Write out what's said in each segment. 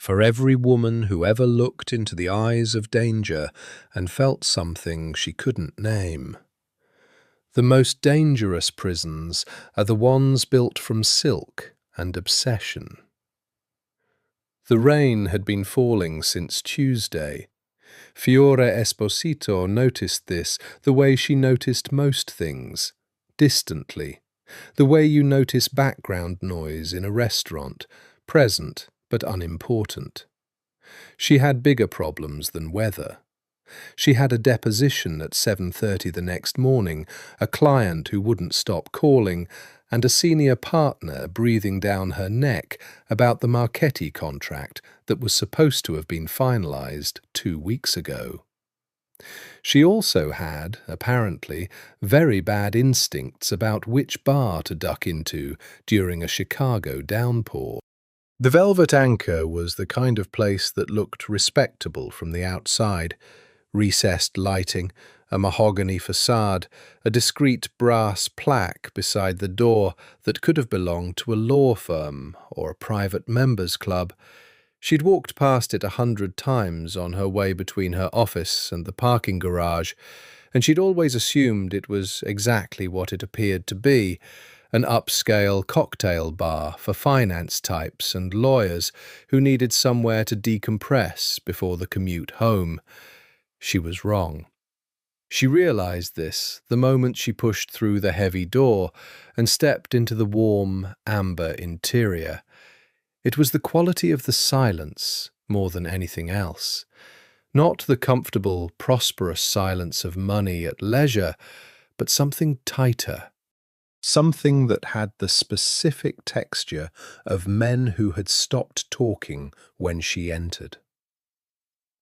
for every woman who ever looked into the eyes of danger and felt something she couldn't name. The most dangerous prisons are the ones built from silk and obsession. The rain had been falling since Tuesday. Fiora Esposito noticed this the way she noticed most things, distantly, the way you notice background noise in a restaurant, present but unimportant. She had bigger problems than weather. She had a deposition at 7:30 the next morning, a client who wouldn't stop calling, and a senior partner breathing down her neck about the Marchetti contract that was supposed to have been finalized 2 weeks ago. She also had, apparently, very bad instincts about which bar to duck into during a Chicago downpour. The Velvet Anchor was the kind of place that looked respectable from the outside. Recessed lighting, a mahogany facade, a discreet brass plaque beside the door that could have belonged to a law firm or a private members' club. She'd walked past it 100 times on her way between her office and the parking garage, and she'd always assumed it was exactly what it appeared to be, an upscale cocktail bar for finance types and lawyers who needed somewhere to decompress before the commute home. She was wrong. She realized this the moment she pushed through the heavy door and stepped into the warm, amber interior. It was the quality of the silence more than anything else. Not the comfortable, prosperous silence of money at leisure, but something tighter. Something that had the specific texture of men who had stopped talking when she entered.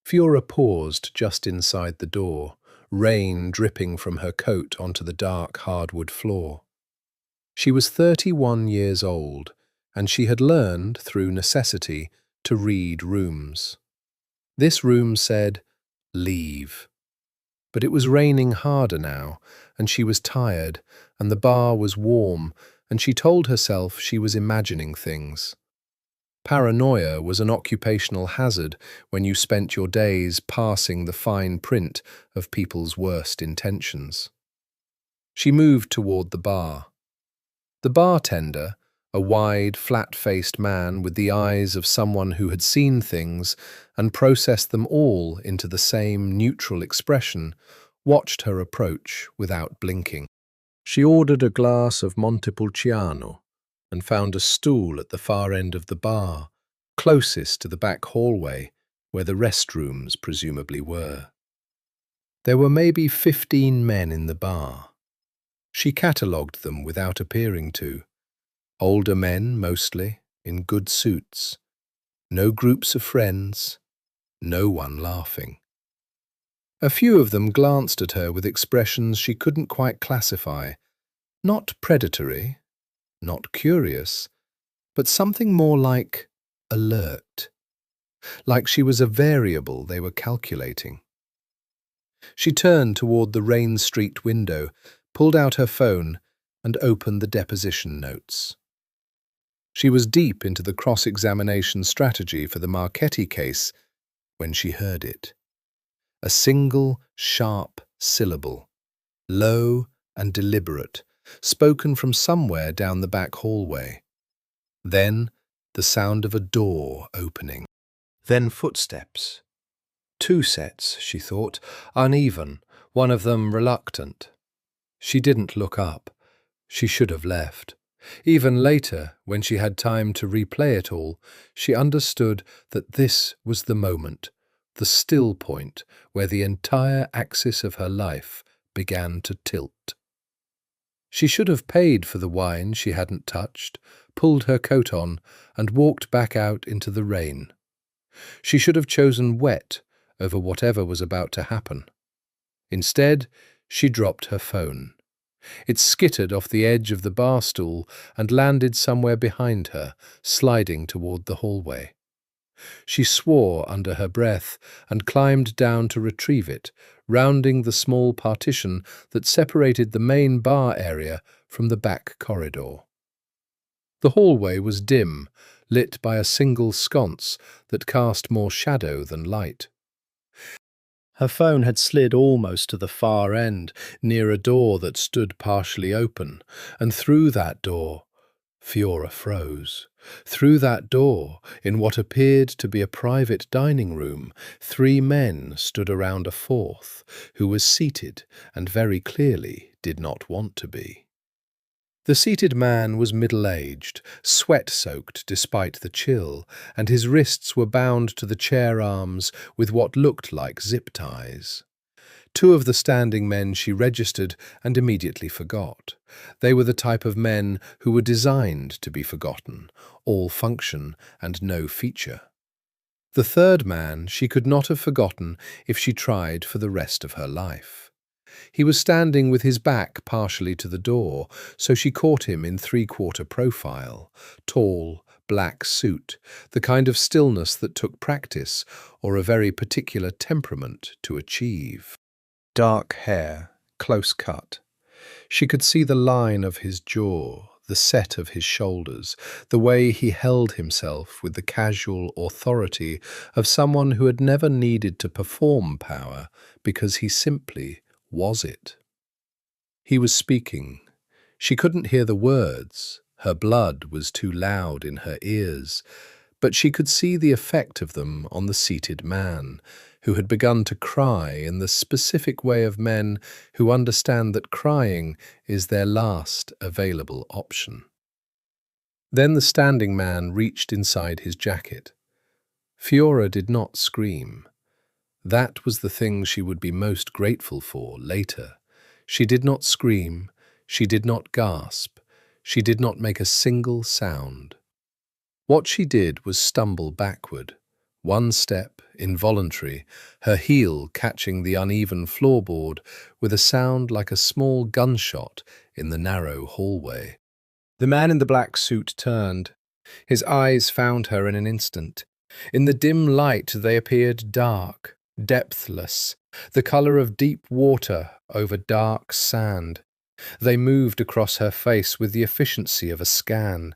Fiora paused just inside the door, rain dripping from her coat onto the dark hardwood floor. She was 31 years old, and she had learned, through necessity, to read rooms. This room said, "Leave." But it was raining harder now, and she was tired, and the bar was warm, and she told herself she was imagining things. Paranoia was an occupational hazard when you spent your days parsing the fine print of people's worst intentions. She moved toward the bar. The bartender, a wide, flat-faced man with the eyes of someone who had seen things and processed them all into the same neutral expression, watched her approach without blinking. She ordered a glass of Montepulciano and found a stool at the far end of the bar, closest to the back hallway where the restrooms presumably were. There were maybe 15 men in the bar. She catalogued them without appearing to. Older men, mostly, in good suits. No groups of friends. No one laughing. A few of them glanced at her with expressions she couldn't quite classify. Not predatory, not curious, but something more like alert. Like she was a variable they were calculating. She turned toward the Rain Street window, pulled out her phone, and opened the deposition notes. She was deep into the cross-examination strategy for the Marchetti case when she heard it. A single, sharp syllable, low and deliberate, spoken from somewhere down the back hallway. Then the sound of a door opening. Then footsteps. 2 sets, she thought, uneven, one of them reluctant. She didn't look up. She should have left. Even later, when she had time to replay it all, she understood that this was the moment, the still point where the entire axis of her life began to tilt. She should have paid for the wine she hadn't touched, pulled her coat on, and walked back out into the rain. She should have chosen wet over whatever was about to happen. Instead, she dropped her phone. It skittered off the edge of the bar stool and landed somewhere behind her, sliding toward the hallway. She swore under her breath and climbed down to retrieve it, rounding the small partition that separated the main bar area from the back corridor. The hallway was dim, lit by a single sconce that cast more shadow than light. Her phone had slid almost to the far end, near a door that stood partially open, and through that door Fiora froze. Through that door, in what appeared to be a private dining room, 3 men stood around a fourth, who was seated and very clearly did not want to be. The seated man was middle-aged, sweat-soaked despite the chill, and his wrists were bound to the chair arms with what looked like zip ties. 2 of the standing men she registered and immediately forgot. They were the type of men who were designed to be forgotten, all function and no feature. The 3rd man she could not have forgotten if she tried for the rest of her life. He was standing with his back partially to the door, so she caught him in 3/4 profile, tall, black suit, the kind of stillness that took practice or a very particular temperament to achieve. Dark hair, close cut. She could see the line of his jaw, the set of his shoulders, the way he held himself with the casual authority of someone who had never needed to perform power because he simply was it. He was speaking. She couldn't hear the words. Her blood was too loud in her ears, but she could see the effect of them on the seated man, who had begun to cry in the specific way of men who understand that crying is their last available option. Then the standing man reached inside his jacket. Fiora did not scream. That was the thing she would be most grateful for later. She did not scream, she did not gasp, she did not make a single sound. What she did was stumble backward, 1 step, involuntary, her heel catching the uneven floorboard with a sound like a small gunshot in the narrow hallway. The man in the black suit turned. His eyes found her in an instant. In the dim light they appeared dark, depthless, the colour of deep water over dark sand. They moved across her face with the efficiency of a scan,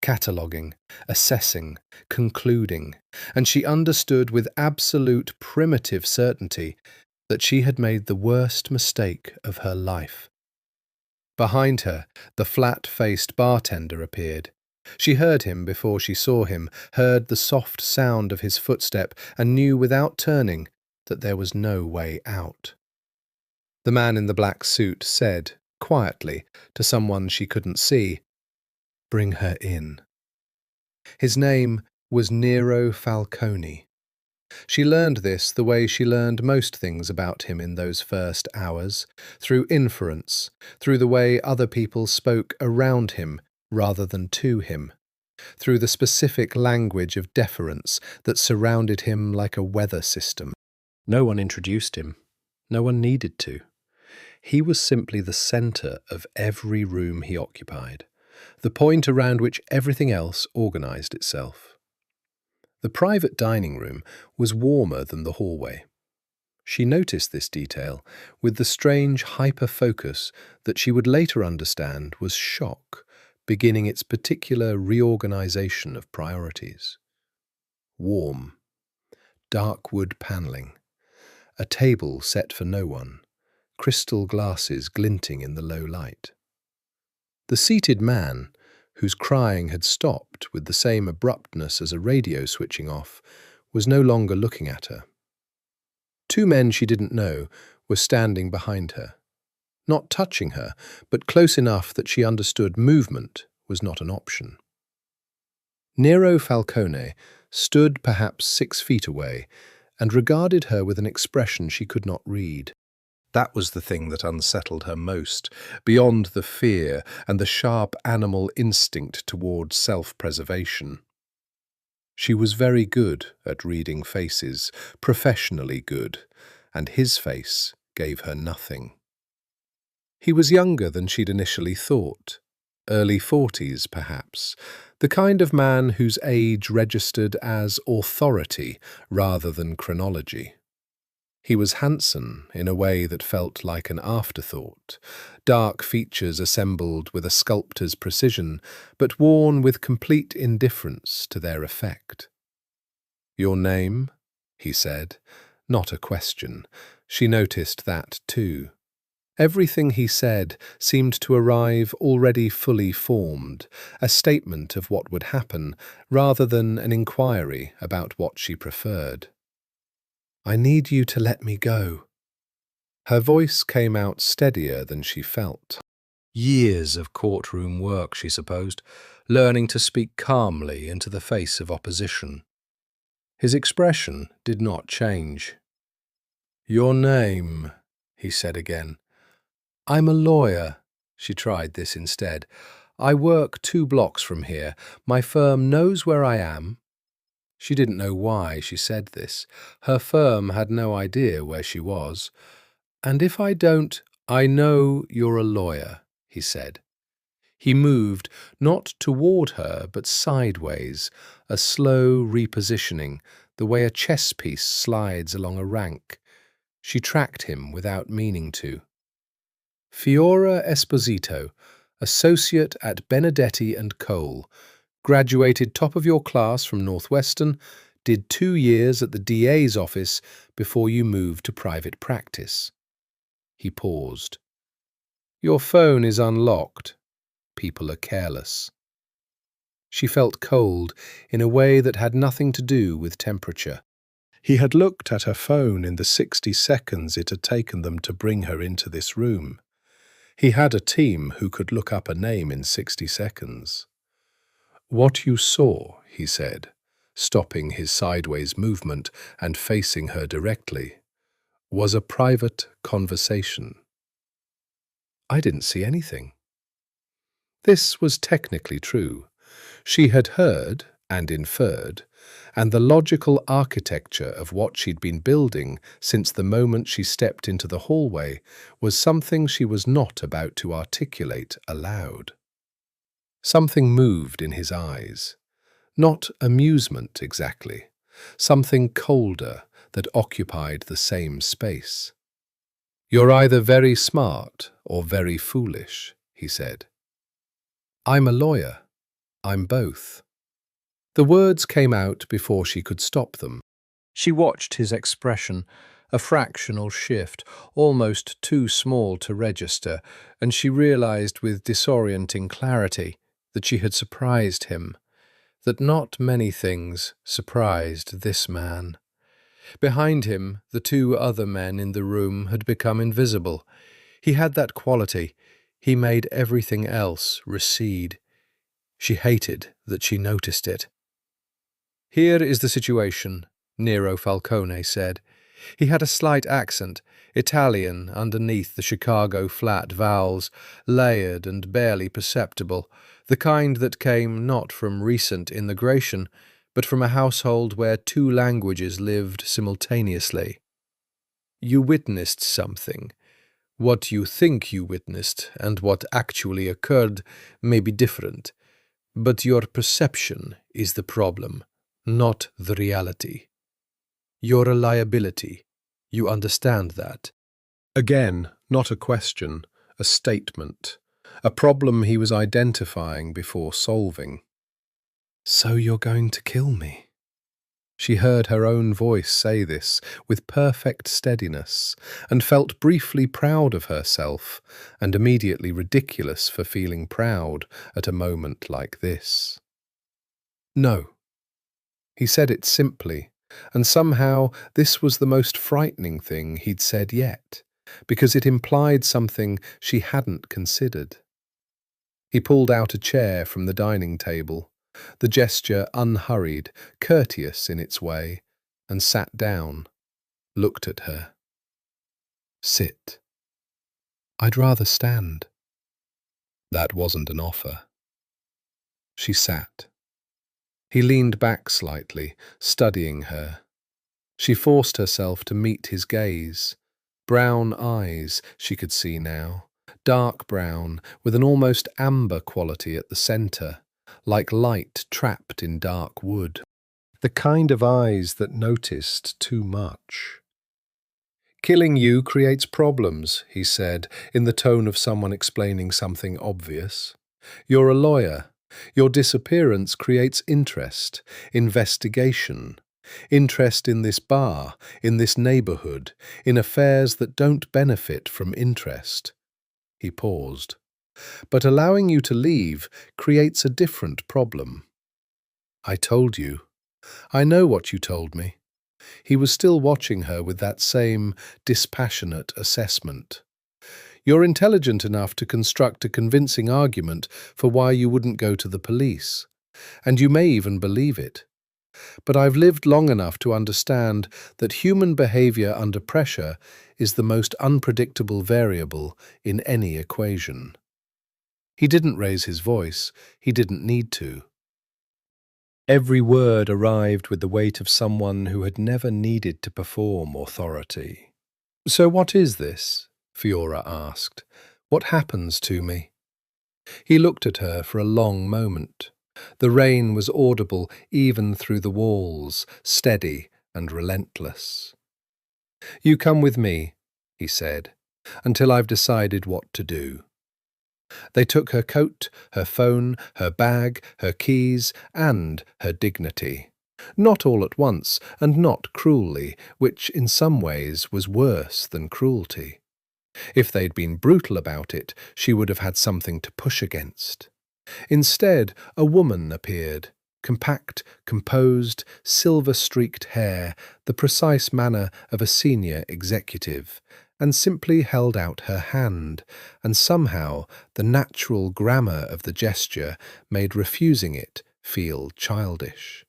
cataloguing, assessing, concluding, and she understood with absolute primitive certainty that she had made the worst mistake of her life. Behind her, the flat-faced bartender appeared. She heard him before she saw him, heard the soft sound of his footstep, and knew without turning that there was no way out. The man in the black suit said, quietly, to someone she couldn't see, "Bring her in." His name was Nero Falcone. She learned this the way she learned most things about him in those first hours, through inference, through the way other people spoke around him rather than to him, through the specific language of deference that surrounded him like a weather system. No one introduced him. No one needed to. He was simply the centre of every room he occupied, the point around which everything else organised itself. The private dining room was warmer than the hallway. She noticed this detail with the strange hyper-focus that she would later understand was shock, beginning its particular reorganisation of priorities. Warm. Dark wood panelling. A table set for no one. Crystal glasses glinting in the low light. The seated man, whose crying had stopped with the same abruptness as a radio switching off, was no longer looking at her. 2 men she didn't know were standing behind her, not touching her, but close enough that she understood movement was not an option. Nero Falcone stood perhaps 6 feet away and regarded her with an expression she could not read. That was the thing that unsettled her most, beyond the fear and the sharp animal instinct towards self-preservation. She was very good at reading faces, professionally good, and his face gave her nothing. He was younger than she'd initially thought, early 40s perhaps, the kind of man whose age registered as authority rather than chronology. He was handsome in a way that felt like an afterthought, dark features assembled with a sculptor's precision, but worn with complete indifference to their effect. "Your name?" he said, not a question. She noticed that too. Everything he said seemed to arrive already fully formed, a statement of what would happen, rather than an inquiry about what she preferred. "I need you to let me go." Her voice came out steadier than she felt. Years of courtroom work, she supposed, learning to speak calmly into the face of opposition. His expression did not change. "Your name," he said again. "I'm a lawyer." She tried this instead. "I work 2 blocks from here. My firm knows where I am." She didn't know why she said this. Her firm had no idea where she was. "And if I don't—" "I know you're a lawyer," he said. He moved, not toward her, but sideways, a slow repositioning, the way a chess piece slides along a rank. She tracked him without meaning to. "Fiora Esposito, associate at Benedetti and Cole, graduated top of your class from Northwestern, did 2 years at the DA's office before you moved to private practice." He paused. "Your phone is unlocked. People are careless." She felt cold in a way that had nothing to do with temperature. He had looked at her phone in the 60 seconds it had taken them to bring her into this room. He had a team who could look up a name in 60 seconds. "What you saw," he said, stopping his sideways movement and facing her directly, "was a private conversation." "I didn't see anything." This was technically true. She had heard and inferred, and the logical architecture of what she'd been building since the moment she stepped into the hallway was something she was not about to articulate aloud. Something moved in his eyes. Not amusement exactly, something colder that occupied the same space. "You're either very smart or very foolish," he said. "I'm a lawyer. I'm both." The words came out before she could stop them. She watched his expression, a fractional shift, almost too small to register, and she realized with disorienting clarity that she had surprised him, that not many things surprised this man. Behind him, the 2 other men in the room had become invisible. He had that quality. He made everything else recede. She hated that she noticed it. "Here is the situation," Nero Falcone said. He had a slight accent, Italian underneath the Chicago flat vowels, layered and barely perceptible, the kind that came not from recent immigration, but from a household where 2 languages lived simultaneously. "You witnessed something. What you think you witnessed and what actually occurred may be different, but your perception is the problem, not the reality. You're a liability. You understand that." Again, not a question, a statement, a problem he was identifying before solving. "So you're going to kill me?" She heard her own voice say this with perfect steadiness, and felt briefly proud of herself, and immediately ridiculous for feeling proud at a moment like this. "No." He said it simply, and somehow this was the most frightening thing he'd said yet, because it implied something she hadn't considered. He pulled out a chair from the dining table, the gesture unhurried, courteous in its way, and sat down, looked at her. "Sit." "I'd rather stand." That wasn't an offer. She sat. He leaned back slightly, studying her. She forced herself to meet his gaze. Brown eyes, she could see now, dark brown, with an almost amber quality at the centre, like light trapped in dark wood. The kind of eyes that noticed too much. Killing you creates problems, he said, in the tone of someone explaining something obvious. You're a lawyer. Your disappearance creates interest, investigation, interest in this bar, in this neighborhood, in affairs that don't benefit from interest. He paused. But allowing you to leave creates a different problem. I told you. I know what you told me. He was still watching her with that same dispassionate assessment. You're intelligent enough to construct a convincing argument for why you wouldn't go to the police, and you may even believe it. But I've lived long enough to understand that human behavior under pressure is the most unpredictable variable in any equation. He didn't raise his voice. He didn't need to. Every word arrived with the weight of someone who had never needed to perform authority. So what is this? Fiora asked. What happens to me? He looked at her for a long moment. The rain was audible even through the walls, steady and relentless. You come with me, he said, until I've decided what to do. They took her coat, her phone, her bag, her keys, and her dignity. Not all at once, and not cruelly, which in some ways was worse than cruelty. If they'd been brutal about it, she would have had something to push against. Instead, a woman appeared, compact, composed, silver-streaked hair, the precise manner of a senior executive, and simply held out her hand, and somehow the natural grammar of the gesture made refusing it feel childish.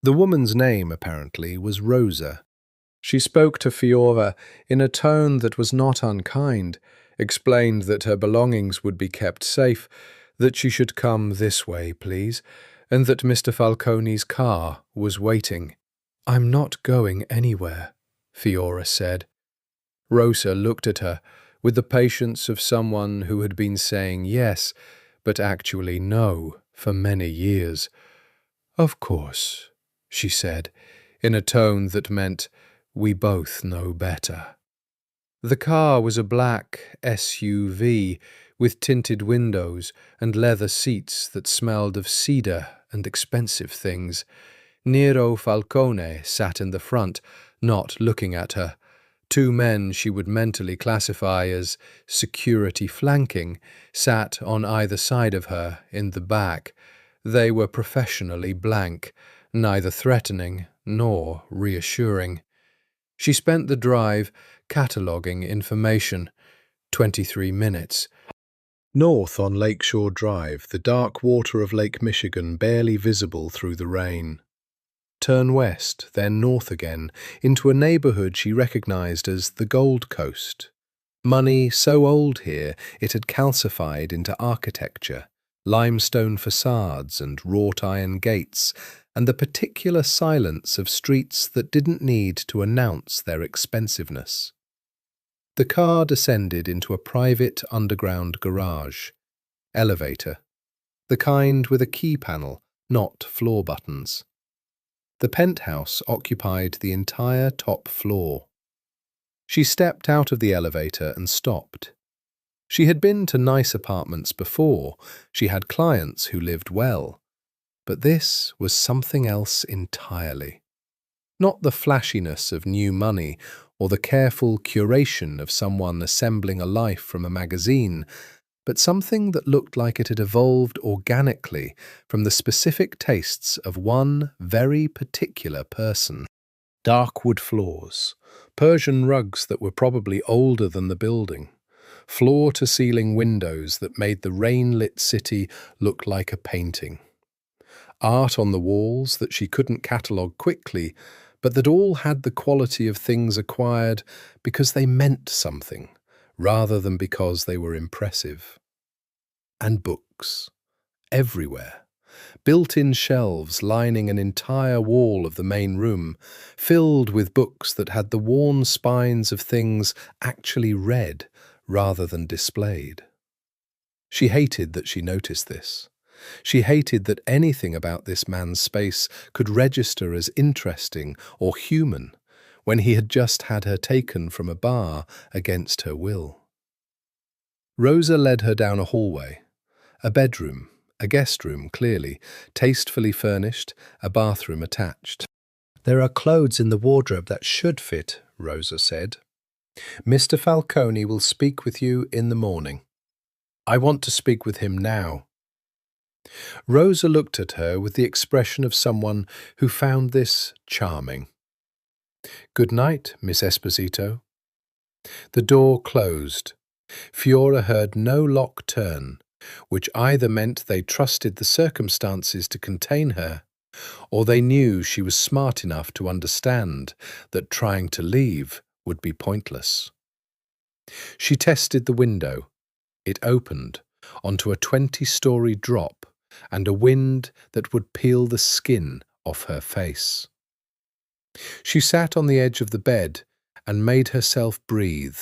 The woman's name, apparently, was Rosa. She spoke to Fiora in a tone that was not unkind, explained that her belongings would be kept safe, that she should come this way, please, and that Mr. Falcone's car was waiting. I'm not going anywhere, Fiora said. Rosa looked at her with the patience of someone who had been saying yes, but actually no, for many years. Of course, she said, in a tone that meant, we both know better. The car was a black SUV with tinted windows and leather seats that smelled of cedar and expensive things. Nero Falcone sat in the front, not looking at her. Two men she would mentally classify as security flanking sat on either side of her in the back. They were professionally blank, neither threatening nor reassuring. She spent the drive cataloguing information. 23 minutes. North on Lakeshore Drive, the dark water of Lake Michigan barely visible through the rain. Turn west, then north again, into a neighborhood she recognized as the Gold Coast. Money so old here it had calcified into architecture, limestone facades and wrought iron gates, and the particular silence of streets that didn't need to announce their expensiveness. The car descended into a private underground garage. Elevator. The kind with a key panel, not floor buttons. The penthouse occupied the entire top floor. She stepped out of the elevator and stopped. She had been to nice apartments before. She had clients who lived well. But this was something else entirely. Not the flashiness of new money or the careful curation of someone assembling a life from a magazine, but something that looked like it had evolved organically from the specific tastes of one very particular person. Dark wood floors, Persian rugs that were probably older than the building, floor-to-ceiling windows that made the rain-lit city look like a painting. Art on the walls that she couldn't catalogue quickly, but that all had the quality of things acquired because they meant something, rather than because they were impressive. And books, everywhere, built-in shelves lining an entire wall of the main room, filled with books that had the worn spines of things actually read rather than displayed. She hated that she noticed this. She hated that anything about this man's space could register as interesting or human, when he had just had her taken from a bar against her will. Rosa led her down a hallway. A bedroom, a guest room clearly, tastefully furnished, a bathroom attached. "There are clothes in the wardrobe that should fit," Rosa said. "Mr. Falcone will speak with you in the morning. I want to speak with him now." Rosa looked at her with the expression of someone who found this charming. "Good night, Miss Esposito." The door closed. Fiora heard no lock turn, which either meant they trusted the circumstances to contain her, or they knew she was smart enough to understand that trying to leave would be pointless. She tested the window. It opened onto a 20-story drop and a wind that would peel the skin off her face. She sat on the edge of the bed and made herself breathe.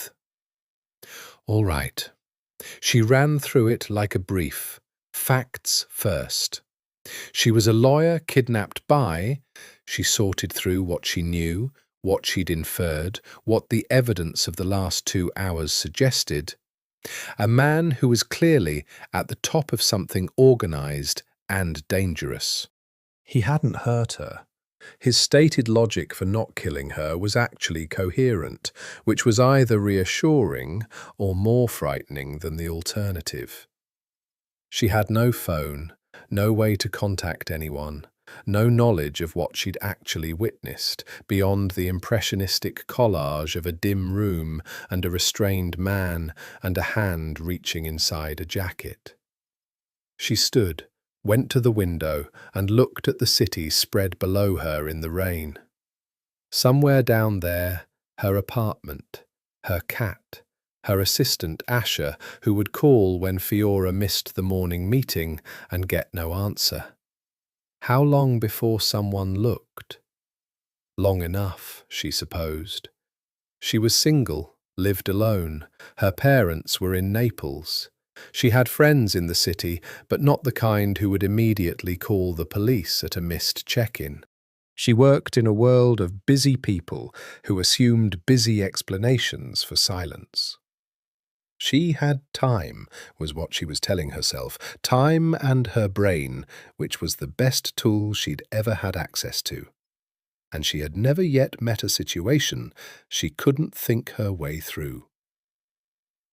All right. She ran through it like a brief. Facts first. She was a lawyer kidnapped by. She sorted through what she knew, what she'd inferred, what the evidence of the last 2 hours suggested. A man who was clearly at the top of something organized and dangerous. He hadn't hurt her. His stated logic for not killing her was actually coherent, which was either reassuring or more frightening than the alternative. She had no phone, no way to contact anyone, no knowledge of what she'd actually witnessed beyond the impressionistic collage of a dim room and a restrained man and a hand reaching inside a jacket. She stood, went to the window and looked at the city spread below her in the rain. Somewhere down there, her apartment, her cat, her assistant Asher, who would call when Fiora missed the morning meeting and get no answer. How long before someone looked? Long enough, she supposed. She was single, lived alone. Her parents were in Naples. She had friends in the city, but not the kind who would immediately call the police at a missed check-in. She worked in a world of busy people who assumed busy explanations for silence. She had time, was what she was telling herself, time and her brain, which was the best tool she'd ever had access to. And she had never yet met a situation she couldn't think her way through.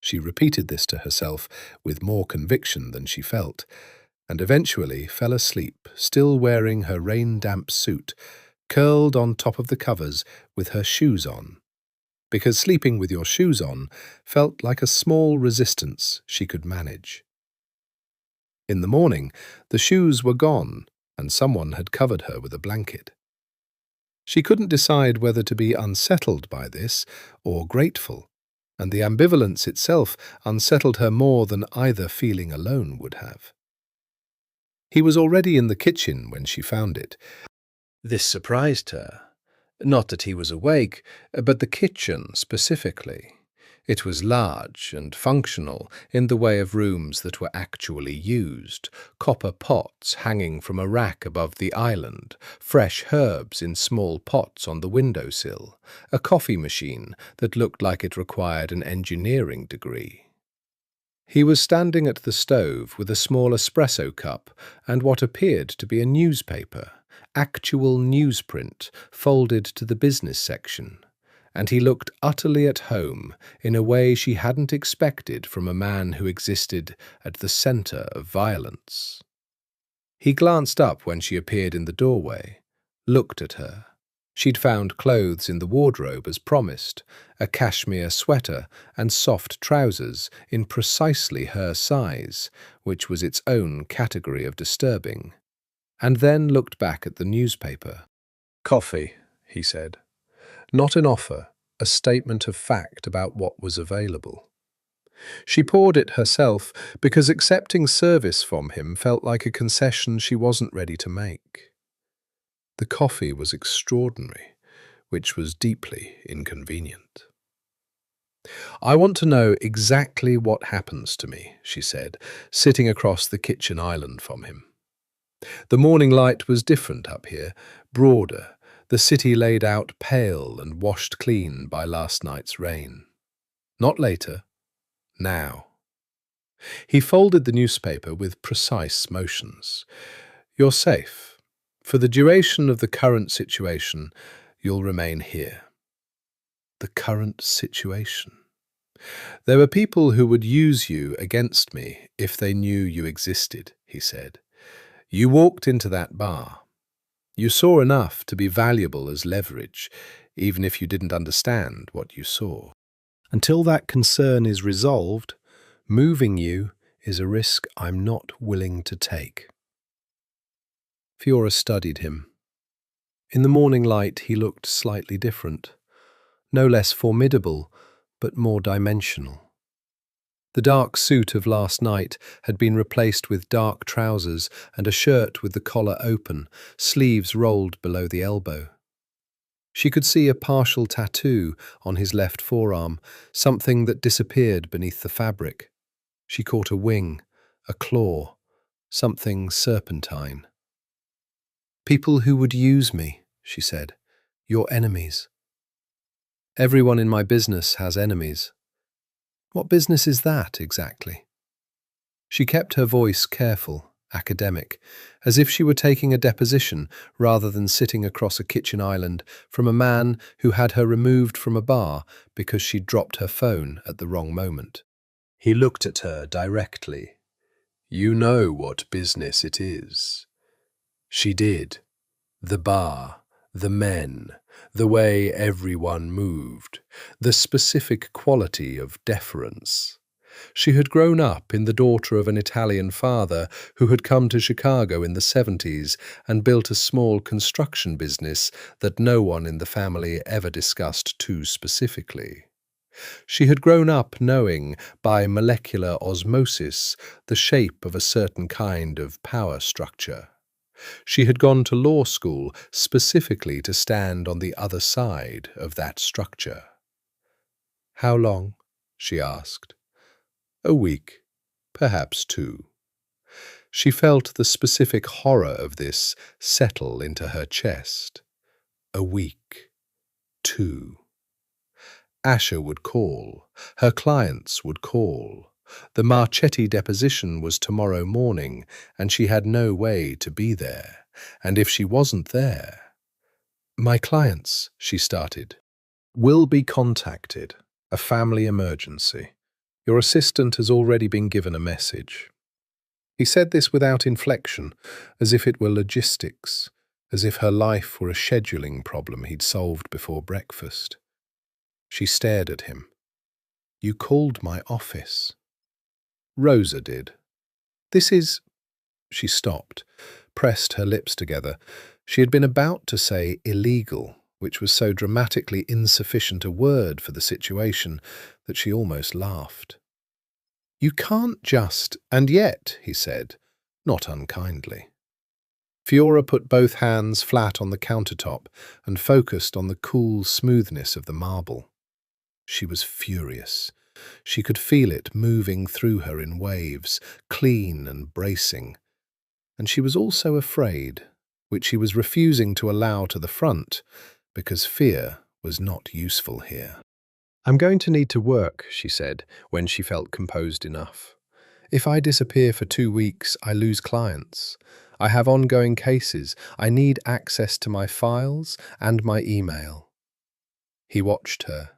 She repeated this to herself with more conviction than she felt, and eventually fell asleep, still wearing her rain-damp suit, curled on top of the covers with her shoes on, because sleeping with your shoes on felt like a small resistance she could manage. In the morning, the shoes were gone, and someone had covered her with a blanket. She couldn't decide whether to be unsettled by this or grateful, and the ambivalence itself unsettled her more than either feeling alone would have. He was already in the kitchen when she found it. This surprised her. Not that he was awake, but the kitchen specifically. It was large and functional in the way of rooms that were actually used, copper pots hanging from a rack above the island, fresh herbs in small pots on the windowsill, a coffee machine that looked like it required an engineering degree. He was standing at the stove with a small espresso cup and what appeared to be a newspaper, actual newsprint, folded to the business section, and he looked utterly at home in a way she hadn't expected from a man who existed at the centre of violence. He glanced up when she appeared in the doorway, looked at her. She'd found clothes in the wardrobe as promised, a cashmere sweater and soft trousers in precisely her size, which was its own category of disturbing, and then looked back at the newspaper. "Coffee," he said. Not an offer, a statement of fact about what was available. She poured it herself because accepting service from him felt like a concession she wasn't ready to make. The coffee was extraordinary, which was deeply inconvenient. "I want to know exactly what happens to me," she said, sitting across the kitchen island from him. The morning light was different up here, broader. the city laid out pale and washed clean by last night's rain. Not later, now. He folded the newspaper with precise motions. You're safe. For the duration of the current situation, you'll remain here. The current situation. There were people who would use you against me if they knew you existed, he said. You walked into that bar. You saw enough to be valuable as leverage, even if you didn't understand what you saw. Until that concern is resolved, moving you is a risk I'm not willing to take. Fiora studied him. In the morning light, he looked slightly different. No less formidable, but more dimensional. The dark suit of last night had been replaced with dark trousers and a shirt with the collar open, sleeves rolled below the elbow. She could see a partial tattoo on his left forearm, something that disappeared beneath the fabric. She caught a wing, a claw, something serpentine. People who would use me, she said. Your enemies. Everyone in my business has enemies. What business is that, exactly? She kept her voice careful, academic, as if she were taking a deposition rather than sitting across a kitchen island from a man who had her removed from a bar because she dropped her phone at the wrong moment. He looked at her directly. You know what business it is. She did. The bar, the men, the way everyone moved, the specific quality of deference. She had grown up in the daughter of an Italian father who had come to Chicago in the 70s and built a small construction business that no one in the family ever discussed too specifically. She had grown up knowing, by molecular osmosis, the shape of a certain kind of power structure. She had gone to law school specifically to stand on the other side of that structure. How long? She asked. A week, perhaps 2. She felt the specific horror of this settle into her chest. A week, 2. Asher would call. Her clients would call. The Marchetti deposition was tomorrow morning, and she had no way to be there. And if she wasn't there... My clients, she started, will be contacted. A family emergency. Your assistant has already been given a message. He said this without inflection, as if it were logistics, as if her life were a scheduling problem he'd solved before breakfast. She stared at him. You called my office. Rosa did. This is... She stopped, pressed her lips together. She had been about to say illegal, which was so dramatically insufficient a word for the situation that she almost laughed. You can't just... And yet, he said, not unkindly. Fiora put both hands flat on the countertop and focused on the cool smoothness of the marble. She was furious. She could feel it moving through her in waves, clean and bracing. And she was also afraid, which she was refusing to allow to the front, because fear was not useful here. I'm going to need to work, she said, when she felt composed enough. If I disappear for 2 weeks, I lose clients. I have ongoing cases. I need access to my files and my email. He watched her.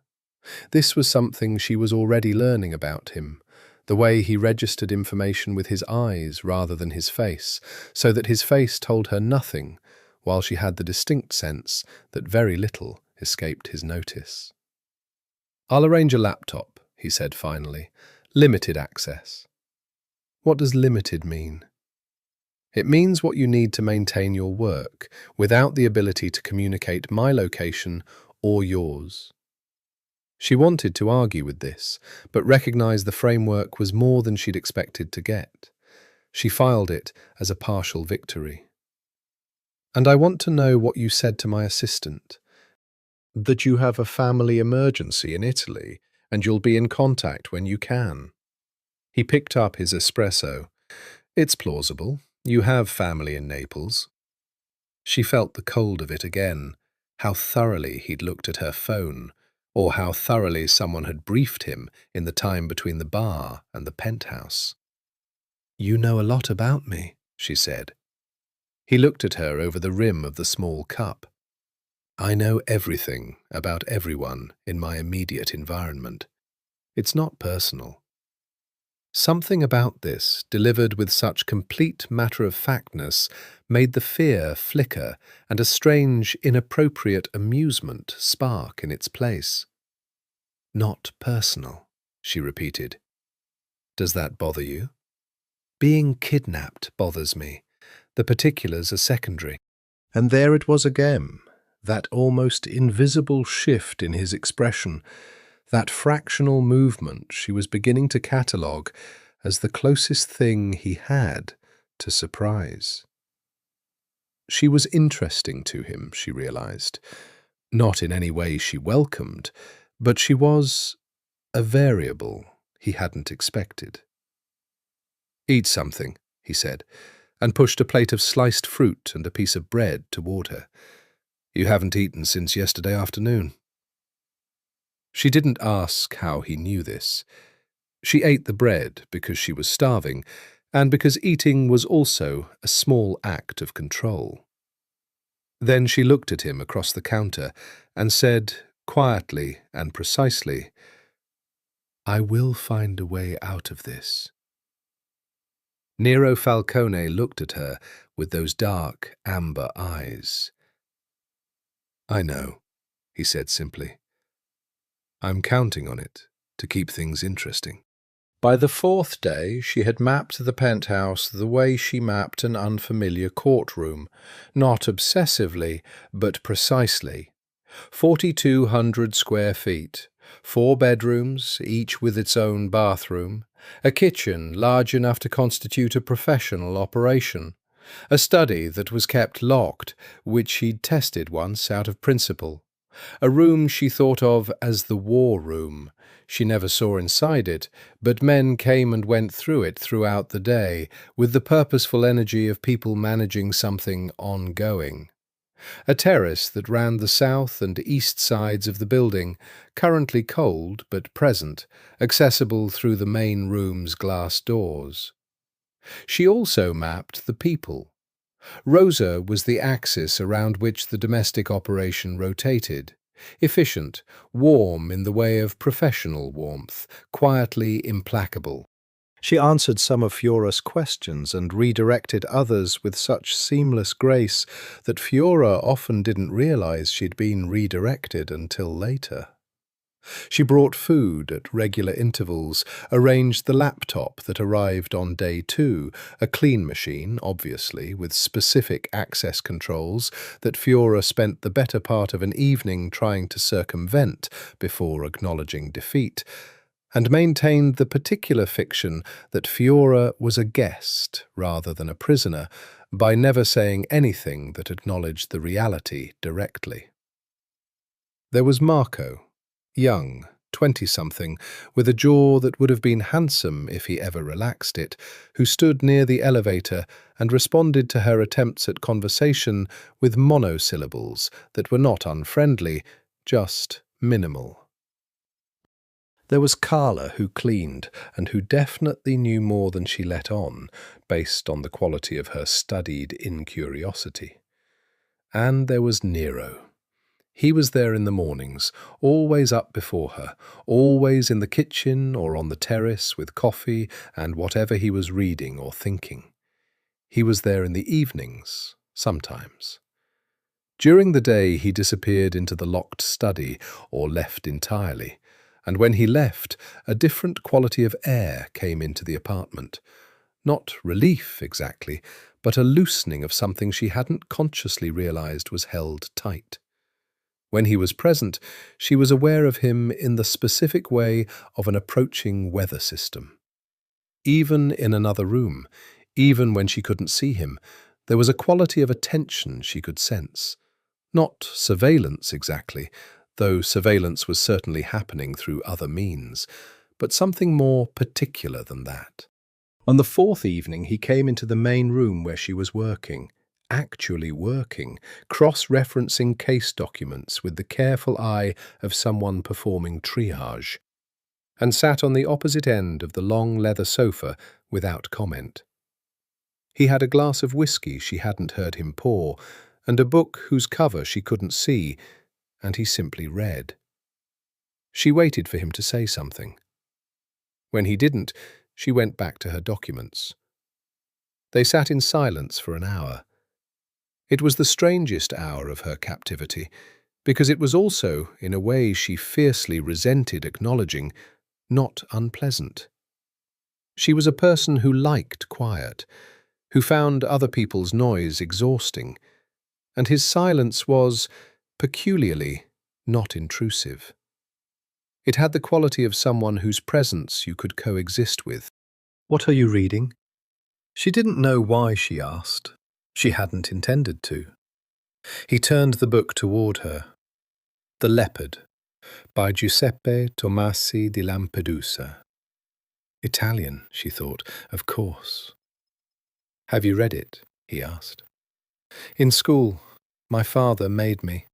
This was something she was already learning about him, the way he registered information with his eyes rather than his face, so that his face told her nothing, while she had the distinct sense that very little escaped his notice. I'll arrange a laptop, he said finally. Limited access. What does limited mean? It means what you need to maintain your work, without the ability to communicate my location or yours. She wanted to argue with this, but recognized the framework was more than she'd expected to get. She filed it as a partial victory. And I want to know what you said to my assistant. That you have a family emergency in Italy, and you'll be in contact when you can. He picked up his espresso. It's plausible. You have family in Naples. She felt the cold of it again. how thoroughly he'd looked at her phone, or how thoroughly someone had briefed him in the time between the bar and the penthouse. "You know a lot about me," she said. He looked at her over the rim of the small cup. "I know everything about everyone in my immediate environment. It's not personal." Something about this, delivered with such complete matter-of-factness, made the fear flicker and a strange, inappropriate amusement spark in its place. "Not personal," she repeated. "Does that bother you?" "Being kidnapped bothers me. The particulars are secondary." And there it was again, that almost invisible shift in his expression, that fractional movement she was beginning to catalogue as the closest thing he had to surprise. She was interesting to him, she realised. Not in any way she welcomed, but she was a variable he hadn't expected. "Eat something," he said, and pushed a plate of sliced fruit and a piece of bread toward her. "You haven't eaten since yesterday afternoon." She didn't ask how he knew this. She ate the bread because she was starving, and because eating was also a small act of control. Then she looked at him across the counter and said, quietly and precisely, "I will find a way out of this." Nero Falcone looked at her with those dark, amber eyes. "I know," he said simply. "I'm counting on it to keep things interesting." By the fourth day, she had mapped the penthouse the way she mapped an unfamiliar courtroom, not obsessively, but precisely. 4,200 square feet, 4 bedrooms, each with its own bathroom, a kitchen large enough to constitute a professional operation, a study that was kept locked, which she'd tested once out of principle, a room she thought of as the war room. She never saw inside it, but men came and went through it throughout the day, with the purposeful energy of people managing something ongoing. A terrace that ran the south and east sides of the building, currently cold but present, accessible through the main room's glass doors. She also mapped the people. Rosa was the axis around which the domestic operation rotated. Efficient, warm in the way of professional warmth, quietly implacable. She answered some of Fiora's questions and redirected others with such seamless grace that Fiora often didn't realize she'd been redirected until later. She brought food at regular intervals, arranged the laptop that arrived on day 2, a clean machine, obviously, with specific access controls that Fiora spent the better part of an evening trying to circumvent before acknowledging defeat, and maintained the particular fiction that Fiora was a guest rather than a prisoner by never saying anything that acknowledged the reality directly. There was Marco, young, 20-something, with a jaw that would have been handsome if he ever relaxed it, who stood near the elevator and responded to her attempts at conversation with monosyllables that were not unfriendly, just minimal. There was Carla, who cleaned, and who definitely knew more than she let on, based on the quality of her studied incuriosity. And there was Nero. He was there in the mornings, always up before her, always in the kitchen or on the terrace with coffee and whatever he was reading or thinking. He was there in the evenings, sometimes. During the day he disappeared into the locked study or left entirely, and when he left, a different quality of air came into the apartment. Not relief, exactly, but a loosening of something she hadn't consciously realized was held tight. When he was present, she was aware of him in the specific way of an approaching weather system. Even in another room, even when she couldn't see him, there was a quality of attention she could sense. Not surveillance exactly, though surveillance was certainly happening through other means, but something more particular than that. On the 4th evening he came into the main room where she was working, actually working, cross-referencing case documents with the careful eye of someone performing triage, and sat on the opposite end of the long leather sofa without comment. He had a glass of whiskey she hadn't heard him pour, and a book whose cover she couldn't see, and he simply read. She waited for him to say something. When he didn't, she went back to her documents. They sat in silence for an hour. It was the strangest hour of her captivity, because it was also, in a way she fiercely resented acknowledging, not unpleasant. She was a person who liked quiet, who found other people's noise exhausting, and his silence was, peculiarly, not intrusive. It had the quality of someone whose presence you could coexist with. "What are you reading?" She didn't know why she asked. She hadn't intended to. He turned the book toward her. The Leopard, by Giuseppe Tomasi di Lampedusa. Italian, she thought, of course. "Have you read it?" he asked. "In school, my father made me."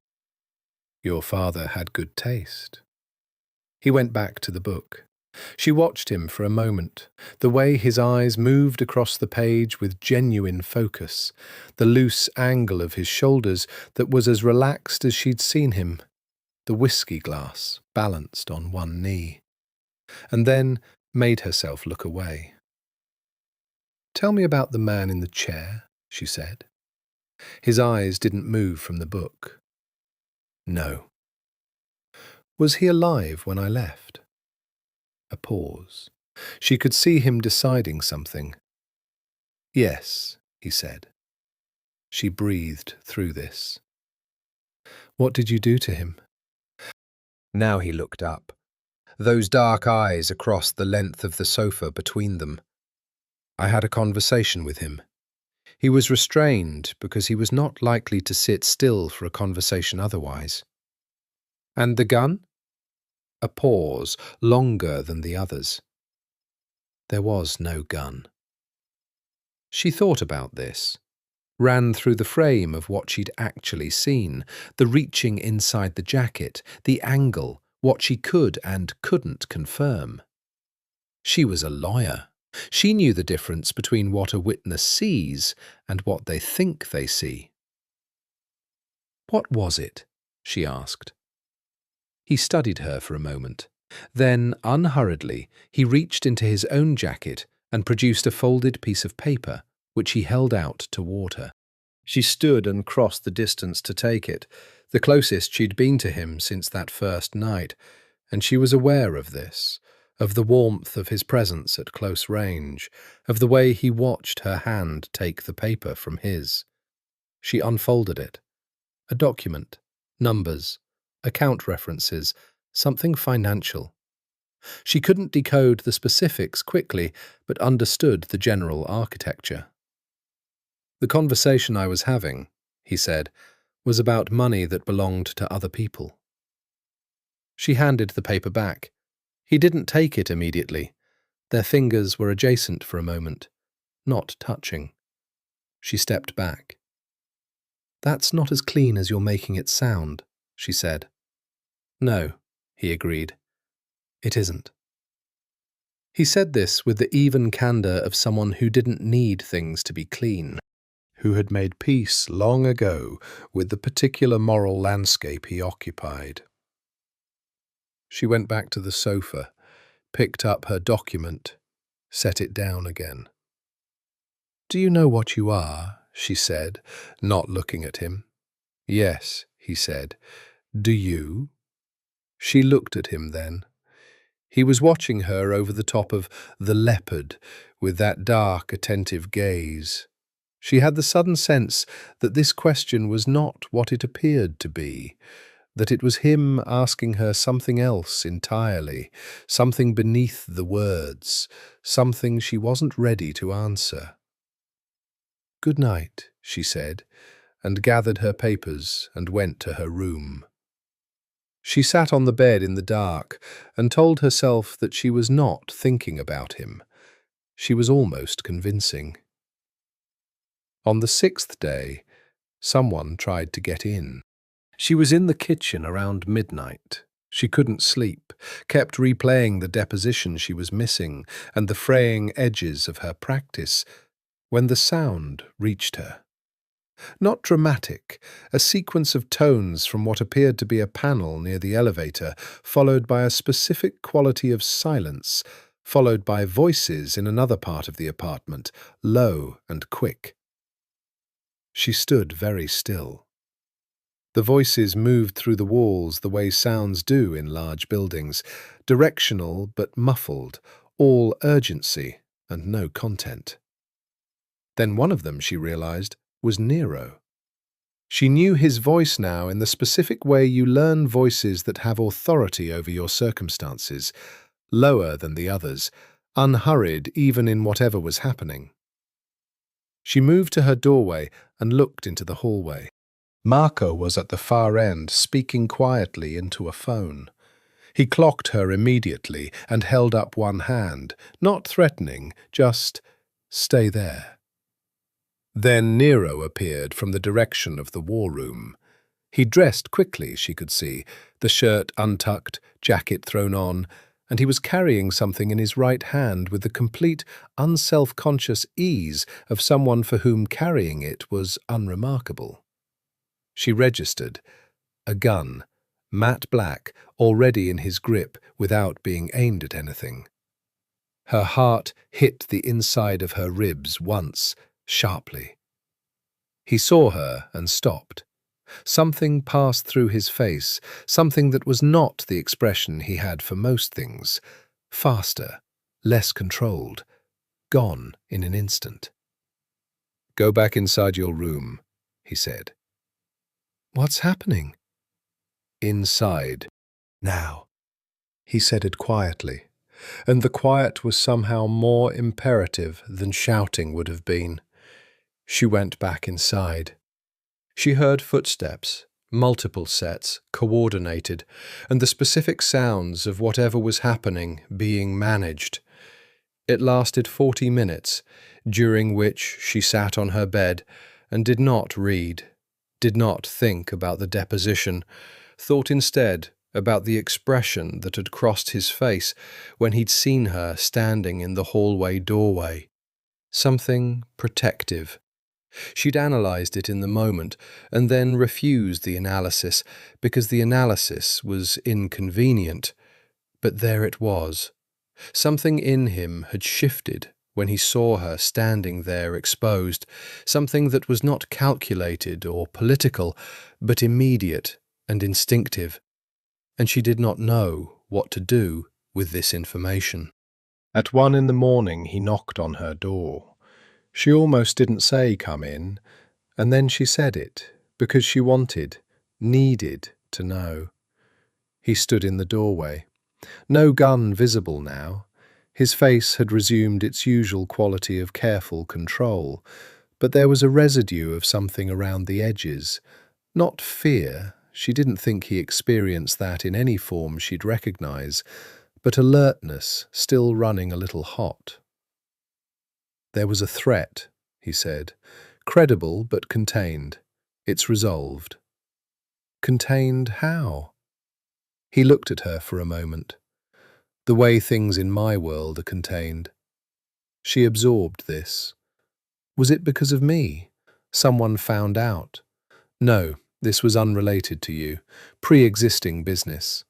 "Your father had good taste." He went back to the book. She watched him for a moment, the way his eyes moved across the page with genuine focus, the loose angle of his shoulders that was as relaxed as she'd seen him, the whiskey glass balanced on one knee, and then made herself look away. "Tell me about the man in the chair," she said. His eyes didn't move from the book. "No." "Was he alive when I left?" A pause. She could see him deciding something. "Yes," he said. She breathed through this. "What did you do to him?" Now he looked up, those dark eyes across the length of the sofa between them. "I had a conversation with him. He was restrained because he was not likely to sit still for a conversation otherwise." "And the gun?" A pause, longer than the others. There was no gun. She thought about this, ran through the frame of what she'd actually seen, the reaching inside the jacket, the angle, what she could and couldn't confirm. She was a lawyer. She knew the difference between what a witness sees and what they think they see. "What was it?" she asked. He studied her for a moment. Then, unhurriedly, he reached into his own jacket and produced a folded piece of paper, which he held out toward her. She stood and crossed the distance to take it, the closest she'd been to him since that first night, and she was aware of this, of the warmth of his presence at close range, of the way he watched her hand take the paper from his. She unfolded it. A document, numbers, account references, something financial. She couldn't decode the specifics quickly, but understood the general architecture. "The conversation I was having," he said, "was about money that belonged to other people." She handed the paper back. He didn't take it immediately. Their fingers were adjacent for a moment, not touching. She stepped back. "That's not as clean as you're making it sound," she said. "No," he agreed. "It isn't." He said this with the even candor of someone who didn't need things to be clean, who had made peace long ago with the particular moral landscape he occupied. She went back to the sofa, picked up her document, set it down again. "Do you know what you are?" she said, not looking at him. "Yes," he said. "Do you?" She looked at him then. He was watching her over the top of The Leopard with that dark, attentive gaze. She had the sudden sense that this question was not what it appeared to be, that it was him asking her something else entirely, something beneath the words, something she wasn't ready to answer. "Good night," she said, and gathered her papers and went to her room. She sat on the bed in the dark and told herself that she was not thinking about him. She was almost convincing. On the 6th day, Someone tried to get in. She was in the kitchen around midnight. She couldn't sleep, kept replaying the deposition she was missing and the fraying edges of her practice, when the sound reached her. Not dramatic, a sequence of tones from what appeared to be a panel near the elevator, followed by a specific quality of silence, followed by voices in another part of the apartment, low and quick. She stood very still. The voices moved through the walls the way sounds do in large buildings, directional but muffled, all urgency and no content. Then one of them, she realized, was Nero. She knew his voice now in the specific way you learn voices that have authority over your circumstances, lower than the others, unhurried even in whatever was happening. She moved to her doorway and looked into the hallway. Marco was at the far end, speaking quietly into a phone. He clocked her immediately and held up one hand, not threatening, just, "Stay there." Then Nero appeared from the direction of the war room. He dressed quickly, she could see, the shirt untucked, jacket thrown on, and he was carrying something in his right hand with the complete, unself-conscious ease of someone for whom carrying it was unremarkable. She registered. A gun, matte black, already in his grip without being aimed at anything. Her heart hit the inside of her ribs once, sharply. He saw her and stopped. Something passed through his face, something that was not the expression he had for most things. Faster, less controlled, gone in an instant. "Go back inside your room," he said. "What's happening?" "Inside. Now." He said it quietly, and the quiet was somehow more imperative than shouting would have been. She went back inside. She heard footsteps, multiple sets, coordinated, and the specific sounds of whatever was happening being managed. It lasted 40 minutes, during which she sat on her bed and did not read, did not think about the deposition, thought instead about the expression that had crossed his face when he'd seen her standing in the hallway doorway. Something protective. She'd analysed it in the moment and then refused the analysis because the analysis was inconvenient. But there it was. Something in him had shifted when he saw her standing there exposed, something that was not calculated or political, but immediate and instinctive, and she did not know what to do with this information. At 1 in the morning he knocked on her door. She almost didn't say "come in," and then she said it, because she wanted, needed to know. He stood in the doorway. No gun visible now. His face had resumed its usual quality of careful control, but there was a residue of something around the edges. Not fear, she didn't think he experienced that in any form she'd recognize, but alertness still running a little hot. "There was a threat," he said, "credible but contained. It's resolved." "Contained how?" He looked at her for a moment. "The way things in my world are contained." She absorbed this. "Was it because of me? Someone found out?" "No, this was unrelated to you. Pre-existing business."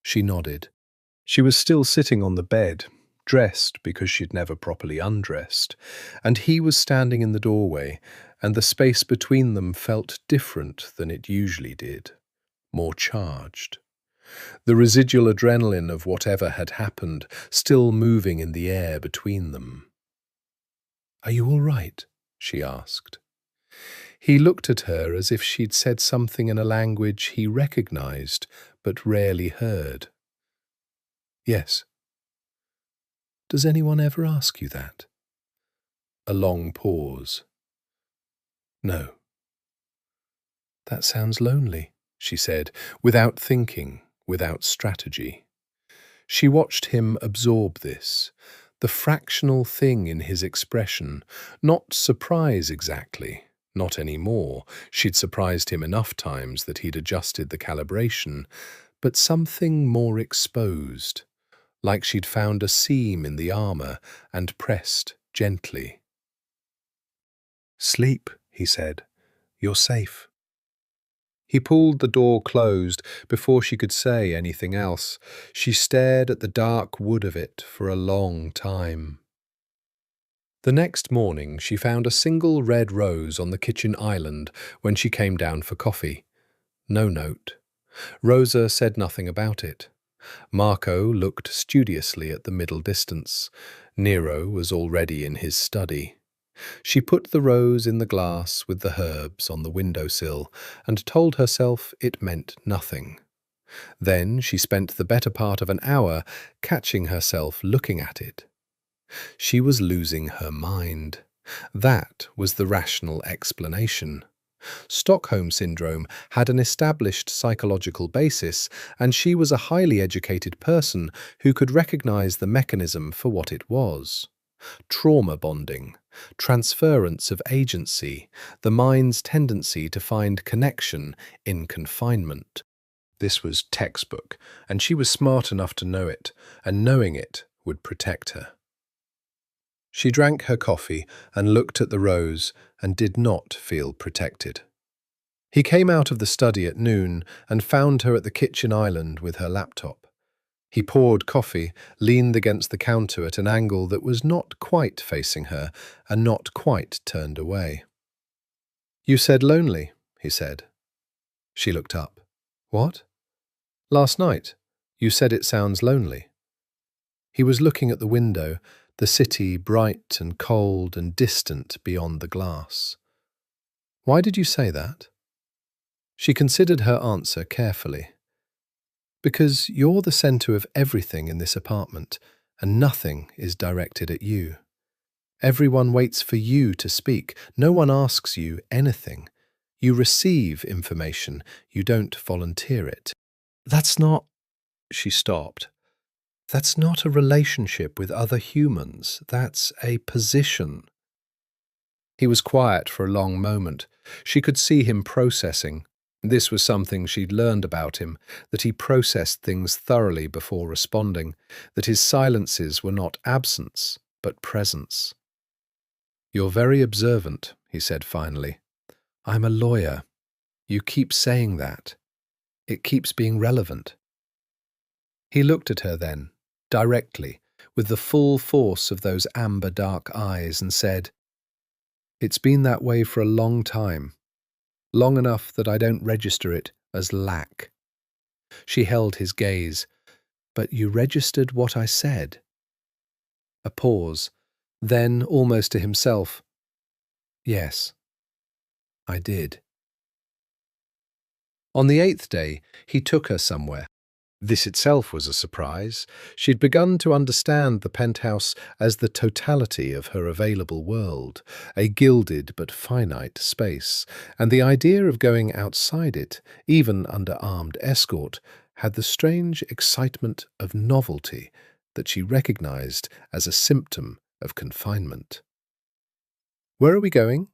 She nodded. She was still sitting on the bed, dressed because she'd never properly undressed, and he was standing in the doorway, and the space between them felt different than it usually did, more charged. The residual adrenaline of whatever had happened still moving in the air between them. "Are you all right?" she asked. He looked at her as if she'd said something in a language he recognized but rarely heard. "Yes." "Does anyone ever ask you that?" A long pause. "No." "That sounds lonely," she said, without thinking, without strategy. She watched him absorb this, the fractional thing in his expression, not surprise exactly, Not anymore. She'd surprised him enough times that he'd adjusted the calibration, but something more exposed, like she'd found a seam in the armor and pressed gently. "Sleep," he said. "You're safe." He pulled the door closed before she could say anything else. She stared at the dark wood of it for a long time. The next morning she found a single red rose on the kitchen island when she came down for coffee. No note. Rosa said nothing about it. Marco looked studiously at the middle distance. Nero was already in his study. She put the rose in the glass with the herbs on the windowsill and told herself it meant nothing. Then she spent the better part of an hour catching herself looking at it. She was losing her mind. That was the rational explanation. Stockholm Syndrome had an established psychological basis, and she was a highly educated person who could recognize the mechanism for what it was. Trauma bonding, transference of agency, the mind's tendency to find connection in confinement. This was textbook, and she was smart enough to know it, and knowing it would protect her. She drank her coffee and looked at the rose and did not feel protected. He came out of the study at noon and found her at the kitchen island with her laptop. He poured coffee, leaned against the counter at an angle that was not quite facing her and not quite turned away. "You said lonely," he said. She looked up. "What?" "Last night. You said it sounds lonely." He was looking at the window, the city bright and cold and distant beyond the glass. "Why did you say that?" She considered her answer carefully. "Because you're the center of everything in this apartment, and nothing is directed at you. Everyone waits for you to speak. No one asks you anything. You receive information. You don't volunteer it." "That's not—" She stopped. "That's not a relationship with other humans. That's a position." He was quiet for a long moment. She could see him processing. This was something she'd learned about him, that he processed things thoroughly before responding, that his silences were not absence, but presence. "You're very observant," he said finally. "I'm a lawyer. You keep saying that. It keeps being relevant." He looked at her then, directly, with the full force of those amber dark eyes, and said, "It's been that way for a long time. Long enough that I don't register it as lack." She held his gaze. "But you registered what I said." A pause. Then, almost to himself, "Yes, I did." On the 8th day, he took her somewhere. This itself was a surprise. She'd begun to understand the penthouse as the totality of her available world, a gilded but finite space, and the idea of going outside it, even under armed escort, had the strange excitement of novelty that she recognized as a symptom of confinement. "Where are we going?"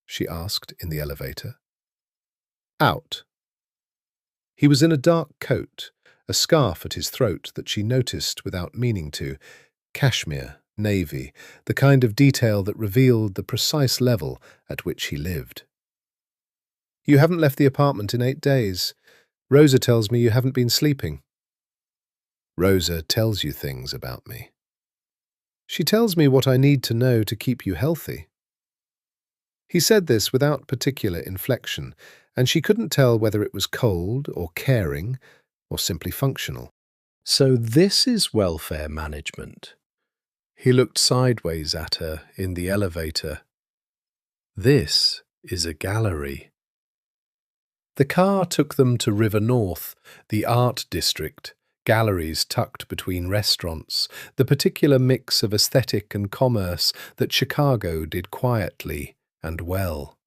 she asked in the elevator. "Out." He was in a dark coat, a scarf at his throat that she noticed without meaning to, cashmere, navy, the kind of detail that revealed the precise level at which he lived. "You haven't left the apartment in 8 days. Rosa tells me you haven't been sleeping." "Rosa tells you things about me." "She tells me what I need to know to keep you healthy." He said this without particular inflection, and she couldn't tell whether it was cold or caring or simply functional. "So this is welfare management." He looked sideways at her in the elevator. "This is a gallery." The car took them to River North, the art district, galleries tucked between restaurants, the particular mix of aesthetic and commerce that Chicago did quietly and well.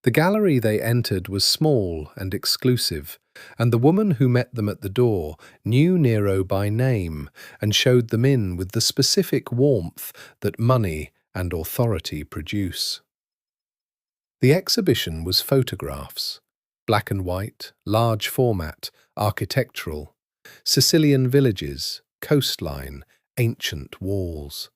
The gallery they entered was small and exclusive, and the woman who met them at the door knew Nero by name and showed them in with the specific warmth that money and authority produce. The exhibition was photographs, black and white, large format, architectural, Sicilian villages, coastline, ancient walls.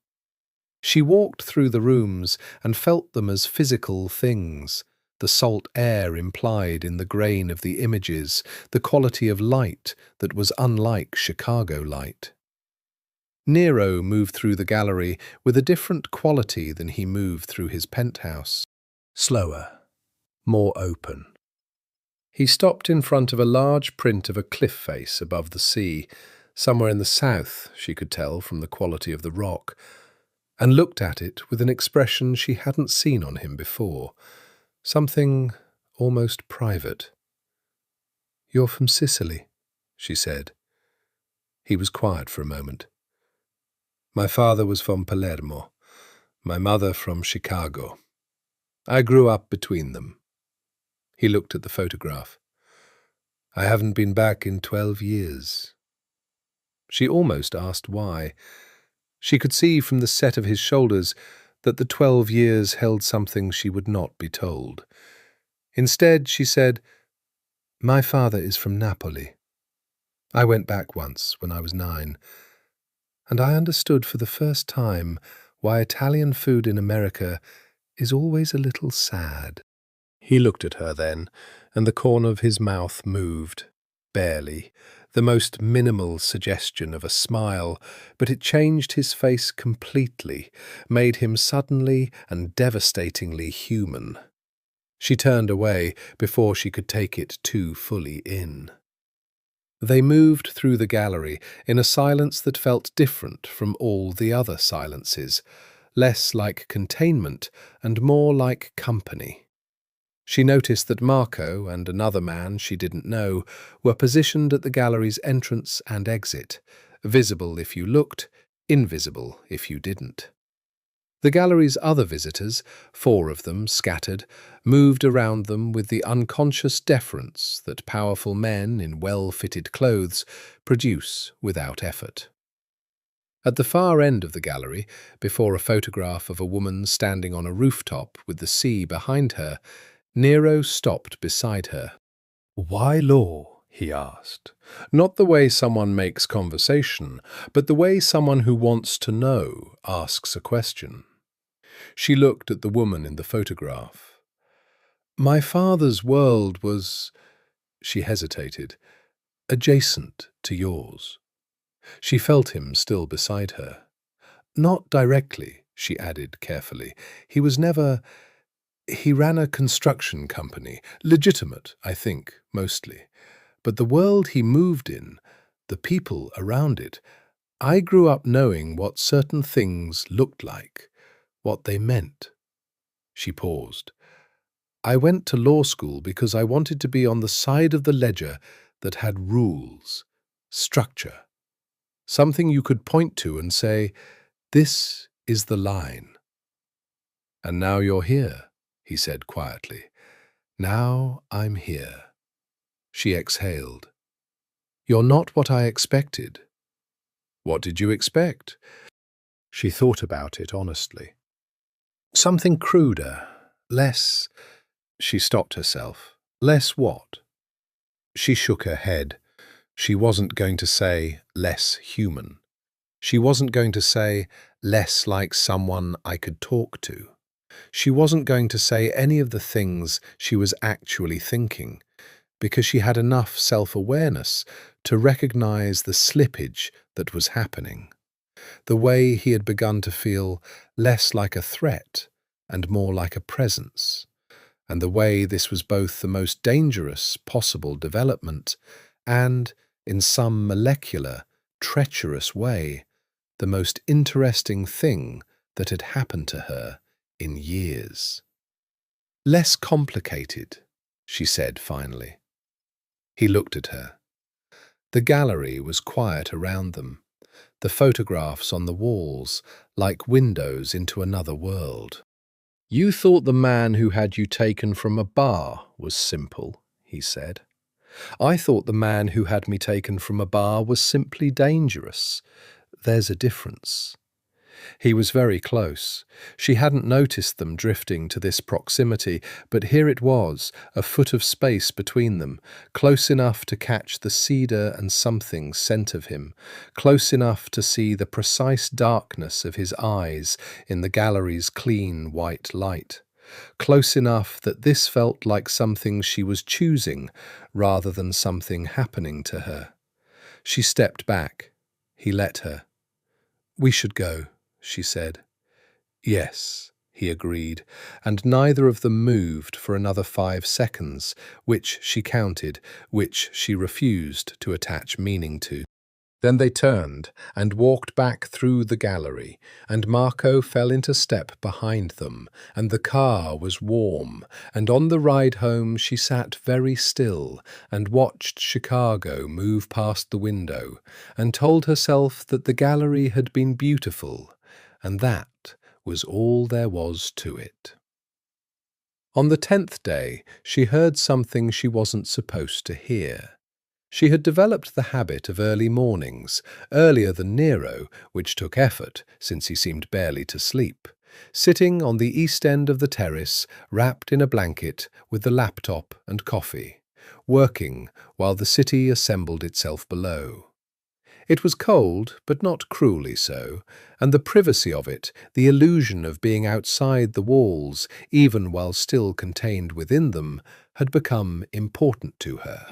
She walked through the rooms and felt them as physical things, the salt air implied in the grain of the images, the quality of light that was unlike Chicago light. Nero moved through the gallery with a different quality than he moved through his penthouse. Slower, more open. He stopped in front of a large print of a cliff face above the sea, somewhere in the south, she could tell from the quality of the rock, and looked at it with an expression she hadn't seen on him before, something almost private. "You're from Sicily," she said. He was quiet for a moment. "My father was from Palermo, my mother from Chicago. I grew up between them." He looked at the photograph. "I haven't been back in 12 years. She almost asked why. She could see from the set of his shoulders that the 12 years held something she would not be told. Instead, she said, "My father is from Napoli. I went back once when I was 9, and I understood for the first time why Italian food in America is always a little sad." He looked at her then, and the corner of his mouth moved, barely, the most minimal suggestion of a smile, but it changed his face completely, made him suddenly and devastatingly human. She turned away before she could take it too fully in. They moved through the gallery in a silence that felt different from all the other silences, less like containment and more like company. She noticed that Marco and another man she didn't know were positioned at the gallery's entrance and exit, visible if you looked, invisible if you didn't. The gallery's other visitors, 4 of them scattered, moved around them with the unconscious deference that powerful men in well-fitted clothes produce without effort. At the far end of the gallery, before a photograph of a woman standing on a rooftop with the sea behind her, Nero stopped beside her. "Why law?" he asked. Not the way someone makes conversation, but the way someone who wants to know asks a question. She looked at the woman in the photograph. "My father's world was," she hesitated, "adjacent to yours." She felt him still beside her. "Not directly," she added carefully. He ran a construction company, legitimate, I think, mostly. But the world he moved in, the people around it, I grew up knowing what certain things looked like, what they meant." She paused. "I went to law school because I wanted to be on the side of the ledger that had rules, structure, something you could point to and say, 'This is the line.' And now you're here," he said quietly. "Now I'm here." She exhaled. "You're not what I expected." "What did you expect?" She thought about it honestly. "Something cruder, less—" She stopped herself. "Less what?" She shook her head. She wasn't going to say less human. She wasn't going to say less like someone I could talk to. She wasn't going to say any of the things she was actually thinking, because she had enough self-awareness to recognize the slippage that was happening, the way he had begun to feel less like a threat and more like a presence, and the way this was both the most dangerous possible development and, in some molecular, treacherous way, the most interesting thing that had happened to her in years. "Less complicated," she said finally. He looked at her. The gallery was quiet around them, the photographs on the walls like windows into another world. "You thought the man who had you taken from a bar was simple," he said. "I thought the man who had me taken from a bar was simply dangerous. There's a difference." He was very close. She hadn't noticed them drifting to this proximity, but here it was, a foot of space between them, close enough to catch the cedar and something scent of him, close enough to see the precise darkness of his eyes in the gallery's clean white light, close enough that this felt like something she was choosing rather than something happening to her. She stepped back. He let her. "We should go," she said. "Yes," he agreed, and neither of them moved for another 5 seconds, which she counted, which she refused to attach meaning to. Then they turned and walked back through the gallery, and Marco fell into step behind them, and the car was warm, and on the ride home she sat very still and watched Chicago move past the window, and told herself that the gallery had been beautiful, and that was all there was to it. On the 10th day, she heard something she wasn't supposed to hear. She had developed the habit of early mornings, earlier than Nero, which took effort, since he seemed barely to sleep, sitting on the east end of the terrace, wrapped in a blanket, with the laptop and coffee, working while the city assembled itself below. It was cold, but not cruelly so, and the privacy of it, the illusion of being outside the walls, even while still contained within them, had become important to her.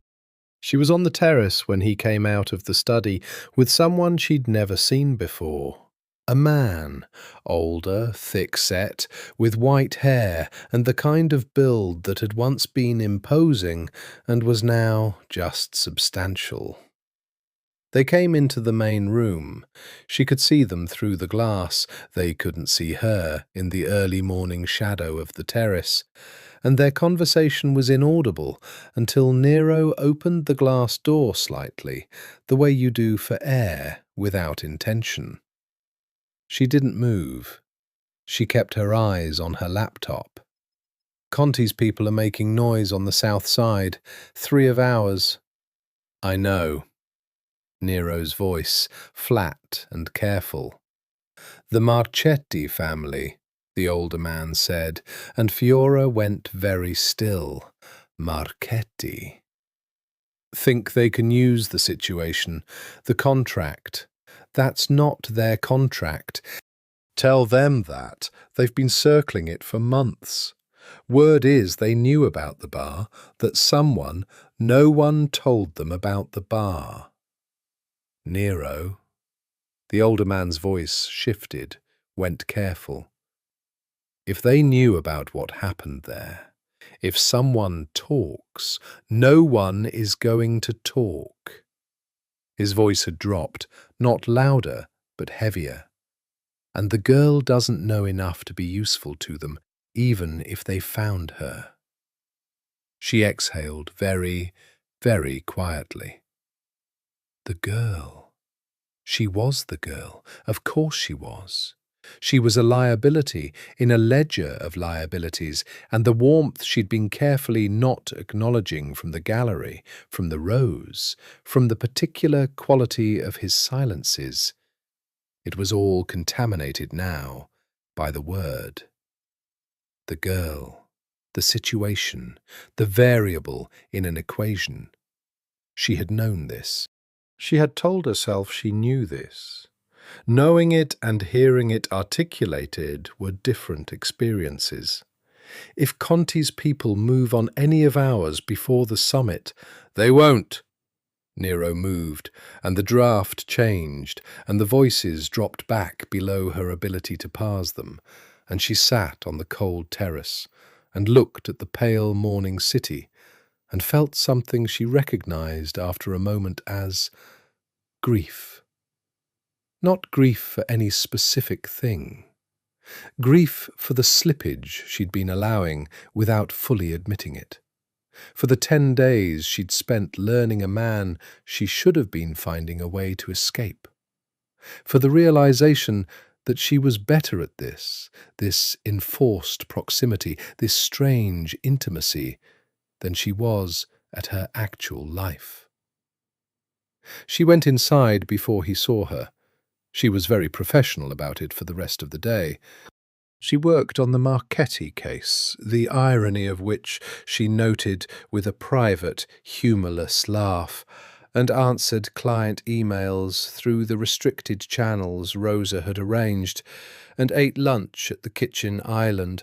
She was on the terrace when he came out of the study with someone she'd never seen before. A man, older, thick-set, with white hair and the kind of build that had once been imposing and was now just substantial. They came into the main room. She could see them through the glass. They couldn't see her in the early morning shadow of the terrace, and their conversation was inaudible until Nero opened the glass door slightly, the way you do for air without intention. She didn't move. She kept her eyes on her laptop. "Conti's people are making noise on the south side. 3 of ours." "I know." Nero's voice, flat and careful. "The Marchetti family," the older man said, and Fiora went very still. Marchetti. "Think they can use the situation, the contract. That's not their contract. Tell them that. They've been circling it for months. Word is they knew about the bar, that no one told them about the bar." Nero. The older man's voice shifted, went careful. "If they knew about what happened there, if someone talks, no one is going to talk." His voice had dropped, not louder, but heavier. "And the girl doesn't know enough to be useful to them, even if they found her." She exhaled very, very quietly. The girl. She was the girl. Of course she was. She was a liability in a ledger of liabilities, and the warmth she'd been carefully not acknowledging from the gallery, from the rose, from the particular quality of his silences, it was all contaminated now by the word. The girl, the situation, the variable in an equation. She had known this. She had told herself she knew this. Knowing it and hearing it articulated were different experiences. If Conti's people move on any of ours before the summit, they won't. Nero moved, and the draft changed, and the voices dropped back below her ability to parse them, and she sat on the cold terrace and looked at the pale morning city and felt something she recognized after a moment as grief. Not grief for any specific thing. Grief for the slippage she'd been allowing without fully admitting it. For the 10 days she'd spent learning a man she should have been finding a way to escape. For the realization that she was better at this enforced proximity, this strange intimacy, than she was at her actual life. She went inside before he saw her. She was very professional about it for the rest of the day. She worked on the Marchetti case, the irony of which she noted with a private, humourless laugh, and answered client emails through the restricted channels Rosa had arranged, and ate lunch at the kitchen island,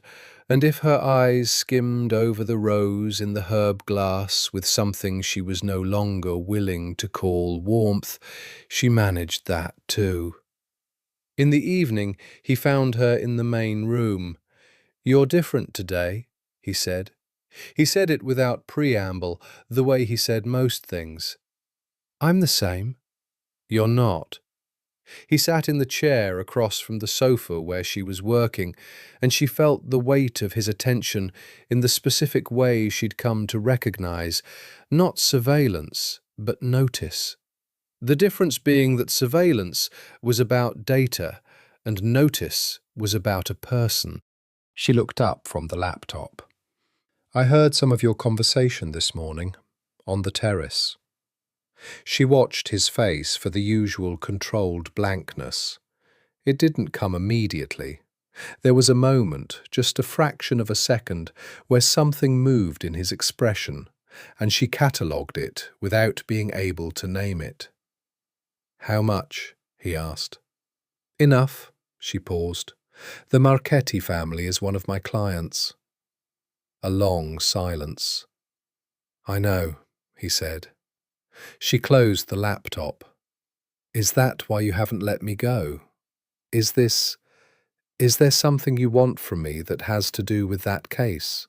and if her eyes skimmed over the rose in the herb glass with something she was no longer willing to call warmth, she managed that too. In the evening, he found her in the main room. "You're different today," he said. He said it without preamble, the way he said most things. "I'm the same." "You're not." He sat in the chair across from the sofa where she was working, and she felt the weight of his attention in the specific way she'd come to recognize, not surveillance, but notice. The difference being that surveillance was about data and notice was about a person. She looked up from the laptop. "I heard some of your conversation this morning, on the terrace." She watched his face for the usual controlled blankness. It didn't come immediately. There was a moment, just a fraction of a second, where something moved in his expression, and she catalogued it without being able to name it. "How much?" he asked. "Enough," she paused. "The Marchetti family is one of my clients." A long silence. "I know," he said. She closed the laptop. "Is that why you haven't let me go? Is there something you want from me that has to do with that case?"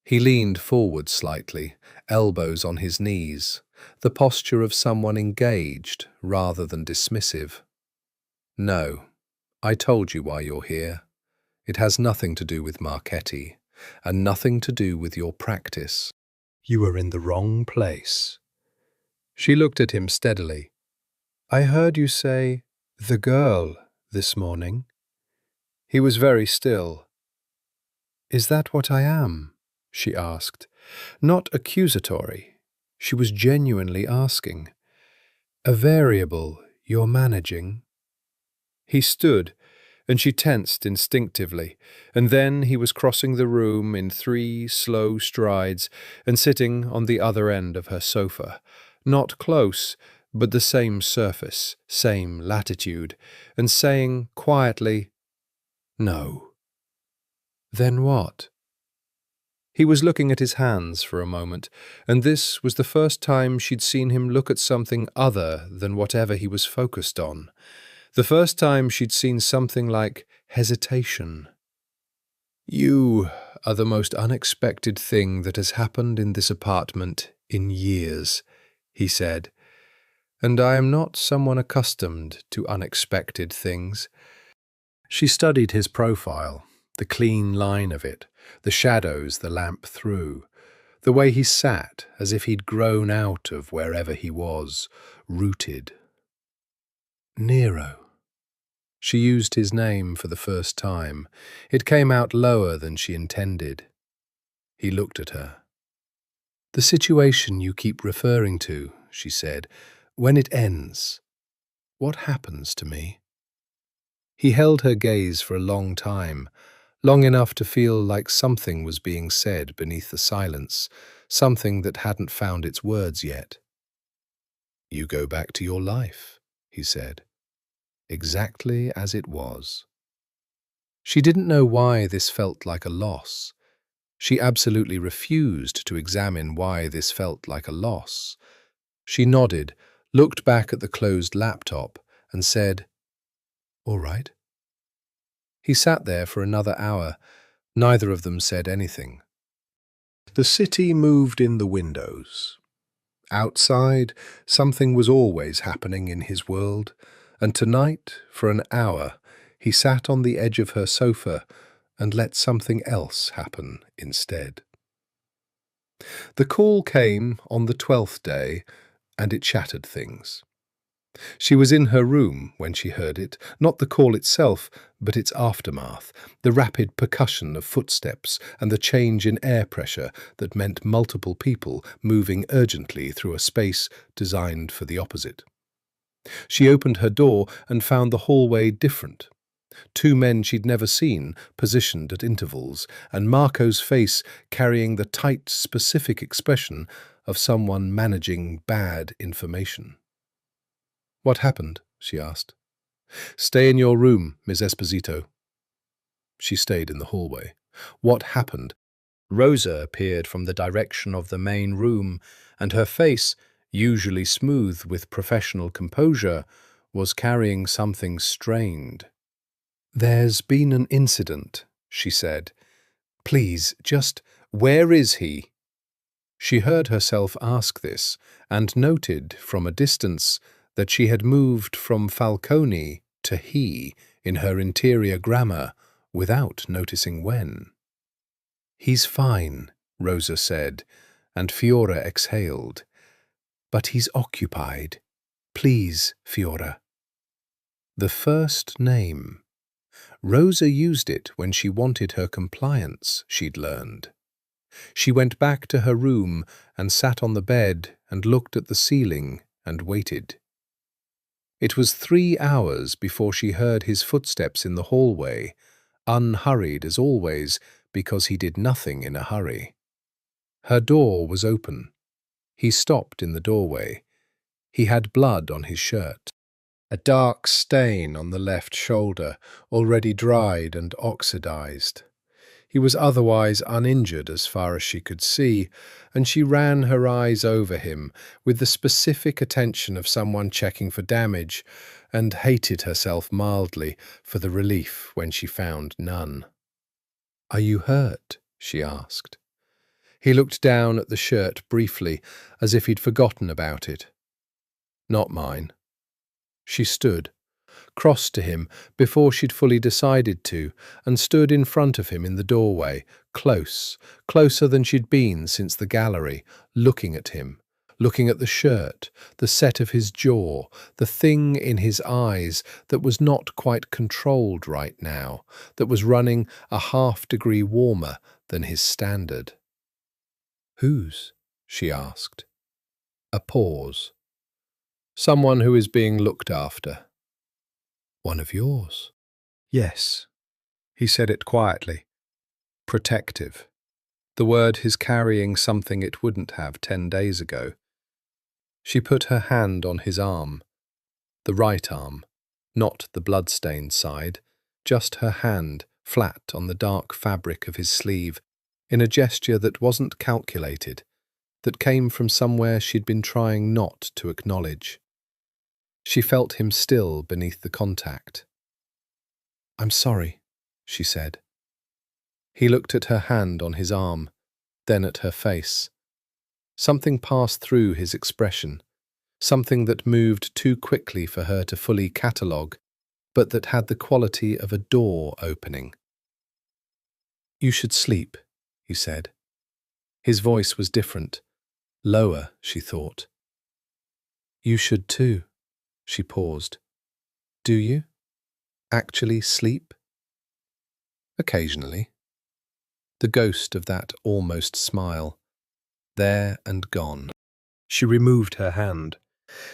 He leaned forward slightly, elbows on his knees, the posture of someone engaged rather than dismissive. "No, I told you why you're here. It has nothing to do with Marchetti, and nothing to do with your practice. You are in the wrong place." She looked at him steadily. "I heard you say, 'the girl,' this morning." He was very still. "Is that what I am?" she asked. Not accusatory. She was genuinely asking. "A variable you're managing?" He stood, and she tensed instinctively, and then he was crossing the room in 3 slow strides and sitting on the other end of her sofa, not close, but the same surface, same latitude, and saying quietly, "No." "Then what?" He was looking at his hands for a moment, and this was the first time she'd seen him look at something other than whatever he was focused on. The first time she'd seen something like hesitation. "You are the most unexpected thing that has happened in this apartment in years," he said, "and I am not someone accustomed to unexpected things." She studied his profile, the clean line of it, the shadows the lamp threw, the way he sat as if he'd grown out of wherever he was, rooted. "Nero." She used his name for the first time. It came out lower than she intended. He looked at her. "The situation you keep referring to," she said, "when it ends, what happens to me?" He held her gaze for a long time, long enough to feel like something was being said beneath the silence, something that hadn't found its words yet. "You go back to your life," he said, "exactly as it was." She didn't know why this felt like a loss. She absolutely refused to examine why this felt like a loss. She nodded, looked back at the closed laptop, and said, "All right." He sat there for another hour. Neither of them said anything. The city moved in the windows. Outside, something was always happening in his world, and tonight, for an hour, he sat on the edge of her sofa and let something else happen instead. The call came on the 12th day, and it shattered things. She was in her room when she heard it, not the call itself, but its aftermath, the rapid percussion of footsteps and the change in air pressure that meant multiple people moving urgently through a space designed for the opposite. She opened her door and found the hallway different. Two men she'd never seen, positioned at intervals, and Marco's face carrying the tight, specific expression of someone managing bad information. "What happened?" she asked. "Stay in your room, Miss Esposito." She stayed in the hallway. "What happened?" Rosa appeared from the direction of the main room, and her face, usually smooth with professional composure, was carrying something strained. "There's been an incident," she said. "Please, just where is he?" She heard herself ask this, and noted from a distance that she had moved from Falcone to he in her interior grammar without noticing when. "He's fine," Rosa said, and Fiora exhaled. "But he's occupied. Please, Fiora." The first name. Rosa used it when she wanted her compliance, she'd learned. She went back to her room and sat on the bed and looked at the ceiling and waited. It was 3 hours before she heard his footsteps in the hallway, unhurried as always because he did nothing in a hurry. Her door was open. He stopped in the doorway. He had blood on his shirt. A dark stain on the left shoulder, already dried and oxidized. He was otherwise uninjured as far as she could see, and she ran her eyes over him with the specific attention of someone checking for damage, and hated herself mildly for the relief when she found none. "Are you hurt?" she asked. He looked down at the shirt briefly, as if he'd forgotten about it. "Not mine." She stood, crossed to him before she'd fully decided to, and stood in front of him in the doorway, closer than she'd been since the gallery, looking at him, looking at the shirt, the set of his jaw, the thing in his eyes that was not quite controlled right now, that was running a half-degree warmer than his standard. "Whose?" she asked. A pause. "Someone who is being looked after." "One of yours?" "Yes." He said it quietly. Protective. The word is carrying something it wouldn't have 10 days ago. She put her hand on his arm. The right arm, not the blood-stained side, just her hand, flat on the dark fabric of his sleeve, in a gesture that wasn't calculated, that came from somewhere she'd been trying not to acknowledge. She felt him still beneath the contact. "I'm sorry," she said. He looked at her hand on his arm, then at her face. Something passed through his expression, something that moved too quickly for her to fully catalogue, but that had the quality of a door opening. "You should sleep," he said. His voice was different, lower, she thought. "You should too." She paused. "Do you? Actually sleep?" "Occasionally." The ghost of that almost smile, there and gone. She removed her hand.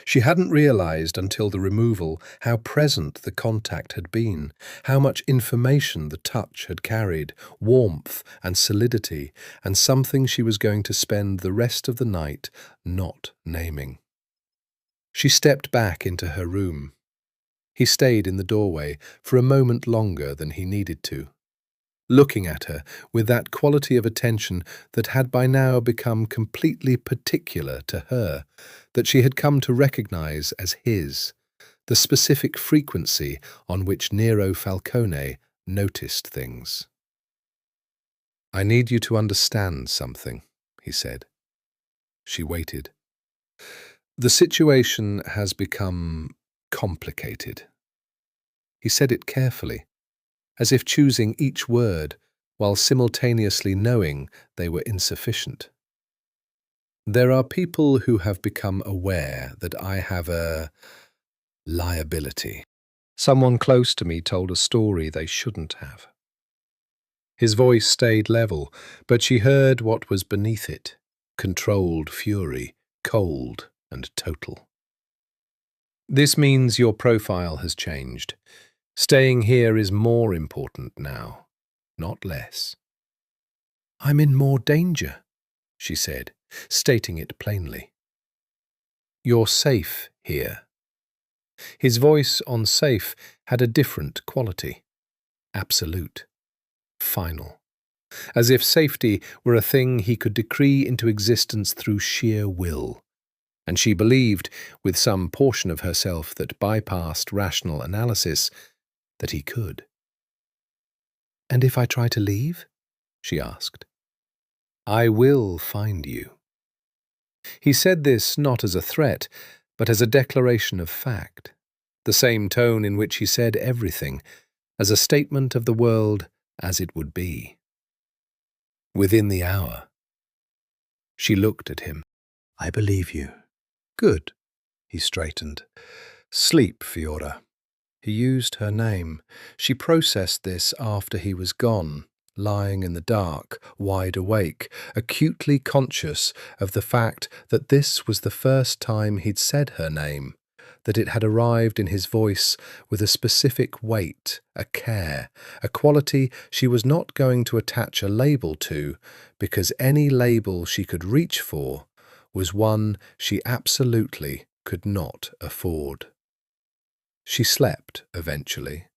She hadn't realized until the removal how present the contact had been, how much information the touch had carried, warmth and solidity, and something she was going to spend the rest of the night not naming. She stepped back into her room. He stayed in the doorway for a moment longer than he needed to, looking at her with that quality of attention that had by now become completely particular to her, that she had come to recognize as his, the specific frequency on which Nero Falcone noticed things. "I need you to understand something," he said. She waited. "The situation has become complicated." He said it carefully, as if choosing each word while simultaneously knowing they were insufficient. "There are people who have become aware that I have a liability. Someone close to me told a story they shouldn't have." His voice stayed level, but she heard what was beneath it, controlled fury, cold and total. This means your profile has changed. Staying here is more important now, not less. I'm in more danger, she said, stating it plainly. You're safe here. His voice on safe had a different quality. Absolute. Final. As if safety were a thing he could decree into existence through sheer will. And she believed, with some portion of herself that bypassed rational analysis, that he could. And if I try to leave? She asked. I will find you. He said this not as a threat, but as a declaration of fact, the same tone in which he said everything, as a statement of the world as it would be. Within the hour. She looked at him. I believe you. Good, he straightened. Sleep, Fiora. He used her name. She processed this after he was gone, lying in the dark, wide awake, acutely conscious of the fact that this was the first time he'd said her name, that it had arrived in his voice with a specific weight, a care, a quality she was not going to attach a label to, because any label she could reach for was one she absolutely could not afford. She slept eventually,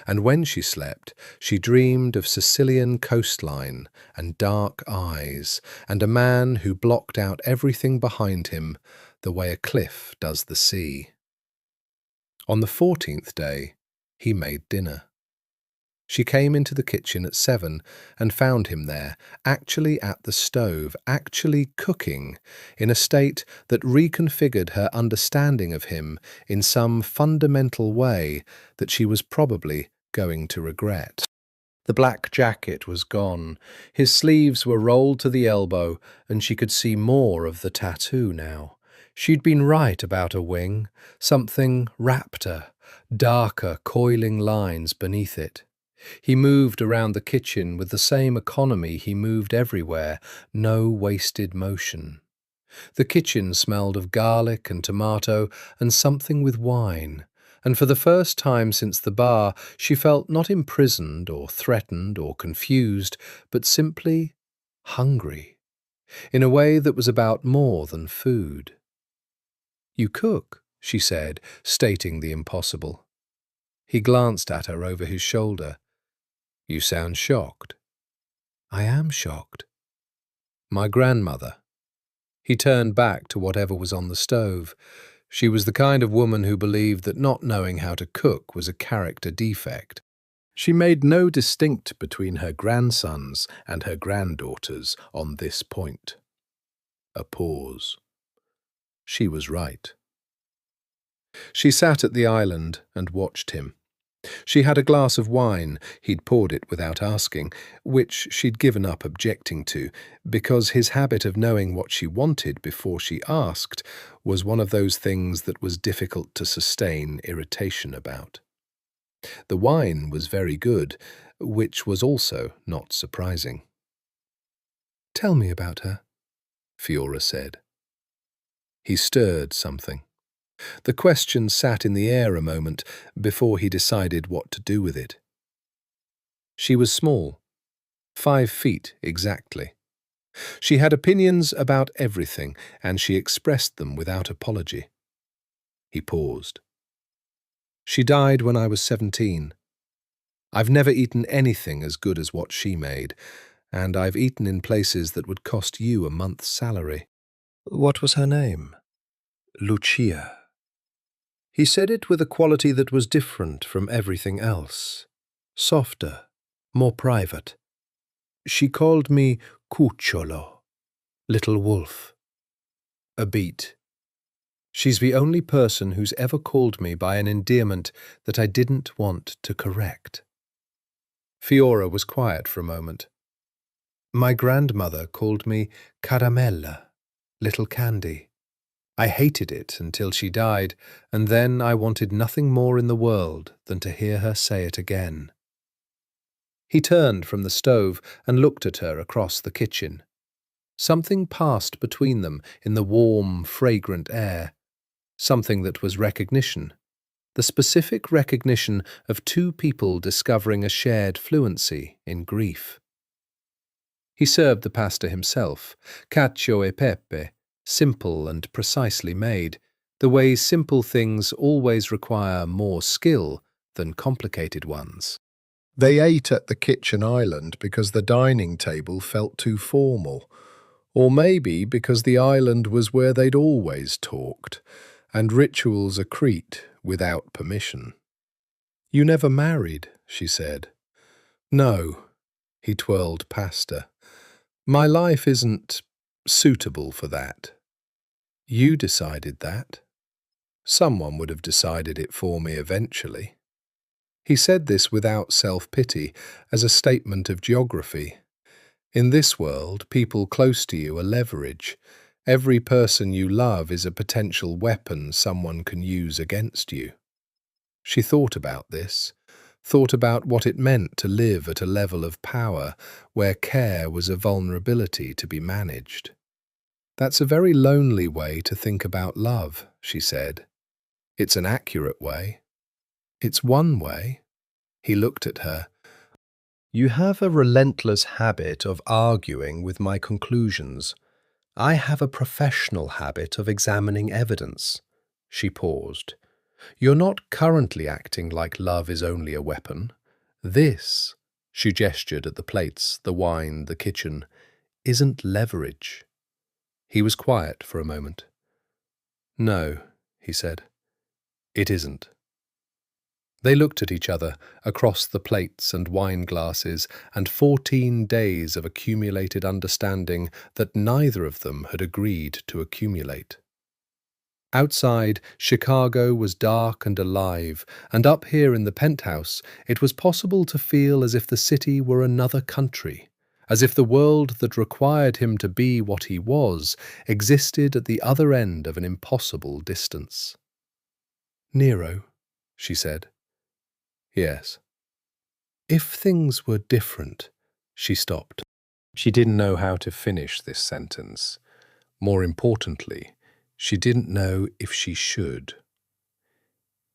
and when she slept, she dreamed of Sicilian coastline and dark eyes and a man who blocked out everything behind him the way a cliff does the sea. On the 14th day, he made dinner. She came into the kitchen at 7 and found him there, actually at the stove, actually cooking, in a state that reconfigured her understanding of him in some fundamental way that she was probably going to regret. The black jacket was gone, his sleeves were rolled to the elbow, and she could see more of the tattoo now. She'd been right about a wing, something raptor, darker, coiling lines beneath it. He moved around the kitchen with the same economy he moved everywhere, no wasted motion. The kitchen smelled of garlic and tomato and something with wine, and for the first time since the bar she felt not imprisoned or threatened or confused, but simply hungry, in a way that was about more than food. You cook, she said, stating the impossible. He glanced at her over his shoulder. You sound shocked. I am shocked. My grandmother. He turned back to whatever was on the stove. She was the kind of woman who believed that not knowing how to cook was a character defect. She made no distinct between her grandsons and her granddaughters on this point. A pause. She was right. She sat at the island and watched him. She had a glass of wine, he'd poured it without asking, which she'd given up objecting to, because his habit of knowing what she wanted before she asked was one of those things that was difficult to sustain irritation about. The wine was very good, which was also not surprising. Tell me about her, Fiora said. He stirred something. The question sat in the air a moment before he decided what to do with it. She was small, 5 feet exactly. She had opinions about everything, and she expressed them without apology. He paused. She died when I was 17. I've never eaten anything as good as what she made, and I've eaten in places that would cost you a month's salary. What was her name? Lucia. He said it with a quality that was different from everything else, softer, more private. She called me Cucciolo, little wolf. A beat. She's the only person who's ever called me by an endearment that I didn't want to correct. Fiora was quiet for a moment. My grandmother called me Caramella, little candy. I hated it until she died, and then I wanted nothing more in the world than to hear her say it again. He turned from the stove and looked at her across the kitchen. Something passed between them in the warm, fragrant air. something that was recognition, the specific recognition of two people discovering a shared fluency in grief. He served the pasta himself, cacio e pepe, simple and precisely made, the way simple things always require more skill than complicated ones. They ate at the kitchen island because the dining table felt too formal, or maybe because the island was where they'd always talked, and rituals accrete without permission. "You never married," she said. "No," he twirled pasta. "My life isn't suitable for that." "You decided that." "Someone would have decided it for me eventually." He said this without self-pity, as a statement of geography. In this world, people close to you are leverage. Every person you love is a potential weapon someone can use against you. She thought about this, thought about what it meant to live at a level of power where care was a vulnerability to be managed. "That's a very lonely way to think about love," she said. "It's an accurate way. It's one way." He looked at her. "You have a relentless habit of arguing with my conclusions. I have a professional habit of examining evidence." She paused. "You're not currently acting like love is only a weapon. This," she gestured at the plates, the wine, the kitchen, "isn't leverage." He was quiet for a moment. "No," he said, "it isn't." They looked at each other across the plates and wine glasses and 14 days of accumulated understanding that neither of them had agreed to accumulate. Outside, Chicago was dark and alive, and up here in the penthouse, it was possible to feel as if the city were another country, as if the world that required him to be what he was existed at the other end of an impossible distance. "Nero," she said. "Yes." "If things were different," she stopped. She didn't know how to finish this sentence. More importantly, she didn't know if she should.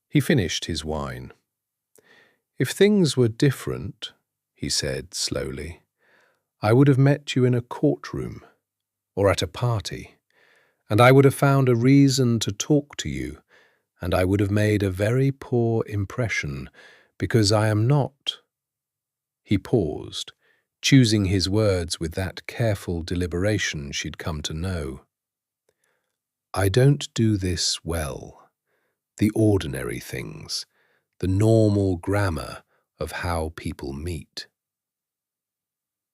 He finished his wine. "If things were different," he said slowly, "I would have met you in a courtroom or at a party, and I would have found a reason to talk to you, and I would have made a very poor impression, because I am not—" He paused, choosing his words with that careful deliberation she'd come to know. "I don't do this well. The ordinary things, the normal grammar of how people meet."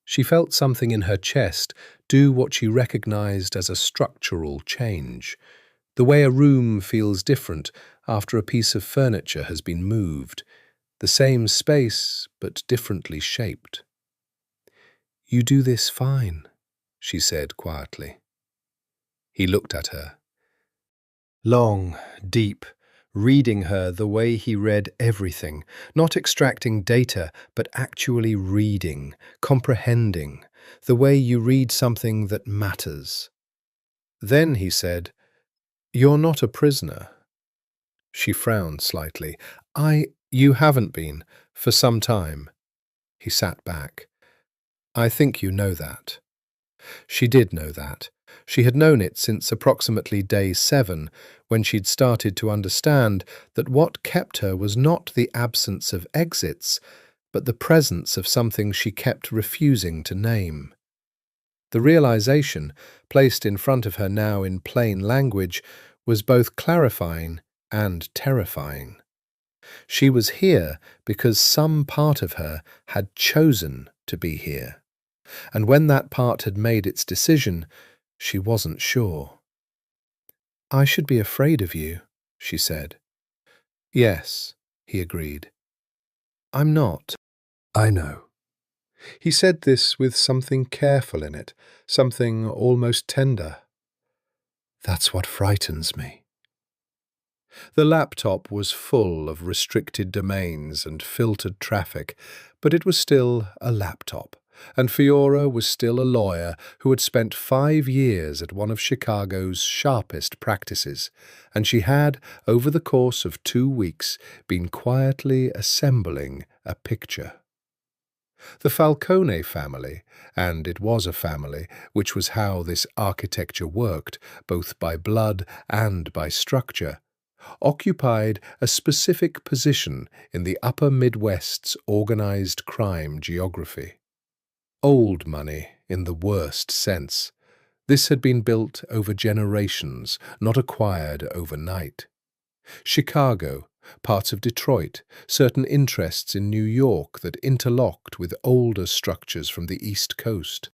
She felt something in her chest do what she recognized as a structural change, the way a room feels different after a piece of furniture has been moved, the same space but differently shaped. "You do this fine," she said quietly. He looked at her. Long, deep, reading her the way he read everything, not extracting data, but actually reading, comprehending, the way you read something that matters. Then he said, "You're not a prisoner." She frowned slightly. You haven't been, for some time." He sat back. "I think you know that." She did know that. She had known it since approximately day 7, when she'd started to understand that what kept her was not the absence of exits, but the presence of something she kept refusing to name. The realization, placed in front of her now in plain language, was both clarifying and terrifying. She was here because some part of her had chosen to be here. And when that part had made its decision, she wasn't sure. "I should be afraid of you," she said. "Yes," he agreed. "I'm not." "I know." He said this with something careful in it, something almost tender. "That's what frightens me." The laptop was full of restricted domains and filtered traffic, but it was still a laptop, And Fiora was still a lawyer who had spent 5 years at one of Chicago's sharpest practices, and she had, over the course of 2 weeks, been quietly assembling a picture. The Falcone family, and it was a family, which was how this architecture worked, both by blood and by structure, occupied a specific position in the upper Midwest's organized crime geography. Old money, in the worst sense. This had been built over generations, not acquired overnight. Chicago, parts of Detroit, certain interests in New York that interlocked with older structures from the East Coast.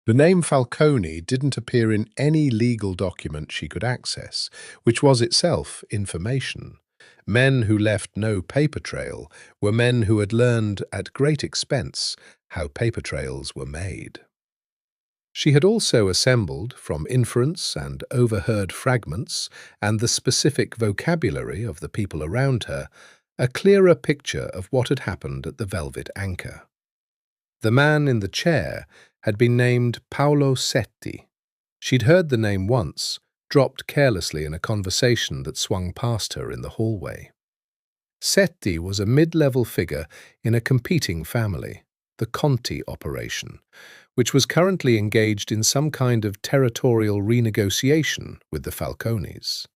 The name Falcone didn't appear in any legal document she could access, which was itself information. Men who left no paper trail were men who had learned at great expense how paper trails were made. She had also assembled, from inference and overheard fragments and the specific vocabulary of the people around her, a clearer picture of what had happened at the Velvet Anchor. The man in the chair had been named Paolo Setti. She'd heard the name once, dropped carelessly in a conversation that swung past her in the hallway. Setti was a mid-level figure in a competing family, the Conti operation, which was currently engaged in some kind of territorial renegotiation with the Falcones.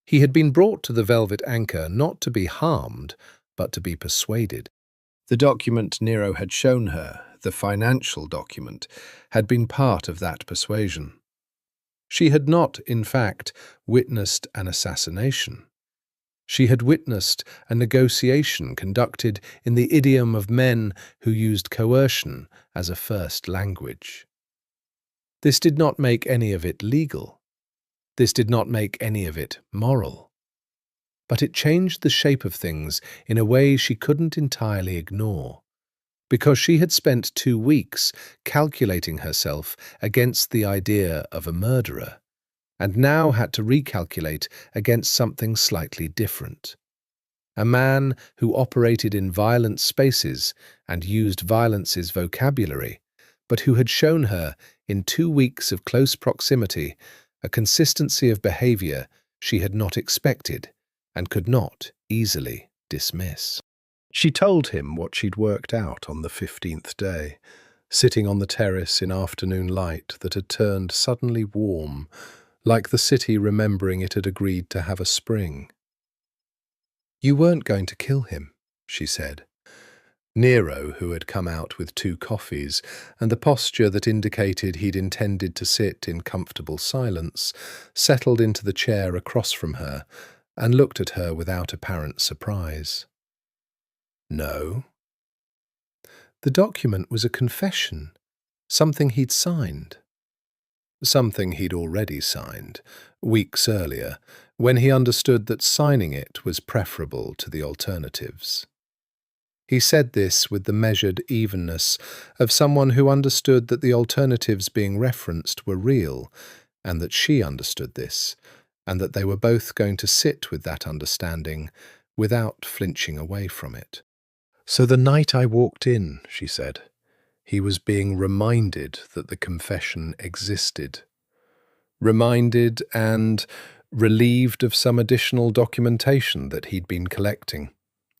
He had been brought to the Velvet Anchor not to be harmed, but to be persuaded. The document Nero had shown her, the financial document, had been part of that persuasion. She had not, in fact, witnessed an assassination. She had witnessed a negotiation conducted in the idiom of men who used coercion as a first language. This did not make any of it legal. This did not make any of it moral. But it changed the shape of things in a way she couldn't entirely ignore, because she had spent 2 weeks calculating herself against the idea of a murderer, and now had to recalculate against something slightly different. A man who operated in violent spaces and used violence's vocabulary, but who had shown her, in 2 weeks of close proximity, a consistency of behavior she had not expected and could not easily dismiss. She told him what she'd worked out on the 15th day, sitting on the terrace in afternoon light that had turned suddenly warm, like the city remembering it had agreed to have a spring. "You weren't going to kill him," she said. Nero, who had come out with 2 coffees, and the posture that indicated he'd intended to sit in comfortable silence, settled into the chair across from her and looked at her without apparent surprise. "No." The document was a confession, something he'd signed. Something he'd already signed, weeks earlier, when he understood that signing it was preferable to the alternatives. He said this with the measured evenness of someone who understood that the alternatives being referenced were real, and that she understood this, and that they were both going to sit with that understanding without flinching away from it. "So the night I walked in," she said, he was being reminded that the confession existed. Reminded and relieved of some additional documentation that he'd been collecting,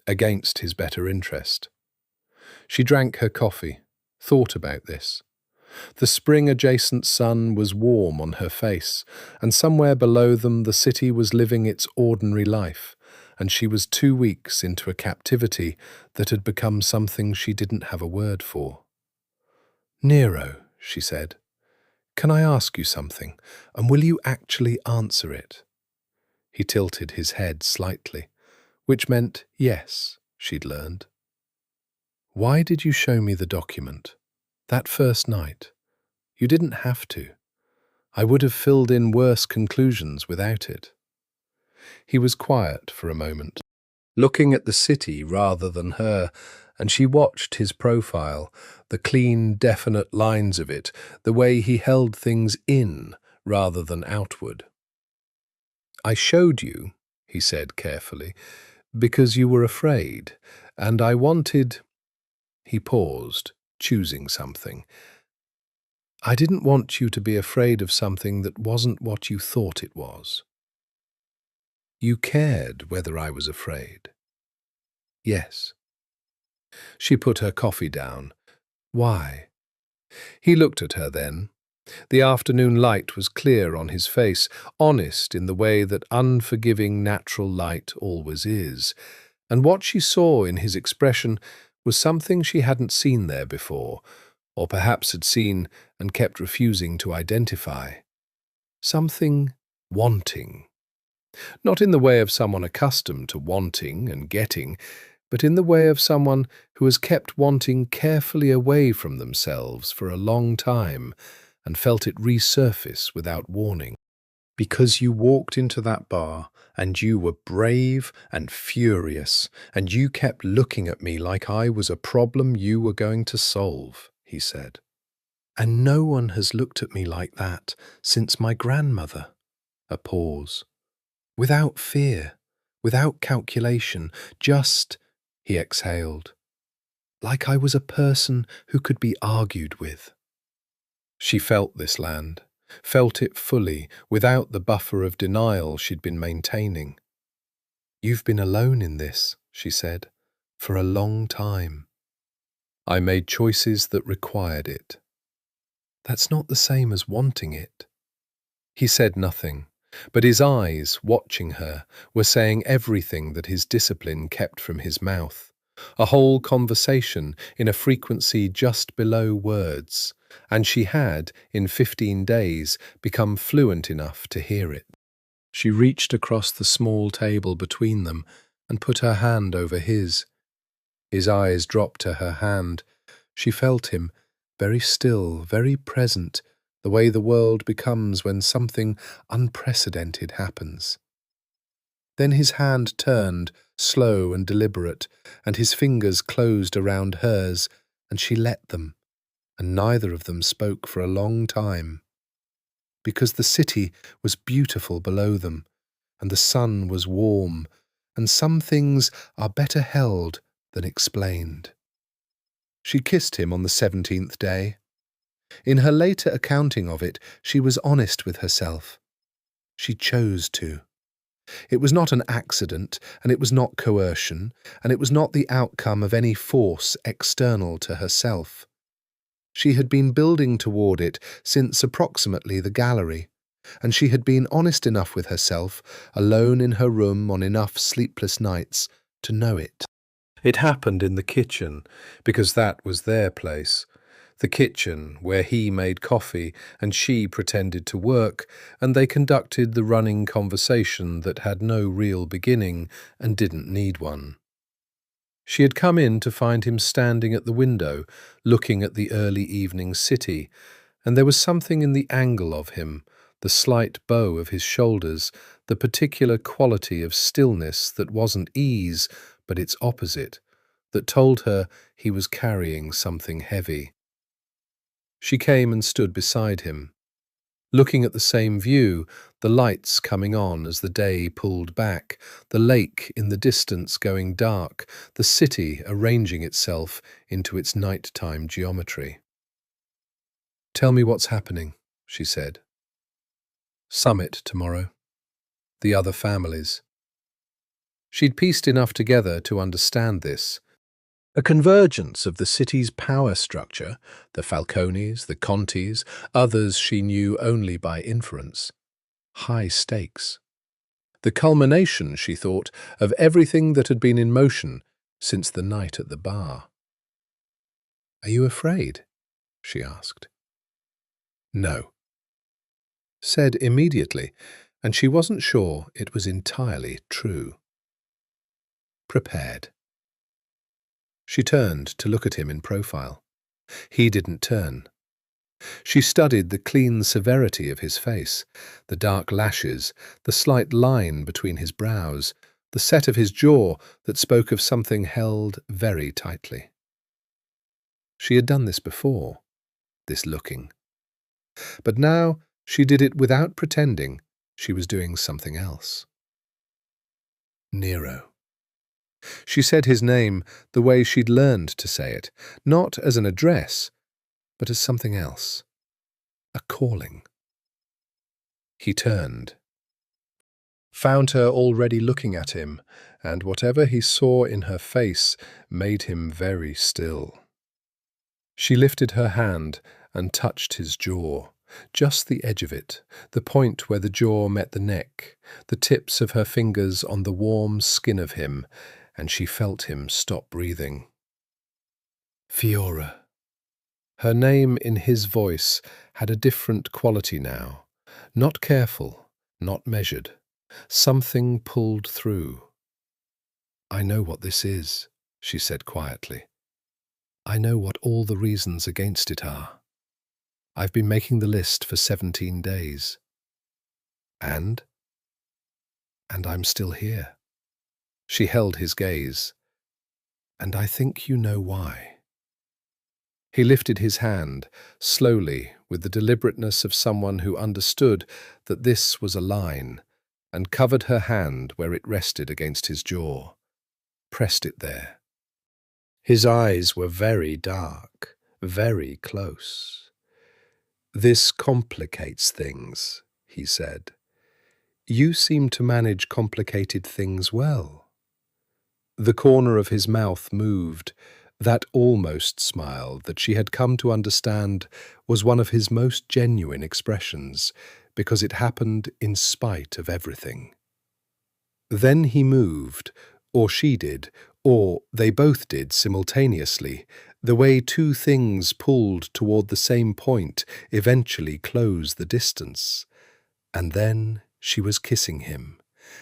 against his better interest. She drank her coffee, thought about this. The spring-adjacent sun was warm on her face, and somewhere below them the city was living its ordinary life, and she was 2 weeks into a captivity that had become something she didn't have a word for. "Nero," she said, "can I ask you something, and will you actually answer it?" He tilted his head slightly, which meant yes, she'd learned. "Why did you show me the document? That first night? You didn't have to. I would have filled in worse conclusions without it." He was quiet for a moment, looking at the city rather than her, and she watched his profile, the clean, definite lines of it, the way he held things in rather than outward. "I showed you," he said carefully, "because you were afraid, and I wanted—" He paused, choosing something. I didn't want you to be afraid of something that wasn't what you thought it was. You cared whether I was afraid. Yes. She put her coffee down. Why? He looked at her then. The afternoon light was clear on his face, honest in the way that unforgiving natural light always is, and what she saw in his expression was something she hadn't seen there before, or perhaps had seen and kept refusing to identify. Something wanting. Not in the way of someone accustomed to wanting and getting, but in the way of someone who has kept wanting carefully away from themselves for a long time and felt it resurface without warning. Because you walked into that bar and you were brave and furious and you kept looking at me like I was a problem you were going to solve, he said. And no one has looked at me like that since my grandmother. A pause. Without fear, without calculation, just, he exhaled, like I was a person who could be argued with. She felt this land, felt it fully, without the buffer of denial she'd been maintaining. You've been alone in this, she said, for a long time. I made choices that required it. That's not the same as wanting it. He said nothing, but his eyes, watching her, were saying everything that his discipline kept from his mouth, a whole conversation in a frequency just below words, and she had, in 15 days, become fluent enough to hear it. She reached across the small table between them and put her hand over his. His eyes dropped to her hand. She felt him, very still, very present, the way the world becomes when something unprecedented happens. Then his hand turned, slow and deliberate, and his fingers closed around hers, and she let them, and neither of them spoke for a long time. Because the city was beautiful below them, and the sun was warm, and some things are better held than explained. She kissed him on the 17th day. In her later accounting of it, she was honest with herself. She chose to. It was not an accident, and it was not coercion, and it was not the outcome of any force external to herself. She had been building toward it since approximately the gallery, and she had been honest enough with herself, alone in her room on enough sleepless nights, to know it. It happened in the kitchen, because that was their place. The kitchen, where he made coffee and she pretended to work, and they conducted the running conversation that had no real beginning and didn't need one. She had come in to find him standing at the window, looking at the early evening city, and there was something in the angle of him, the slight bow of his shoulders, the particular quality of stillness that wasn't ease, but its opposite, that told her he was carrying something heavy. She came and stood beside him, looking at the same view, the lights coming on as the day pulled back, the lake in the distance going dark, the city arranging itself into its nighttime geometry. "Tell me what's happening," she said. "Summit tomorrow. The other families." She'd pieced enough together to understand this. A convergence of the city's power structure, the Falcones, the Contis, others she knew only by inference. High stakes. The culmination, she thought, of everything that had been in motion since the night at the bar. "Are you afraid?" she asked. "No." Said immediately, and she wasn't sure it was entirely true. Prepared. She turned to look at him in profile. He didn't turn. She studied the clean severity of his face, the dark lashes, the slight line between his brows, the set of his jaw that spoke of something held very tightly. She had done this before, this looking. But now she did it without pretending she was doing something else. Nero. She said his name the way she'd learned to say it, not as an address, but as something else. A calling. He turned, found her already looking at him, and whatever he saw in her face made him very still. She lifted her hand and touched his jaw, just the edge of it, the point where the jaw met the neck, the tips of her fingers on the warm skin of him, and she felt him stop breathing. Fiora. Her name in his voice had a different quality now, not careful, not measured. Something pulled through. "I know what this is," she said quietly. "I know what all the reasons against it are. I've been making the list for 17 days. And I'm still here." She held his gaze. "And I think you know why." He lifted his hand, slowly, with the deliberateness of someone who understood that this was a line, and covered her hand where it rested against his jaw, pressed it there. His eyes were very dark, very close. "This complicates things," he said. "You seem to manage complicated things well." The corner of his mouth moved, that almost smile that she had come to understand was one of his most genuine expressions, because it happened in spite of everything. Then he moved, or she did, or they both did simultaneously, the way two things pulled toward the same point eventually close the distance. And then she was kissing him,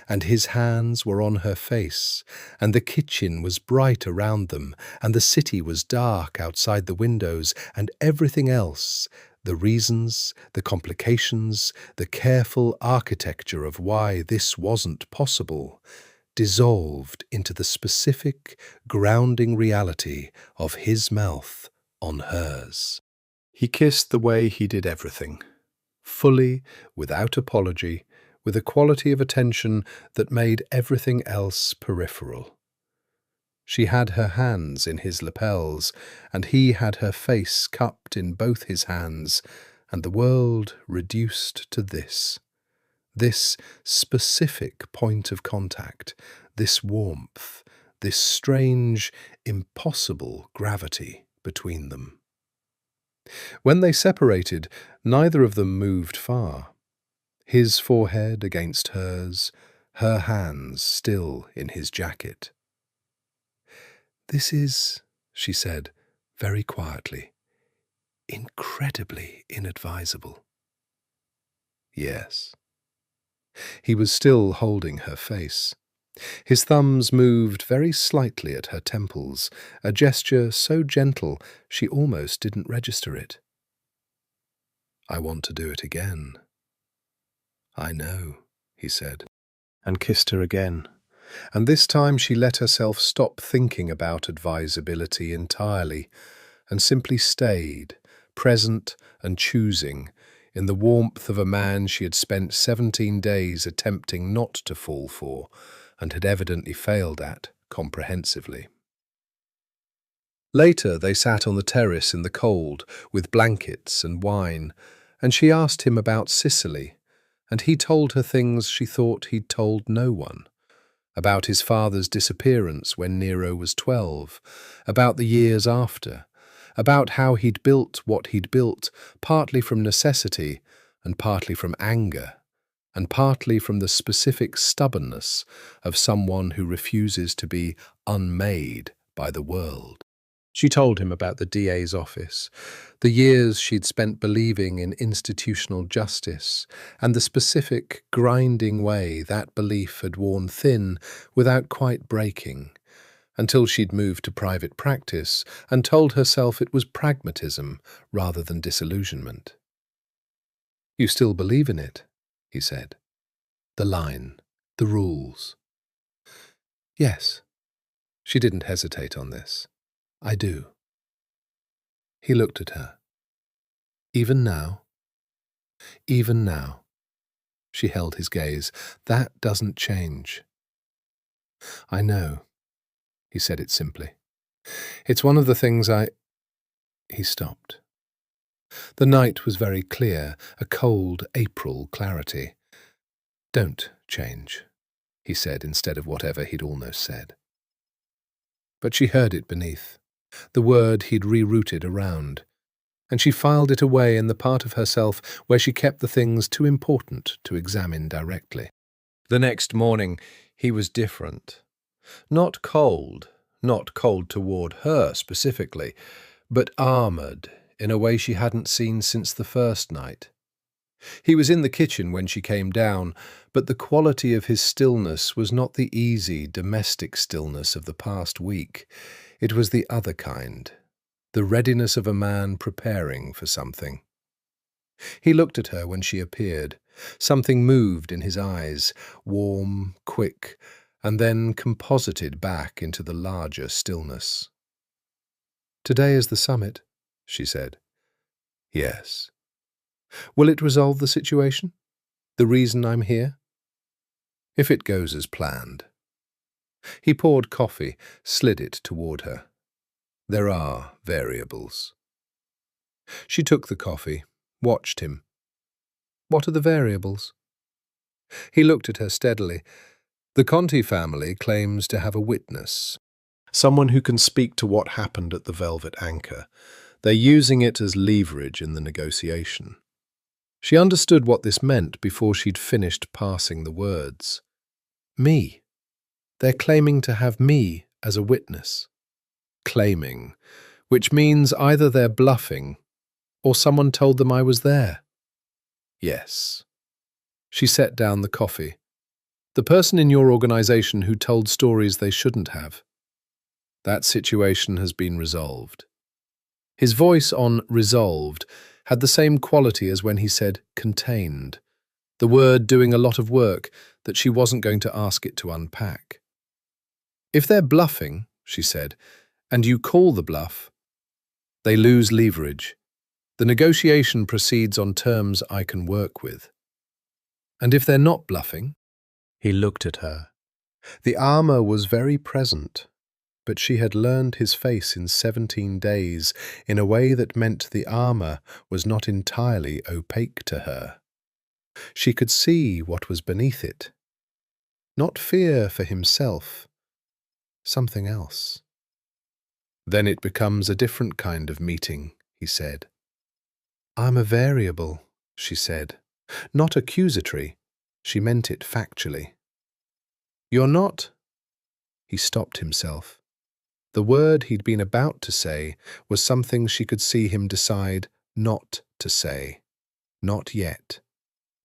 and his hands were on her face, and the kitchen was bright around them, and the city was dark outside the windows, and everything else, the reasons, the complications, the careful architecture of why this wasn't possible, dissolved into the specific, grounding reality of his mouth on hers. He kissed the way he did everything, fully, without apology, with a quality of attention that made everything else peripheral. She had her hands in his lapels, and he had her face cupped in both his hands, and the world reduced to this specific point of contact, this warmth, this strange, impossible gravity between them. When they separated, neither of them moved far. His forehead against hers, her hands still in his jacket. "This is," she said, very quietly, "incredibly inadvisable." Yes. He was still holding her face. His thumbs moved very slightly at her temples, a gesture so gentle she almost didn't register it. "I want to do it again." "I know," he said, and kissed her again. And this time she let herself stop thinking about advisability entirely, and simply stayed, present and choosing, in the warmth of a man she had spent 17 days attempting not to fall for, and had evidently failed at comprehensively. Later they sat on the terrace in the cold, with blankets and wine, and she asked him about Sicily, and he told her things she thought he'd told no one. About his father's disappearance when Nero was 12, about the years after, about how he'd built what he'd built, partly from necessity and partly from anger, and partly from the specific stubbornness of someone who refuses to be unmade by the world. She told him about the DA's office, the years she'd spent believing in institutional justice, and the specific, grinding way that belief had worn thin without quite breaking, until she'd moved to private practice and told herself it was pragmatism rather than disillusionment. "You still believe in it?" he said. "The line, the rules." "Yes." She didn't hesitate on this. "I do." He looked at her. "Even now?" "Even now." She held his gaze. "That doesn't change." "I know. He said it simply. It's one of the things I... He stopped. The night was very clear, a cold April clarity. Don't change, he said instead of whatever he'd almost said. But she heard it beneath, the word he'd rerouted around, and she filed it away in the part of herself where she kept the things too important to examine directly. The next morning, he was different. Not cold toward her specifically, but armoured in a way she hadn't seen since the first night. He was in the kitchen when she came down, but the quality of his stillness was not the easy, domestic stillness of the past week. It was the other kind, the readiness of a man preparing for something. He looked at her when she appeared. Something moved in his eyes, warm, quick, and then composited back into the larger stillness. "Today is the summit," she said. "Yes." "Will it resolve the situation? The reason I'm here?" "If it goes as planned." He poured coffee, slid it toward her. "There are variables." She took the coffee, watched him. "What are the variables?" He looked at her steadily. "The Conti family claims to have a witness, someone who can speak to what happened at the Velvet Anchor. They're using it as leverage in the negotiation." She understood what this meant before she'd finished parsing the words. Me. They're claiming to have me as a witness. Claiming, which means either they're bluffing or someone told them I was there. Yes. She set down the coffee. "The person in your organization who told stories they shouldn't have. That situation has been resolved." His voice on resolved had the same quality as when he said contained, the word doing a lot of work that she wasn't going to ask it to unpack. "If they're bluffing," she said, "and you call the bluff, they lose leverage. The negotiation proceeds on terms I can work with. And if they're not bluffing..." He looked at her. The armour was very present, but she had learned his face in 17 days in a way that meant the armour was not entirely opaque to her. She could see what was beneath it. Not fear for himself, something else. "Then it becomes a different kind of meeting," he said. "I'm a variable," she said. Not accusatory. She meant it factually. "You're not..." He stopped himself. The word he'd been about to say was something she could see him decide not to say. Not yet.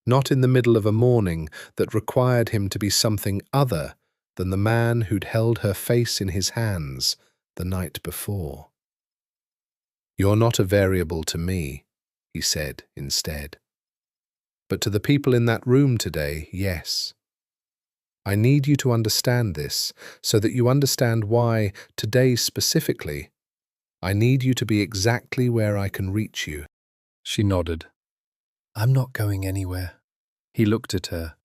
Not in the middle of a morning that required him to be something other than the man who'd held her face in his hands the night before. "You're not a variable to me," he said instead. "But to the people in that room today, yes. I need you to understand this so that you understand why, today specifically, I need you to be exactly where I can reach you." She nodded. "I'm not going anywhere." He looked at her.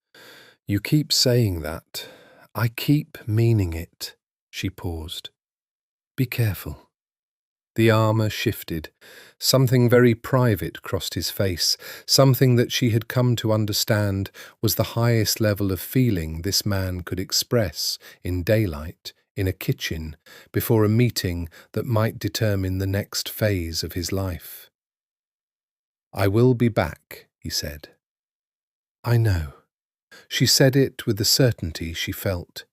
"You keep saying that. I keep meaning it." She paused. "Be careful." The armour shifted. Something very private crossed his face, something that she had come to understand was the highest level of feeling this man could express in daylight, in a kitchen, before a meeting that might determine the next phase of his life. "I will be back," he said. "I know." She said it with the certainty she felt.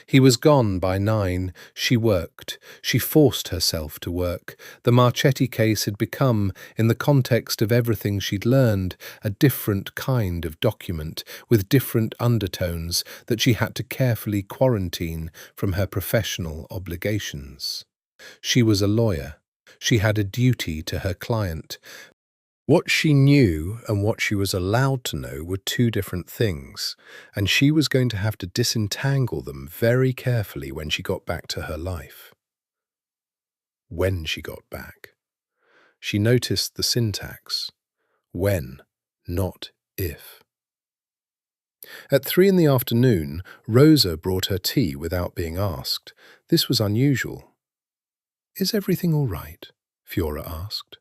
He was gone by 9. She worked. She forced herself to work. The Marchetti case had become, in the context of everything she'd learned, a different kind of document, with different undertones that she had to carefully quarantine from her professional obligations. She was a lawyer. She had a duty to her client. What she knew and what she was allowed to know were two different things, and she was going to have to disentangle them very carefully when she got back to her life. When she got back. She noticed the syntax. When, not if. At 3 in the afternoon, Rosa brought her tea without being asked. This was unusual. "Is everything all right?" Fiora asked.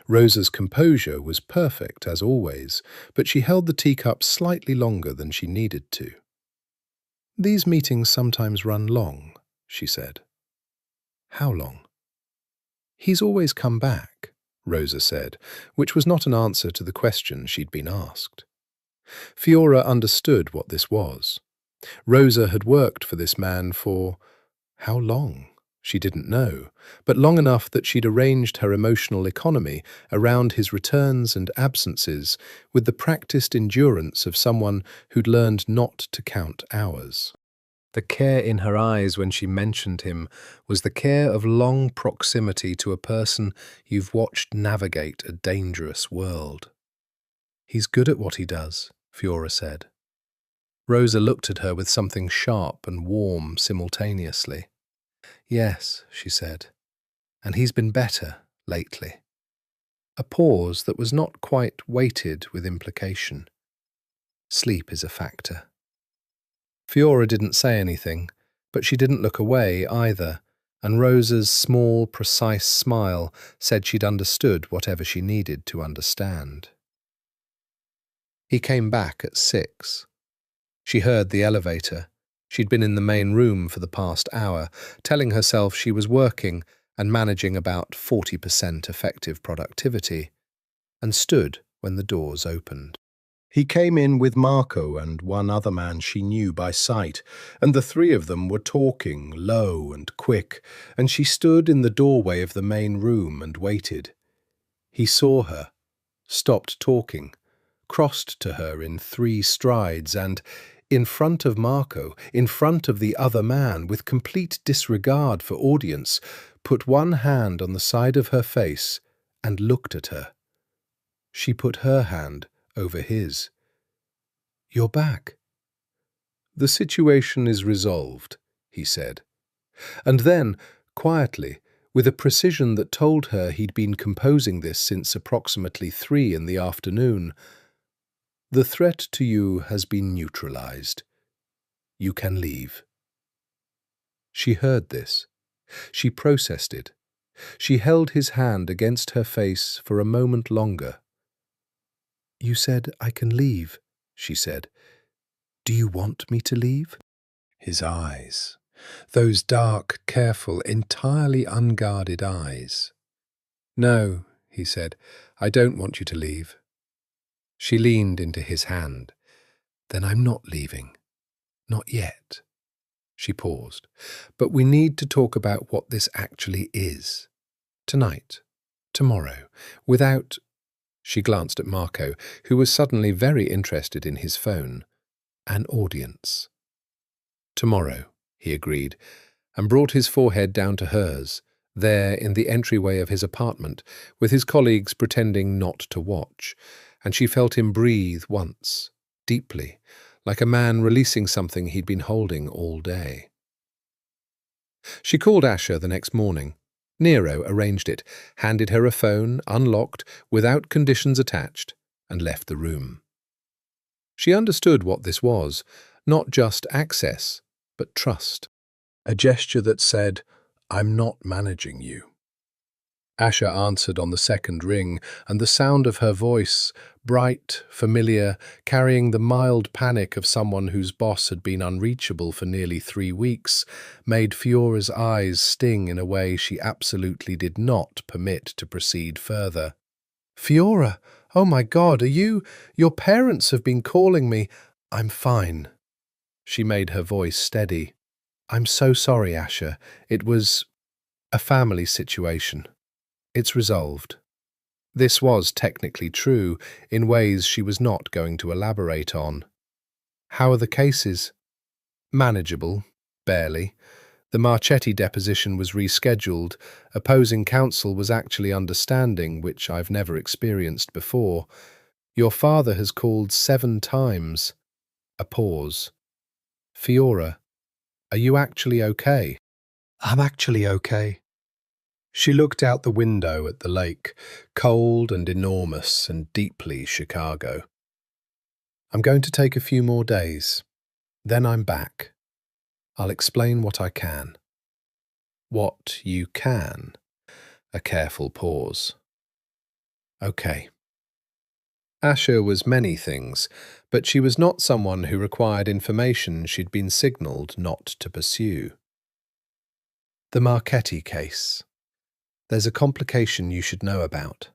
Rosa's composure was perfect, as always, but she held the teacup slightly longer than she needed to. "These meetings sometimes run long," she said. "How long?" "He's always come back," Rosa said, which was not an answer to the question she'd been asked. Fiora understood what this was. Rosa had worked for this man for how long? She didn't know, but long enough that she'd arranged her emotional economy around his returns and absences with the practiced endurance of someone who'd learned not to count hours. The care in her eyes when she mentioned him was the care of long proximity to a person you've watched navigate a dangerous world. "He's good at what he does," Fiora said. Rosa looked at her with something sharp and warm simultaneously. "Yes," she said, "and he's been better lately." A pause that was not quite weighted with implication. "Sleep is a factor." Fiora didn't say anything, but she didn't look away either, and Rosa's small, precise smile said she'd understood whatever she needed to understand. He came back at 6. She heard the elevator. She'd been in the main room for the past hour, telling herself she was working and managing about 40% effective productivity, and stood when the doors opened. He came in with Marco and one other man she knew by sight, and the three of them were talking low and quick, and she stood in the doorway of the main room and waited. He saw her, stopped talking, crossed to her in 3 strides, and, in front of Marco, in front of the other man, with complete disregard for audience, put one hand on the side of her face and looked at her. She put her hand over his. "You're back." "The situation is resolved," he said. And then, quietly, with a precision that told her he'd been composing this since approximately 3 in the afternoon, "The threat to you has been neutralized. You can leave." She heard this. She processed it. She held his hand against her face for a moment longer. "You said I can leave," she said. "Do you want me to leave?" His eyes. Those dark, careful, entirely unguarded eyes. "No," he said, "I don't want you to leave." She leaned into his hand. "Then I'm not leaving. Not yet." She paused. "But we need to talk about what this actually is. Tonight. Tomorrow. Without—" She glanced at Marco, who was suddenly very interested in his phone. "An audience." "Tomorrow," he agreed, and brought his forehead down to hers, there in the entryway of his apartment, with his colleagues pretending not to watch, and she felt him breathe once, deeply, like a man releasing something he'd been holding all day. She called Asher the next morning. Nero arranged it, handed her a phone, unlocked, without conditions attached, and left the room. She understood what this was, not just access, but trust. A gesture that said, "I'm not managing you." Asher answered on the second ring, and the sound of her voice, bright, familiar, carrying the mild panic of someone whose boss had been unreachable for nearly 3 weeks, made Fiora's eyes sting in a way she absolutely did not permit to proceed further. "Fiora, oh my God, your parents have been calling me." "I'm fine." She made her voice steady. "I'm so sorry, Asher. It was a family situation. It's resolved." This was technically true, in ways she was not going to elaborate on. "How are the cases?" "Manageable, barely. The Marchetti deposition was rescheduled. Opposing counsel was actually understanding, which I've never experienced before. Your father has called 7 times. A pause. "Fiora, are you actually okay?" "I'm actually okay." She looked out the window at the lake, cold and enormous and deeply Chicago. I'm going to take a few more days. Then I'm back. I'll explain what I can. What you can. A careful pause. Okay. Asha was many things, but she was not someone who required information she'd been signalled not to pursue. The Marchetti case. There's a complication you should know about.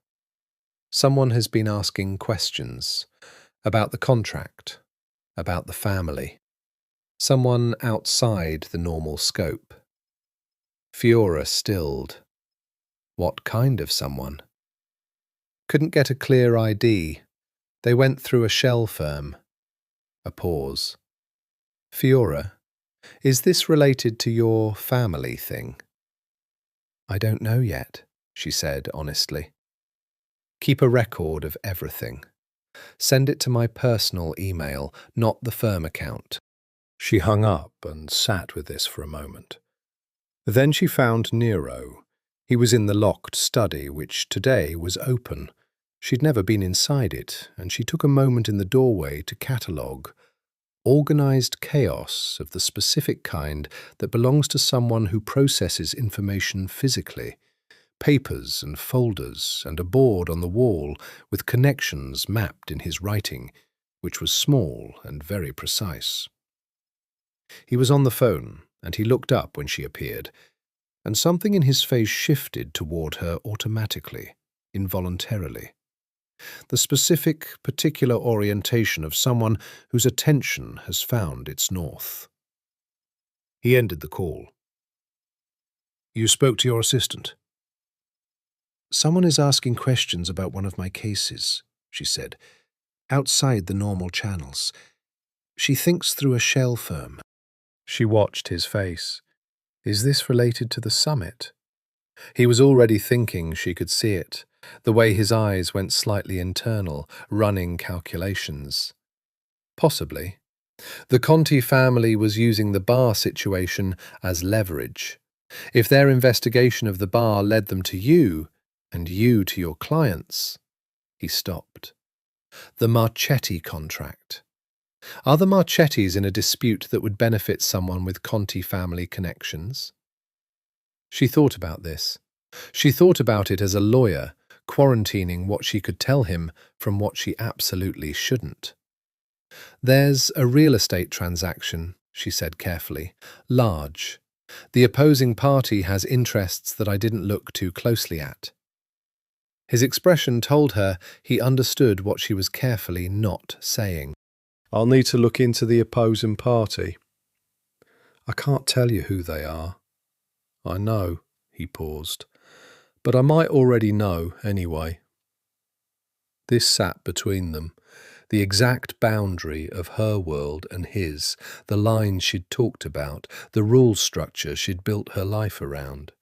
Someone has been asking questions about the contract, about the family. Someone outside the normal scope. Fiora stilled. What kind of someone? Couldn't get a clear ID. They went through a shell firm. A pause. Fiora, is this related to your family thing? I don't know yet, she said honestly. Keep a record of everything. Send it to my personal email, not the firm account. She hung up and sat with this for a moment. Then she found Nero. He was in the locked study, which today was open. She'd never been inside it, and she took a moment in the doorway to catalogue. Organised chaos of the specific kind that belongs to someone who processes information physically. Papers and folders and a board on the wall with connections mapped in his writing, which was small and very precise. He was on the phone, and he looked up when she appeared, and something in his face shifted toward her automatically, involuntarily. The specific, particular orientation of someone whose attention has found its north. He ended the call. You spoke to your assistant? Someone is asking questions about one of my cases, she said, outside the normal channels. She thinks through a shell firm. She watched his face. Is this related to the summit? He was already thinking she could see it, the way his eyes went slightly internal, running calculations. Possibly. The Conti family was using the bar situation as leverage. If their investigation of the bar led them to you, and you to your clients. He stopped. The Marchetti contract. Are the Marchettis in a dispute that would benefit someone with Conti family connections? She thought about this. She thought about it as a lawyer, quarantining what she could tell him from what she absolutely shouldn't. There's a real estate transaction, she said carefully. Large. The opposing party has interests that I didn't look too closely at. His expression told her he understood what she was carefully not saying. I'll need to look into the opposing party. I can't tell you who they are. I know, he paused, but I might already know anyway. This sat between them, the exact boundary of her world and his, the lines she'd talked about, the rule structure she'd built her life around.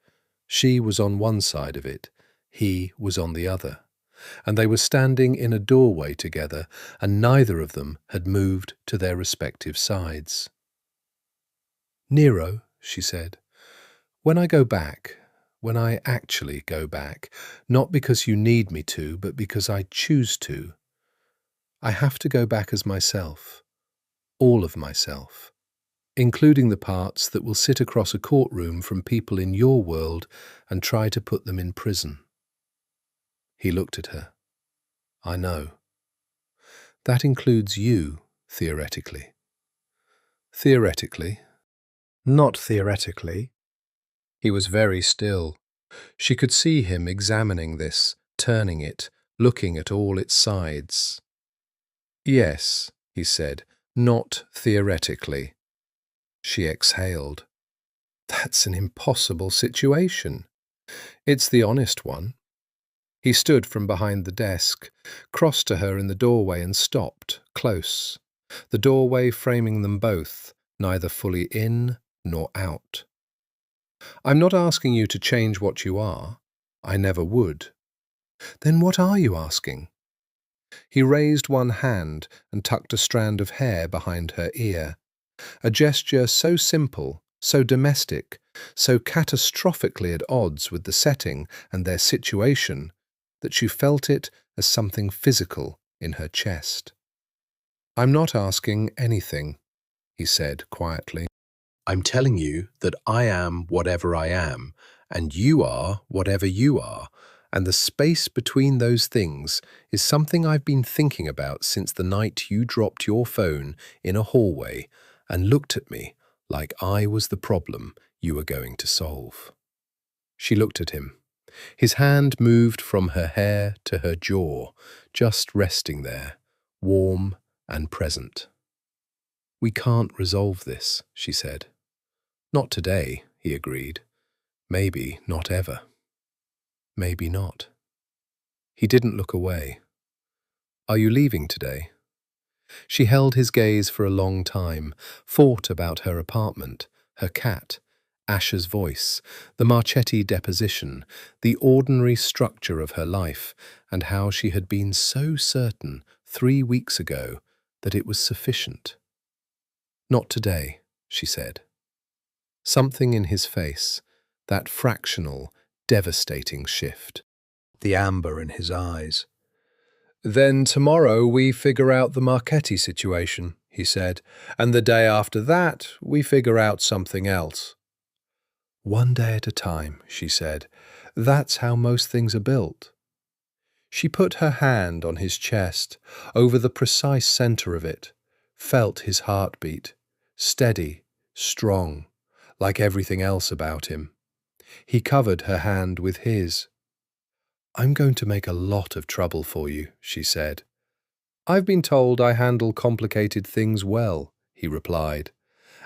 She was on one side of it, he was on the other, and they were standing in a doorway together, and neither of them had moved to their respective sides. Nero, she said, when I go back, when I actually go back, not because you need me to, but because I choose to, I have to go back as myself, all of myself, including the parts that will sit across a courtroom from people in your world and try to put them in prison. He looked at her. I know. That includes you, theoretically. Theoretically. Not theoretically. He was very still. She could see him examining this, turning it, looking at all its sides. Yes, he said, not theoretically. She exhaled. That's an impossible situation. It's the honest one. He stood from behind the desk, crossed to her in the doorway and stopped, close, the doorway framing them both, neither fully in nor out. I'm not asking you to change what you are. I never would. Then what are you asking? He raised one hand and tucked a strand of hair behind her ear, a gesture so simple, so domestic, so catastrophically at odds with the setting and their situation that she felt it as something physical in her chest. "I'm not asking anything," he said quietly. "I'm telling you that I am whatever I am, and you are whatever you are, and the space between those things is something I've been thinking about since the night you dropped your phone in a hallway and looked at me like I was the problem you were going to solve." She looked at him. His hand moved from her hair to her jaw, just resting there, warm and present. "We can't resolve this," she said. "Not today," he agreed. "Maybe not ever. Maybe not." He didn't look away. "Are you leaving today?" She held his gaze for a long time, thought about her apartment, her cat, Asher's voice, the Marchetti deposition, the ordinary structure of her life, and how she had been so certain 3 weeks ago that it was sufficient. "Not today," she said. Something in his face, that fractional, devastating shift. The amber in his eyes. "Then tomorrow we figure out the Marchetti situation," he said, "and the day after that we figure out something else." "One day at a time," she said. "That's how most things are built." She put her hand on his chest, over the precise center of it, felt his heartbeat, steady, strong, like everything else about him. He covered her hand with his. "I'm going to make a lot of trouble for you," she said. "I've been told I handle complicated things well," he replied,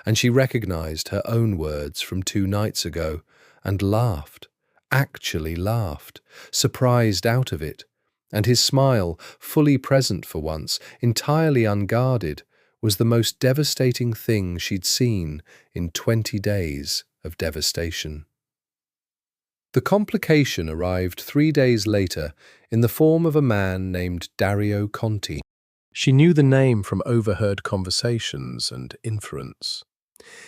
and she recognized her own words from 2 nights ago and laughed, actually laughed, surprised out of it, and his smile, fully present for once, entirely unguarded, was the most devastating thing she'd seen in 20 days of devastation. The complication arrived 3 days later in the form of a man named Dario Conti. She knew the name from overheard conversations and inference.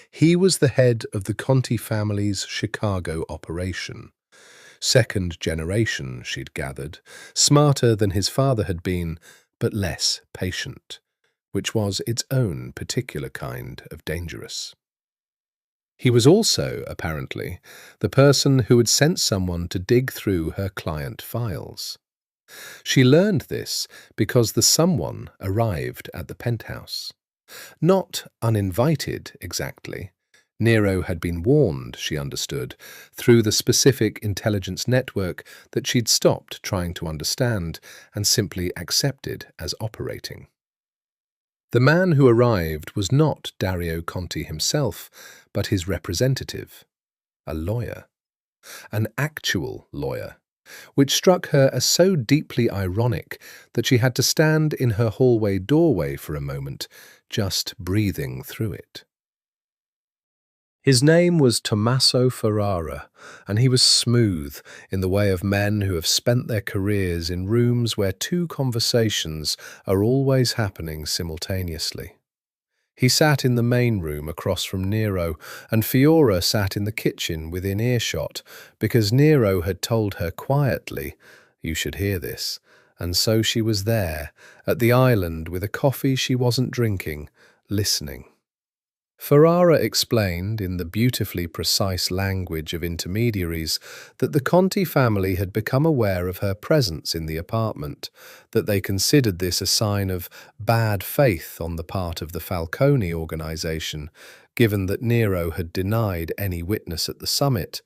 He was the head of the Conti family's Chicago operation. Second generation, she'd gathered, smarter than his father had been, but less patient, which was its own particular kind of dangerous. He was also, apparently, the person who had sent someone to dig through her client files. She learned this because the someone arrived at the penthouse. Not uninvited, exactly. Nero had been warned, she understood, through the specific intelligence network that she'd stopped trying to understand and simply accepted as operating. The man who arrived was not Dario Conti himself, but his representative, a lawyer, an actual lawyer, which struck her as so deeply ironic that she had to stand in her hallway doorway for a moment, just breathing through it. His name was Tommaso Ferrara, and he was smooth in the way of men who have spent their careers in rooms where 2 conversations are always happening simultaneously. He sat in the main room across from Nero, and Fiora sat in the kitchen within earshot, because Nero had told her quietly, "You should hear this," and so she was there, at the island with a coffee she wasn't drinking, listening. Ferrara explained, in the beautifully precise language of intermediaries, that the Conti family had become aware of her presence in the apartment, that they considered this a sign of bad faith on the part of the Falcone organization, given that Nero had denied any witness at the summit,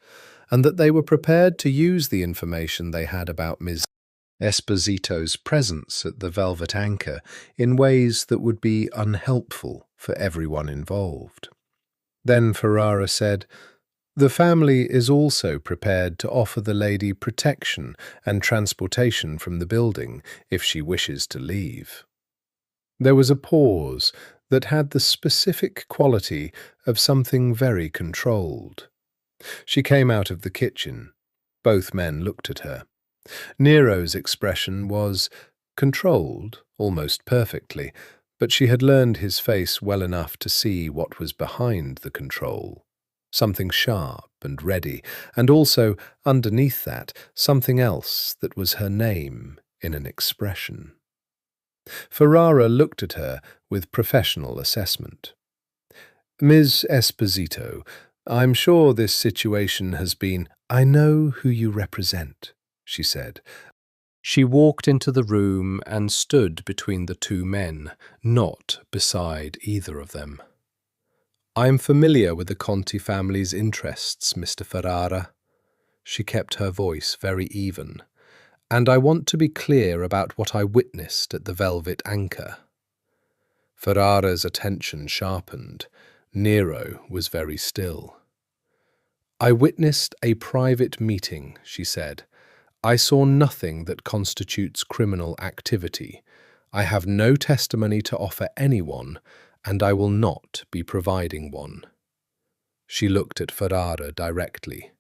and that they were prepared to use the information they had about Ms. Esposito's presence at the Velvet Anchor in ways that would be unhelpful for everyone involved. Then Ferrara said, "The family is also prepared to offer the lady protection and transportation from the building if she wishes to leave." There was a pause that had the specific quality of something very controlled. She came out of the kitchen. Both men looked at her. Nero's expression was controlled, almost perfectly, but she had learned his face well enough to see what was behind the control. Something sharp and ready, and also, underneath that, something else that was her name in an expression. Ferrara looked at her with professional assessment. Ms. Esposito, I'm sure this situation has been— I know who you represent, she said. She walked into the room and stood between the two men, not beside either of them. I am familiar with the Conti family's interests, Mr. Ferrara. She kept her voice very even. And I want to be clear about what I witnessed at the Velvet Anchor. Ferrara's attention sharpened. Nero was very still. I witnessed a private meeting, she said. I saw nothing that constitutes criminal activity. I have no testimony to offer anyone, and I will not be providing one. She looked at Ferrara directly.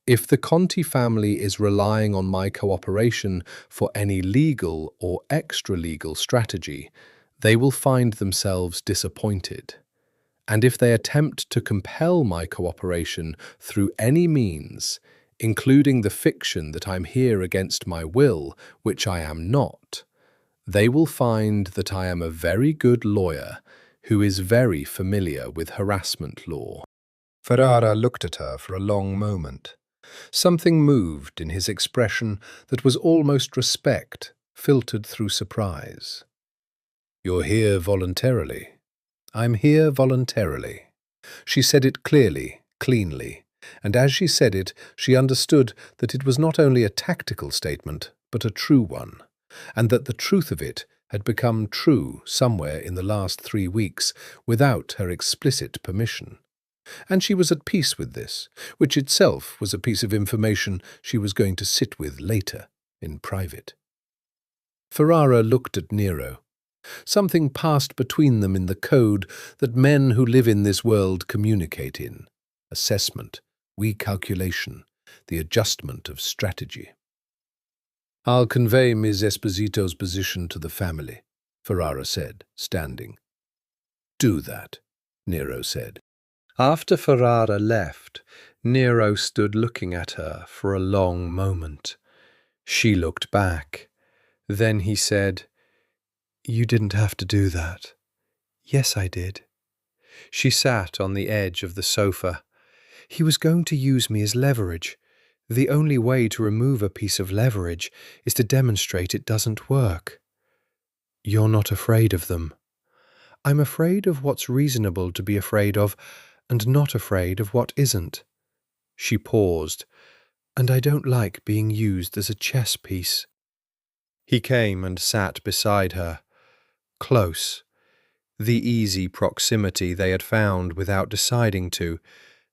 If the Conti family is relying on my cooperation for any legal or extra-legal strategy, they will find themselves disappointed. And if they attempt to compel my cooperation through any means, including the fiction that I'm here against my will, which I am not, they will find that I am a very good lawyer who is very familiar with harassment law. Ferrara looked at her for a long moment. Something moved in his expression that was almost respect, filtered through surprise. You're here voluntarily. I'm here voluntarily. She said it clearly, cleanly, and as she said it, she understood that it was not only a tactical statement, but a true one, and that the truth of it had become true somewhere in the last 3 weeks without her explicit permission. And she was at peace with this, which itself was a piece of information she was going to sit with later, in private. Ferrara looked at Nero. Something passed between them in the code that men who live in this world communicate in: assessment, recalculation, the adjustment of strategy. I'll convey Ms. Esposito's position to the family, Ferrara said, standing. Do that, Nero said. After Ferrara left, Nero stood looking at her for a long moment. She looked back. Then he said, You didn't have to do that. Yes, I did. She sat on the edge of the sofa. He was going to use me as leverage. The only way to remove a piece of leverage is to demonstrate it doesn't work. You're not afraid of them. I'm afraid of what's reasonable to be afraid of, and not afraid of what isn't. She paused, and I don't like being used as a chess piece. He came and sat beside her, close, the easy proximity they had found without deciding to,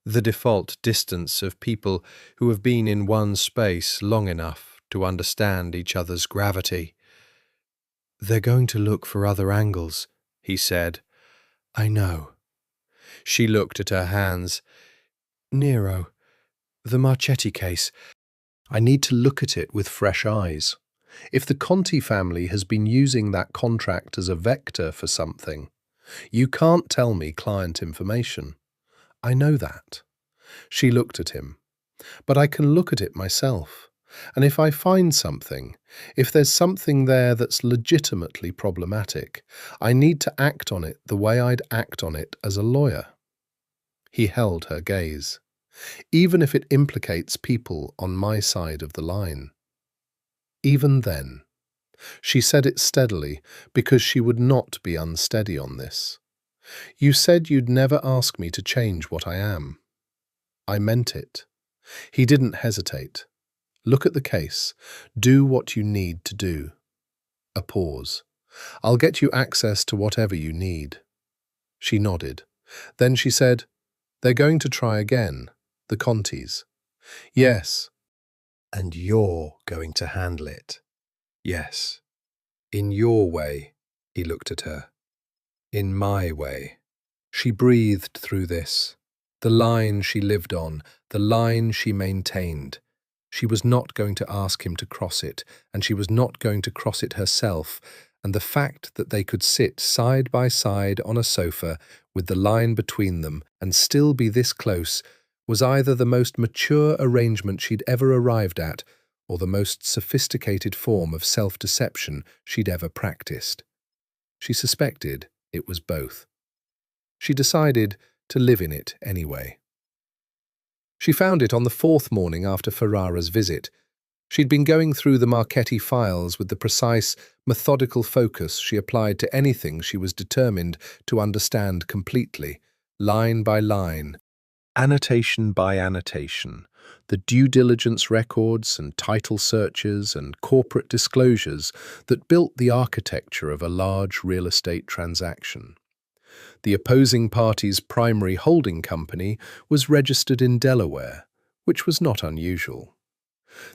the default distance of people who have been in one space long enough to understand each other's gravity. They're going to look for other angles, he said. I know. She looked at her hands. Nero, the Marchetti case. I need to look at it with fresh eyes. If the Conti family has been using that contract as a vector for something, you can't tell me client information. I know that. She looked at him. But I can look at it myself. And if I find something, if there's something there that's legitimately problematic, I need to act on it the way I'd act on it as a lawyer. He held her gaze. Even if it implicates people on my side of the line. Even then. She said it steadily because she would not be unsteady on this. You said you'd never ask me to change what I am. I meant it. He didn't hesitate. Look at the case. Do what you need to do. A pause. I'll get you access to whatever you need. She nodded. Then she said, They're going to try again, the Contis. Yes. And you're going to handle it. Yes. In your way, he looked at her. In my way. She breathed through this. The line she lived on, the line she maintained. She was not going to ask him to cross it, and she was not going to cross it herself, and the fact that they could sit side by side on a sofa with the line between them and still be this close was either the most mature arrangement she'd ever arrived at or the most sophisticated form of self-deception she'd ever practiced. She suspected it was both. She decided to live in it anyway. She found it on the fourth morning after Ferrara's visit. She'd been going through the Marchetti files with the precise, methodical focus she applied to anything she was determined to understand completely, line by line, annotation by annotation. The due diligence records and title searches and corporate disclosures that built the architecture of a large real estate transaction. The opposing party's primary holding company was registered in Delaware, which was not unusual.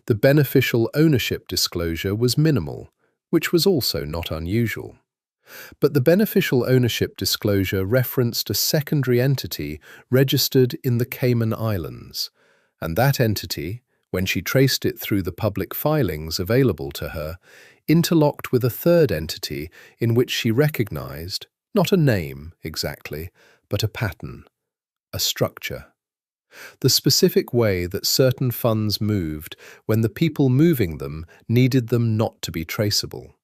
The beneficial ownership disclosure was minimal, which was also not unusual. But the beneficial ownership disclosure referenced a secondary entity registered in the Cayman Islands, and that entity, when she traced it through the public filings available to her, interlocked with a third entity in which she recognized, not a name exactly, but a pattern, a structure. The specific way that certain funds moved when the people moving them needed them not to be traceable.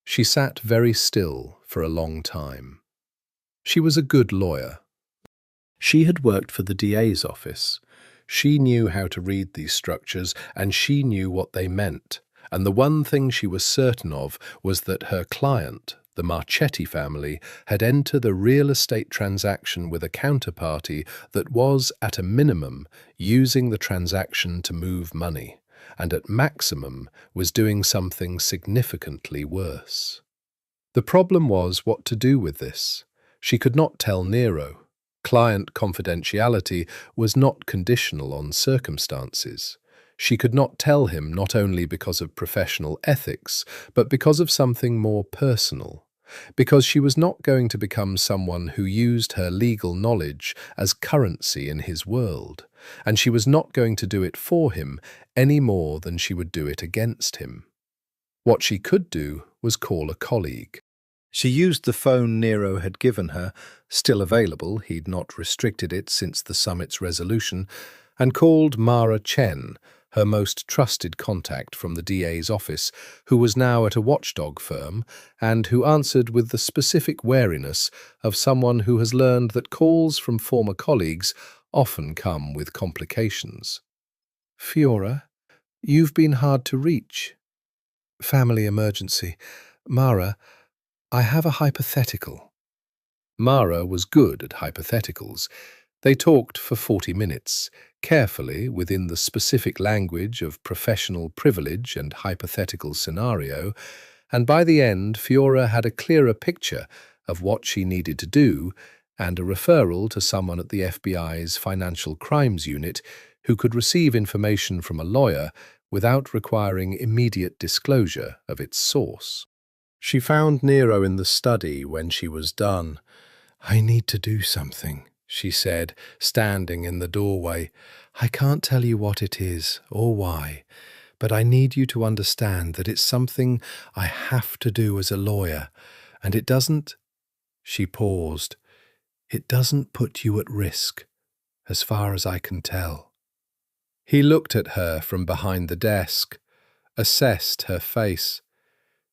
She sat very still for a long time. She was a good lawyer. She had worked for the DA's office. She knew how to read these structures, and she knew what they meant. And the one thing she was certain of was that her client, the Marchetti family, had entered a real estate transaction with a counterparty that was, at a minimum, using the transaction to move money, and at maximum was doing something significantly worse. The problem was what to do with this. She could not tell Nero. Client confidentiality was not conditional on circumstances. She could not tell him not only because of professional ethics, but because of something more personal. Because she was not going to become someone who used her legal knowledge as currency in his world, and she was not going to do it for him any more than she would do it against him. What she could do was call a colleague. She used the phone Nero had given her, still available, he'd not restricted it since the summit's resolution, and called Mara Chen, her most trusted contact from the DA's office, who was now at a watchdog firm, and who answered with the specific wariness of someone who has learned that calls from former colleagues often come with complications. "Fiora, you've been hard to reach." "Family emergency. Mara, I have a hypothetical." Mara was good at hypotheticals. They talked for 40 minutes, carefully within the specific language of professional privilege and hypothetical scenario, and by the end Fiora had a clearer picture of what she needed to do and a referral to someone at the FBI's Financial Crimes Unit who could receive information from a lawyer without requiring immediate disclosure of its source. She found Nero in the study when she was done. "I need to do something," she said, standing in the doorway. "I can't tell you what it is or why, but I need you to understand that it's something I have to do as a lawyer, and it doesn't—" She paused. "It doesn't put you at risk, as far as I can tell." He looked at her from behind the desk, assessed her face.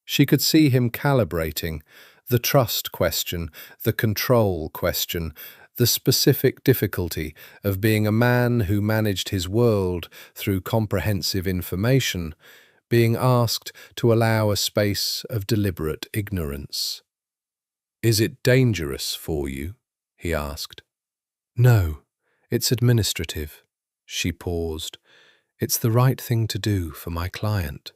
She could see him calibrating the trust question, the control question, the specific difficulty of being a man who managed his world through comprehensive information, being asked to allow a space of deliberate ignorance. "Is it dangerous for you?" he asked. "No, it's administrative." She paused. "It's the right thing to do for my client."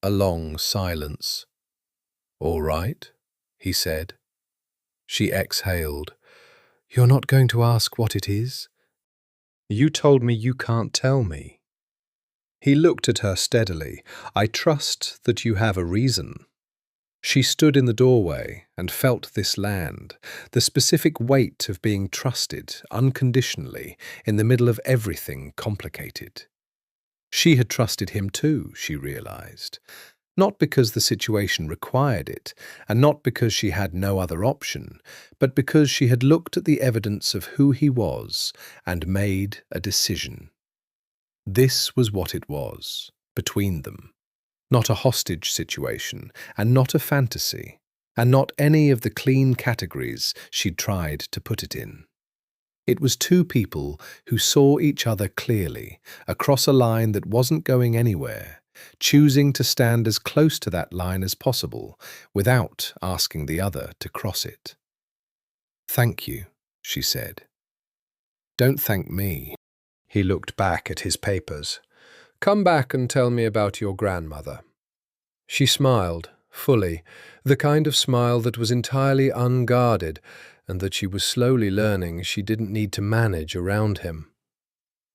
A long silence. "All right," he said. She exhaled. "You're not going to ask what it is?" "You told me you can't tell me." He looked at her steadily. "I trust that you have a reason." She stood in the doorway and felt this land, the specific weight of being trusted unconditionally in the middle of everything complicated. She had trusted him too, she realized. Not because the situation required it, and not because she had no other option, but because she had looked at the evidence of who he was and made a decision. This was what it was, between them. Not a hostage situation, and not a fantasy, and not any of the clean categories she'd tried to put it in. It was two people who saw each other clearly, across a line that wasn't going anywhere, choosing to stand as close to that line as possible, without asking the other to cross it. "Thank you," she said. "Don't thank me." He looked back at his papers. "Come back and tell me about your grandmother." She smiled, fully, the kind of smile that was entirely unguarded and that she was slowly learning she didn't need to manage around him.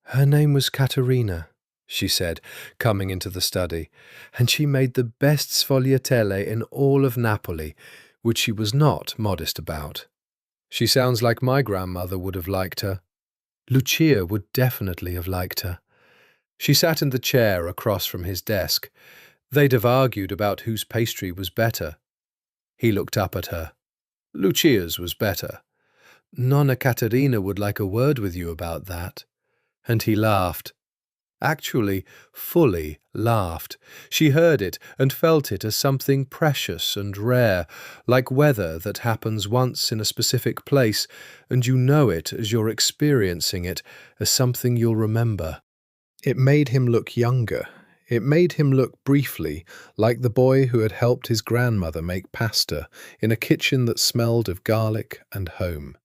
"Her name was Caterina," she said, coming into the study, "and she made the best sfogliatelle in all of Napoli, which she was not modest about. She sounds like my grandmother would have liked her. Lucia would definitely have liked her." She sat in the chair across from his desk. They'd have argued about whose pastry was better. He looked up at her. "Lucia's was better." "Nonna Caterina would like a word with you about that." And he laughed. Actually, fully laughed. She heard it and felt it as something precious and rare, like weather that happens once in a specific place, and you know it as you're experiencing it, as something you'll remember. It made him look younger. It made him look briefly like the boy who had helped his grandmother make pasta in a kitchen that smelled of garlic and home.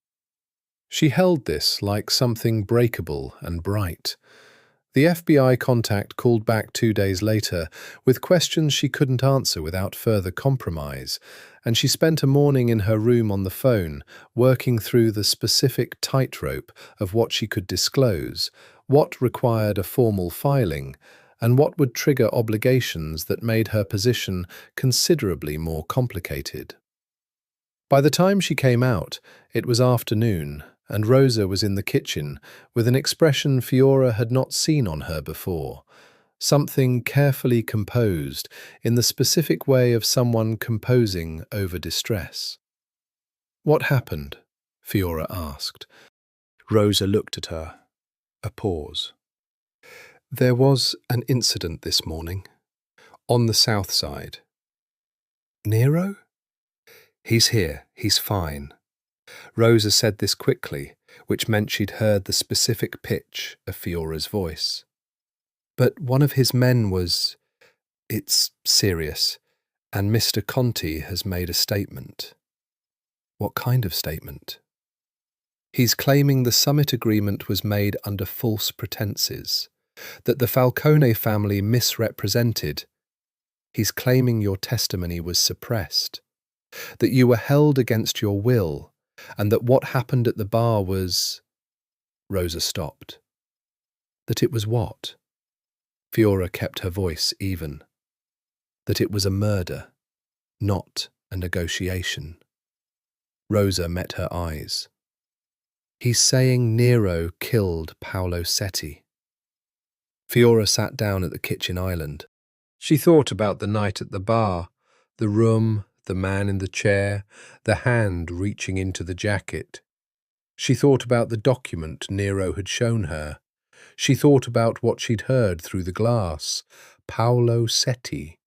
She held this like something breakable and bright. The FBI contact called back 2 days later with questions she couldn't answer without further compromise, and she spent a morning in her room on the phone, working through the specific tightrope of what she could disclose, what required a formal filing, and what would trigger obligations that made her position considerably more complicated. By the time she came out, it was afternoon, and Rosa was in the kitchen with an expression Fiora had not seen on her before, something carefully composed in the specific way of someone composing over distress. "What happened?" Fiora asked. Rosa looked at her. A pause. "There was an incident this morning, on the south side." "Nero?" "He's here. He's fine." Rosa said this quickly, which meant she'd heard the specific pitch of Fiora's voice. "But one of his men was... It's serious, and Mr. Conti has made a statement." "What kind of statement?" "He's claiming the summit agreement was made under false pretenses, that the Falcone family misrepresented. He's claiming your testimony was suppressed, that you were held against your will, and that what happened at the bar was..." Rosa stopped. "That it was what?" Fiora kept her voice even. "That it was a murder, not a negotiation." Rosa met her eyes. "He's saying Nero killed Paolo Setti." Fiora sat down at the kitchen island. She thought about the night at the bar, the room, the man in the chair, the hand reaching into the jacket. She thought about the document Nero had shown her. She thought about what she'd heard through the glass. Paolo Setti.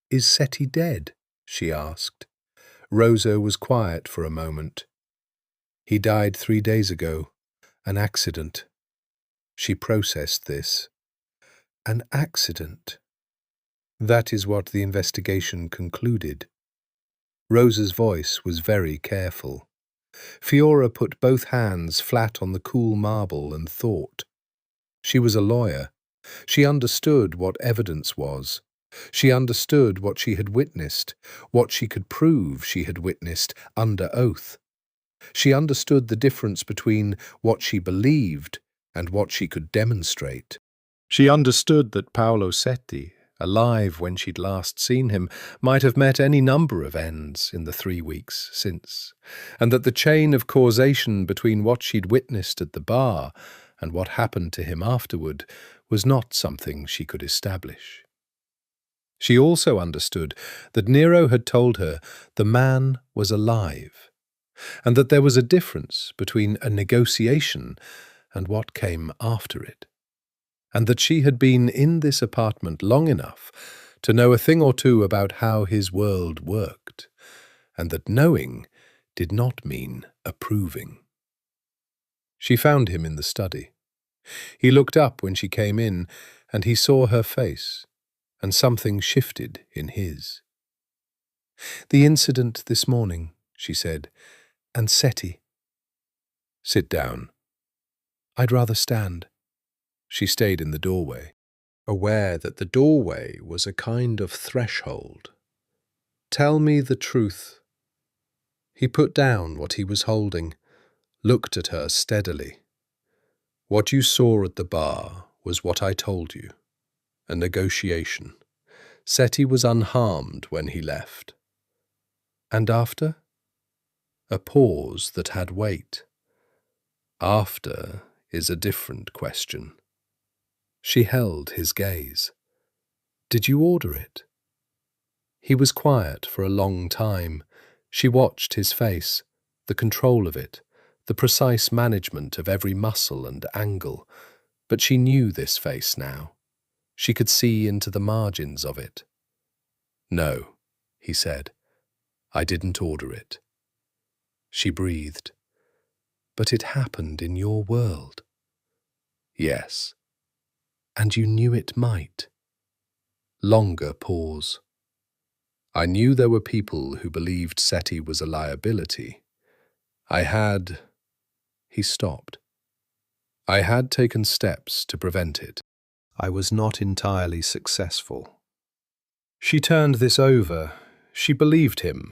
"Is Setti dead?" she asked. Rosa was quiet for a moment. "He died 3 days ago. An accident." She processed this. "An accident?" "That is what the investigation concluded." Rosa's voice was very careful. Fiora put both hands flat on the cool marble and thought. She was a lawyer. She understood what evidence was. She understood what she had witnessed, what she could prove she had witnessed under oath. She understood the difference between what she believed and what she could demonstrate. She understood that Paolo Setti, alive when she'd last seen him, might have met any number of ends in the 3 weeks since, and that the chain of causation between what she'd witnessed at the bar and what happened to him afterward was not something she could establish. She also understood that Nero had told her the man was alive, and that there was a difference between a negotiation and what came after it. and that she had been in this apartment long enough to know a thing or two about how his world worked, and that knowing did not mean approving. She found him in the study. He looked up when she came in, and he saw her face, and something shifted in his. "The incident this morning," she said, "and Seti." "Sit down." "I'd rather stand." She stayed in the doorway, aware that the doorway was a kind of threshold. "Tell me the truth." He put down what he was holding, looked at her steadily. "What you saw at the bar was what I told you. A negotiation. Seti was unharmed when he left." "And after?" A pause that had weight. "After is a different question." She held his gaze. "Did you order it?" He was quiet for a long time. She watched his face, the control of it, the precise management of every muscle and angle. But she knew this face now. She could see into the margins of it. "No," he said. "I didn't order it." She breathed. "But it happened in your world." "Yes." "And you knew it might." Longer pause. "I knew there were people who believed Seti was a liability. I had—" He stopped. "I had taken steps to prevent it. I was not entirely successful." She turned this over. She believed him,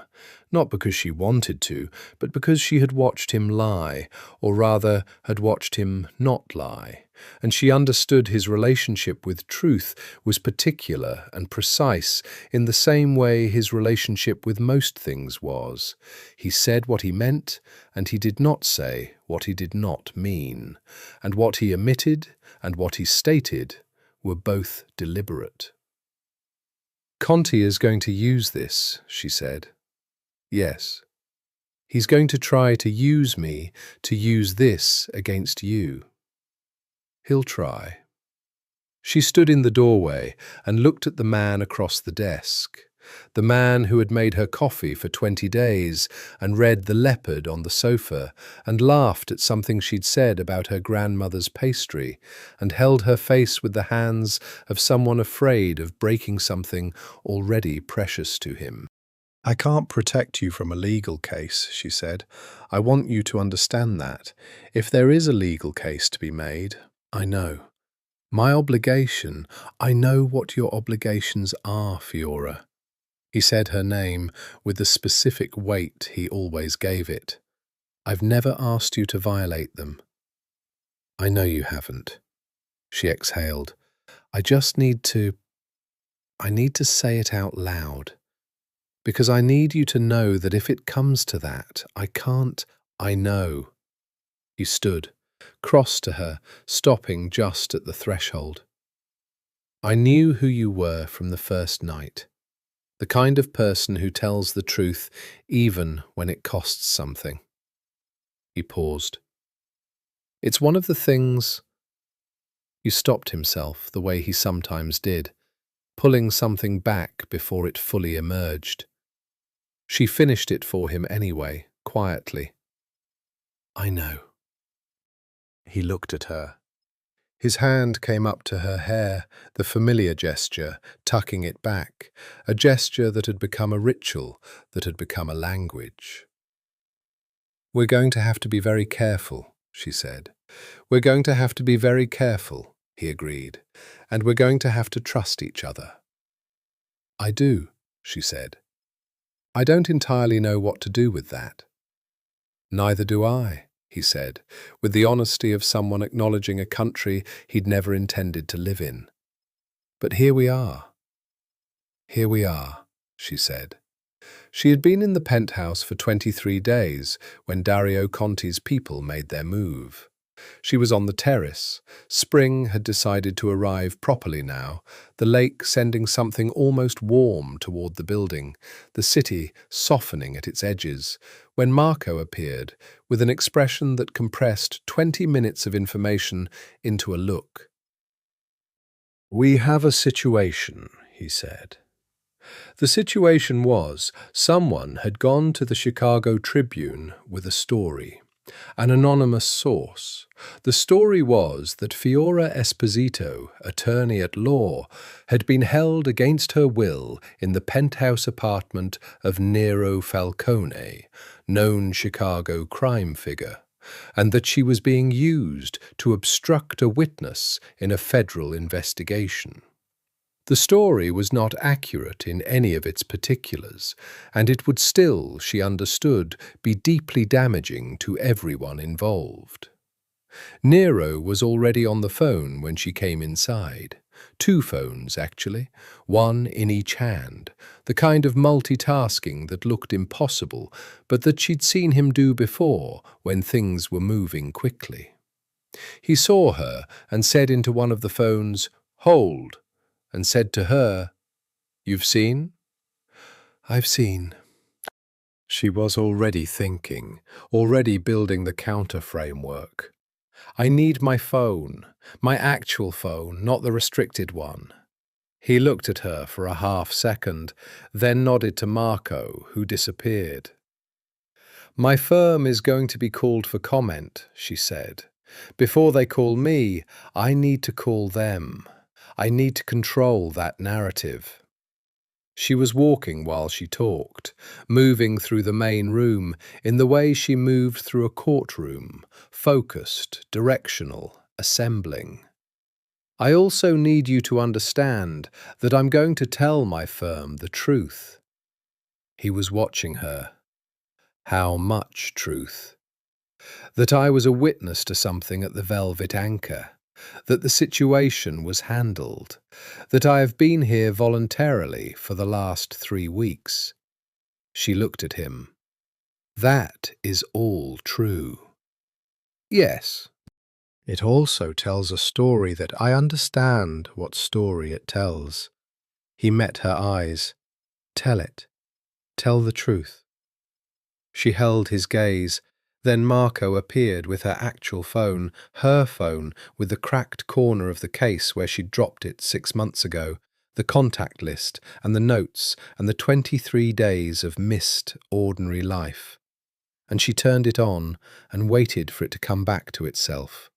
not because she wanted to, but because she had watched him lie, or rather had watched him not lie, and she understood his relationship with truth was particular and precise in the same way his relationship with most things was. He said what he meant, and he did not say what he did not mean, and what he omitted and what he stated were both deliberate. "Conti is going to use this," she said. "Yes. He's going to try to use me to use this against you." "He'll try." She stood in the doorway and looked at the man across the desk, the man who had made her coffee for 20 days and read The Leopard on the sofa and laughed at something she'd said about her grandmother's pastry and held her face with the hands of someone afraid of breaking something already precious to him. "I can't protect you from a legal case," she said. "I want you to understand that. If there is a legal case to be made, I know. My obligation, I know what your obligations are, Fiora." He said her name with the specific weight he always gave it. "I've never asked you to violate them." "I know you haven't." She exhaled. I need to say it out loud. Because I need you to know that if it comes to that, I can't. I know." He stood, crossed to her, stopping just at the threshold. "I knew who you were from the first night. The kind of person who tells the truth even when it costs something." He paused. "It's one of the things—" He stopped himself the way he sometimes did, pulling something back before it fully emerged. She finished it for him anyway, quietly. "I know." He looked at her. His hand came up to her hair, the familiar gesture, tucking it back, a gesture that had become a ritual, that had become a language. "We're going to have to be very careful," she said. "We're going to have to be very careful," he agreed, "and we're going to have to trust each other." "I do," she said. "I don't entirely know what to do with that." "Neither do I," he said, with the honesty of someone acknowledging a country he'd never intended to live in. "But here we are." "Here we are," she said. She had been in the penthouse for 23 days when Dario Conti's people made their move. She was on the terrace. Spring had decided to arrive properly now, the lake sending something almost warm toward the building, the city softening at its edges, when Marco appeared with an expression that compressed 20 minutes of information into a look. "We have a situation," he said. The situation was someone had gone to the Chicago Tribune with a story, an anonymous source. The story was that Fiora Esposito, attorney at law, had been held against her will in the penthouse apartment of Nero Falcone, known Chicago crime figure, and that she was being used to obstruct a witness in a federal investigation. The story was not accurate in any of its particulars, and it would still, she understood, be deeply damaging to everyone involved. Nero was already on the phone when she came inside. 2 phones, actually, one in each hand, the kind of multitasking that looked impossible, but that she'd seen him do before when things were moving quickly. He saw her and said into one of the phones, "Hold," and said to her, "You've seen?" "I've seen." She was already thinking, already building the counter-framework. "I need my phone, my actual phone, not the restricted one." He looked at her for a half-second, then nodded to Marco, who disappeared. "My firm is going to be called for comment," she said. "Before they call me, I need to call them. I need to control that narrative." She was walking while she talked, moving through the main room in the way she moved through a courtroom, focused, directional, assembling. "I also need you to understand that I'm going to tell my firm the truth." He was watching her. How much truth? That I was a witness to something at the Velvet Anchor, that the situation was handled, that I have been here voluntarily for the last 3 weeks. She looked at him. "That is all true." "Yes." "It also tells a story that I understand what story it tells." He met her eyes. "Tell it. Tell the truth." She held his gaze. Then Marco appeared with her actual phone, her phone, with the cracked corner of the case where she'd dropped it 6 months ago, the contact list and the notes and the 23 days of missed ordinary life. And she turned it on and waited for it to come back to itself.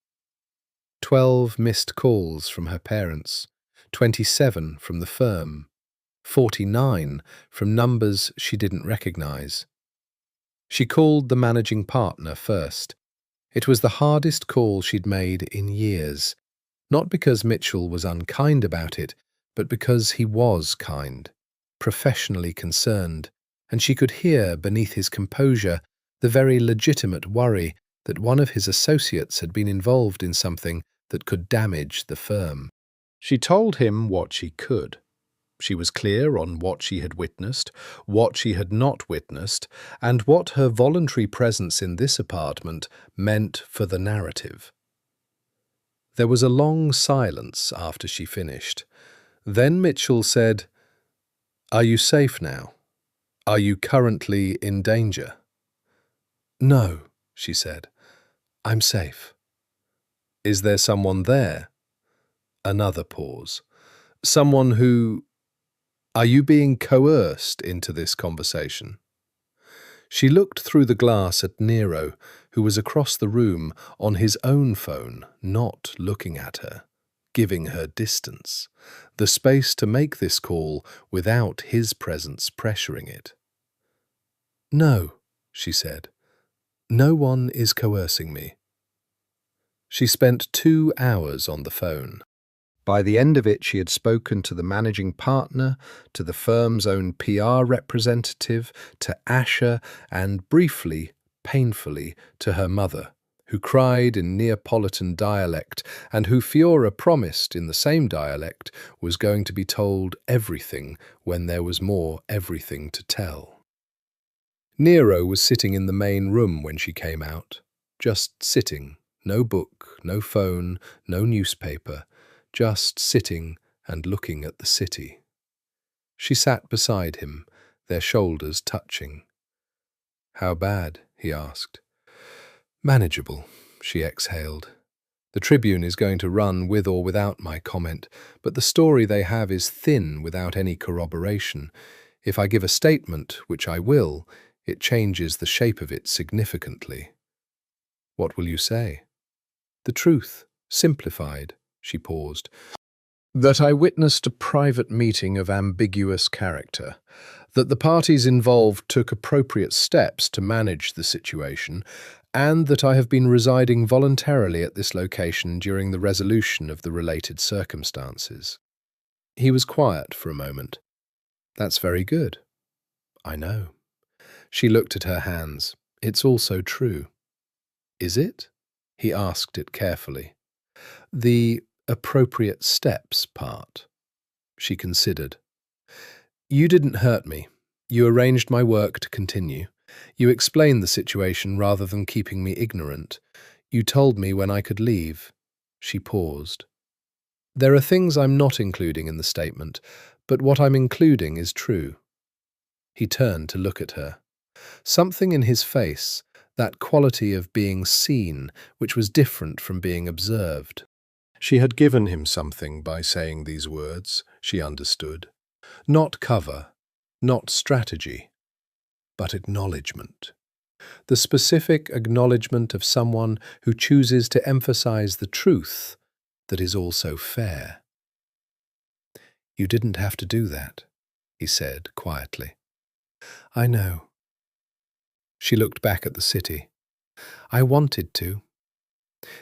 12 missed calls from her parents, 27 from the firm, 49 from numbers she didn't recognize. She called the managing partner first. It was the hardest call she'd made in years, not because Mitchell was unkind about it, but because he was kind, professionally concerned, and she could hear beneath his composure the very legitimate worry that one of his associates had been involved in something that could damage the firm. She told him what she could. She was clear on what she had witnessed, what she had not witnessed, and what her voluntary presence in this apartment meant for the narrative. There was a long silence after she finished. Then Mitchell said, "Are you safe now? Are you currently in danger?" "No," she said. "I'm safe." "Is there someone there?" Another pause. "Someone who... Are you being coerced into this conversation?" She looked through the glass at Nero, who was across the room on his own phone, not looking at her, giving her distance, the space to make this call without his presence pressuring it. "No," she said. "No one is coercing me." She spent 2 hours on the phone. By the end of it, she had spoken to the managing partner, to the firm's own PR representative, to Asher, and briefly, painfully, to her mother, who cried in Neapolitan dialect and who Fiora promised in the same dialect was going to be told everything when there was more everything to tell. Nero was sitting in the main room when she came out, just sitting, no book, no phone, no newspaper, just sitting and looking at the city. She sat beside him, their shoulders touching. "How bad?" he asked. "Manageable," she exhaled. The Tribune is going to run with or without my comment, but the story they have is thin without any corroboration. If I give a statement, which I will, it changes the shape of it significantly. What will you say? The truth, simplified, she paused. That I witnessed a private meeting of ambiguous character, that the parties involved took appropriate steps to manage the situation, and that I have been residing voluntarily at this location during the resolution of the related circumstances. He was quiet for a moment. That's very good. I know. She looked at her hands. It's also true. Is it? He asked it carefully. The appropriate steps part. She considered. You didn't hurt me. You arranged my work to continue. You explained the situation rather than keeping me ignorant. You told me when I could leave. She paused. There are things I'm not including in the statement, but what I'm including is true. He turned to look at her. Something in his face, that quality of being seen, which was different from being observed. She had given him something by saying these words, she understood. Not cover, not strategy, but acknowledgement. The specific acknowledgement of someone who chooses to emphasize the truth that is also fair. You didn't have to do that, he said quietly. I know. She looked back at the city. I wanted to.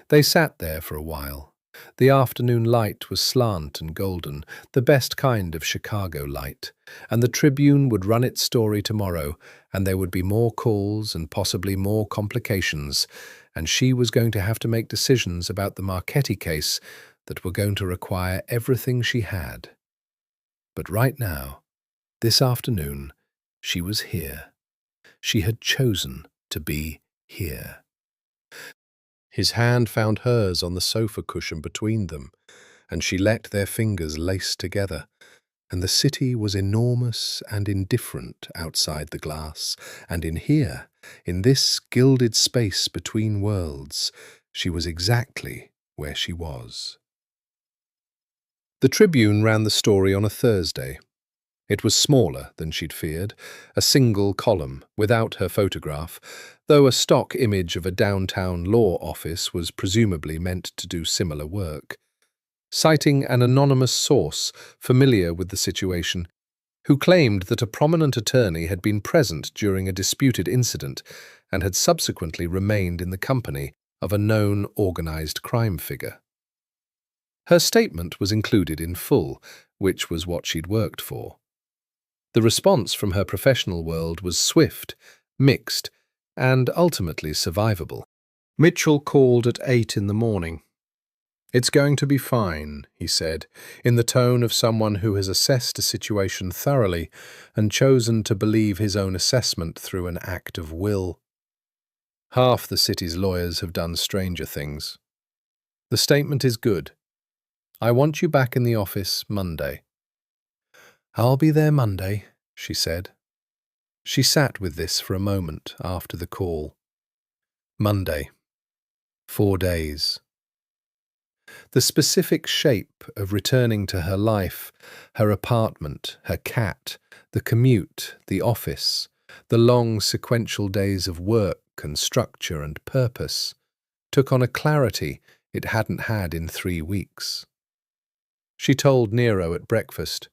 They sat there for a while. The afternoon light was slant and golden, the best kind of Chicago light, and the Tribune would run its story tomorrow, and there would be more calls and possibly more complications, and she was going to have to make decisions about the Marchetti case that were going to require everything she had. But right now, this afternoon, she was here. She had chosen to be here. His hand found hers on the sofa cushion between them, and she let their fingers lace together, and the city was enormous and indifferent outside the glass, and in here, in this gilded space between worlds, she was exactly where she was. The Tribune ran the story on a Thursday. It was smaller than she'd feared, a single column, without her photograph, though a stock image of a downtown law office was presumably meant to do similar work. Citing an anonymous source familiar with the situation, who claimed that a prominent attorney had been present during a disputed incident and had subsequently remained in the company of a known organized crime figure. Her statement was included in full, which was what she'd worked for. The response from her professional world was swift, mixed, and ultimately survivable. Mitchell called at 8 in the morning. It's going to be fine, he said, in the tone of someone who has assessed a situation thoroughly and chosen to believe his own assessment through an act of will. Half the city's lawyers have done stranger things. The statement is good. I want you back in the office Monday. I'll be there Monday, she said. She sat with this for a moment after the call. Monday. 4 days. The specific shape of returning to her life, her apartment, her cat, the commute, the office, the long sequential days of work and structure and purpose, took on a clarity it hadn't had in 3 weeks. She told Nero at breakfast.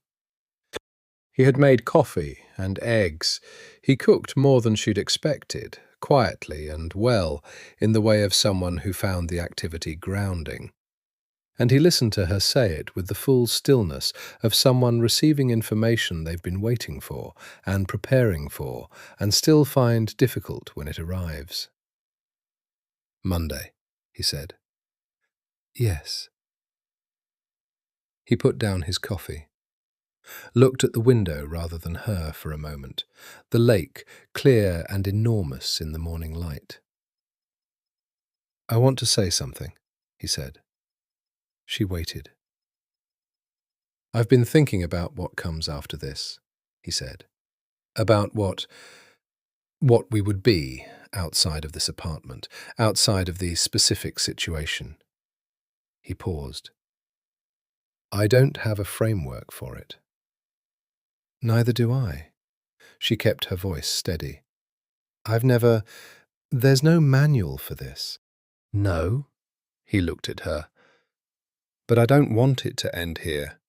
He had made coffee and eggs. He cooked more than she'd expected, quietly and well, in the way of someone who found the activity grounding. And he listened to her say it with the full stillness of someone receiving information they've been waiting for and preparing for, and still find difficult when it arrives. Monday, he said. Yes. He put down his coffee. Looked at the window rather than her for a moment, the lake clear and enormous in the morning light. I want to say something, he said. She waited. I've been thinking about what comes after this, he said. About what we would be outside of this apartment, outside of the specific situation. He paused. I don't have a framework for it. Neither do I. She kept her voice steady. There's no manual for this. No, he looked at her. But I don't want it to end here.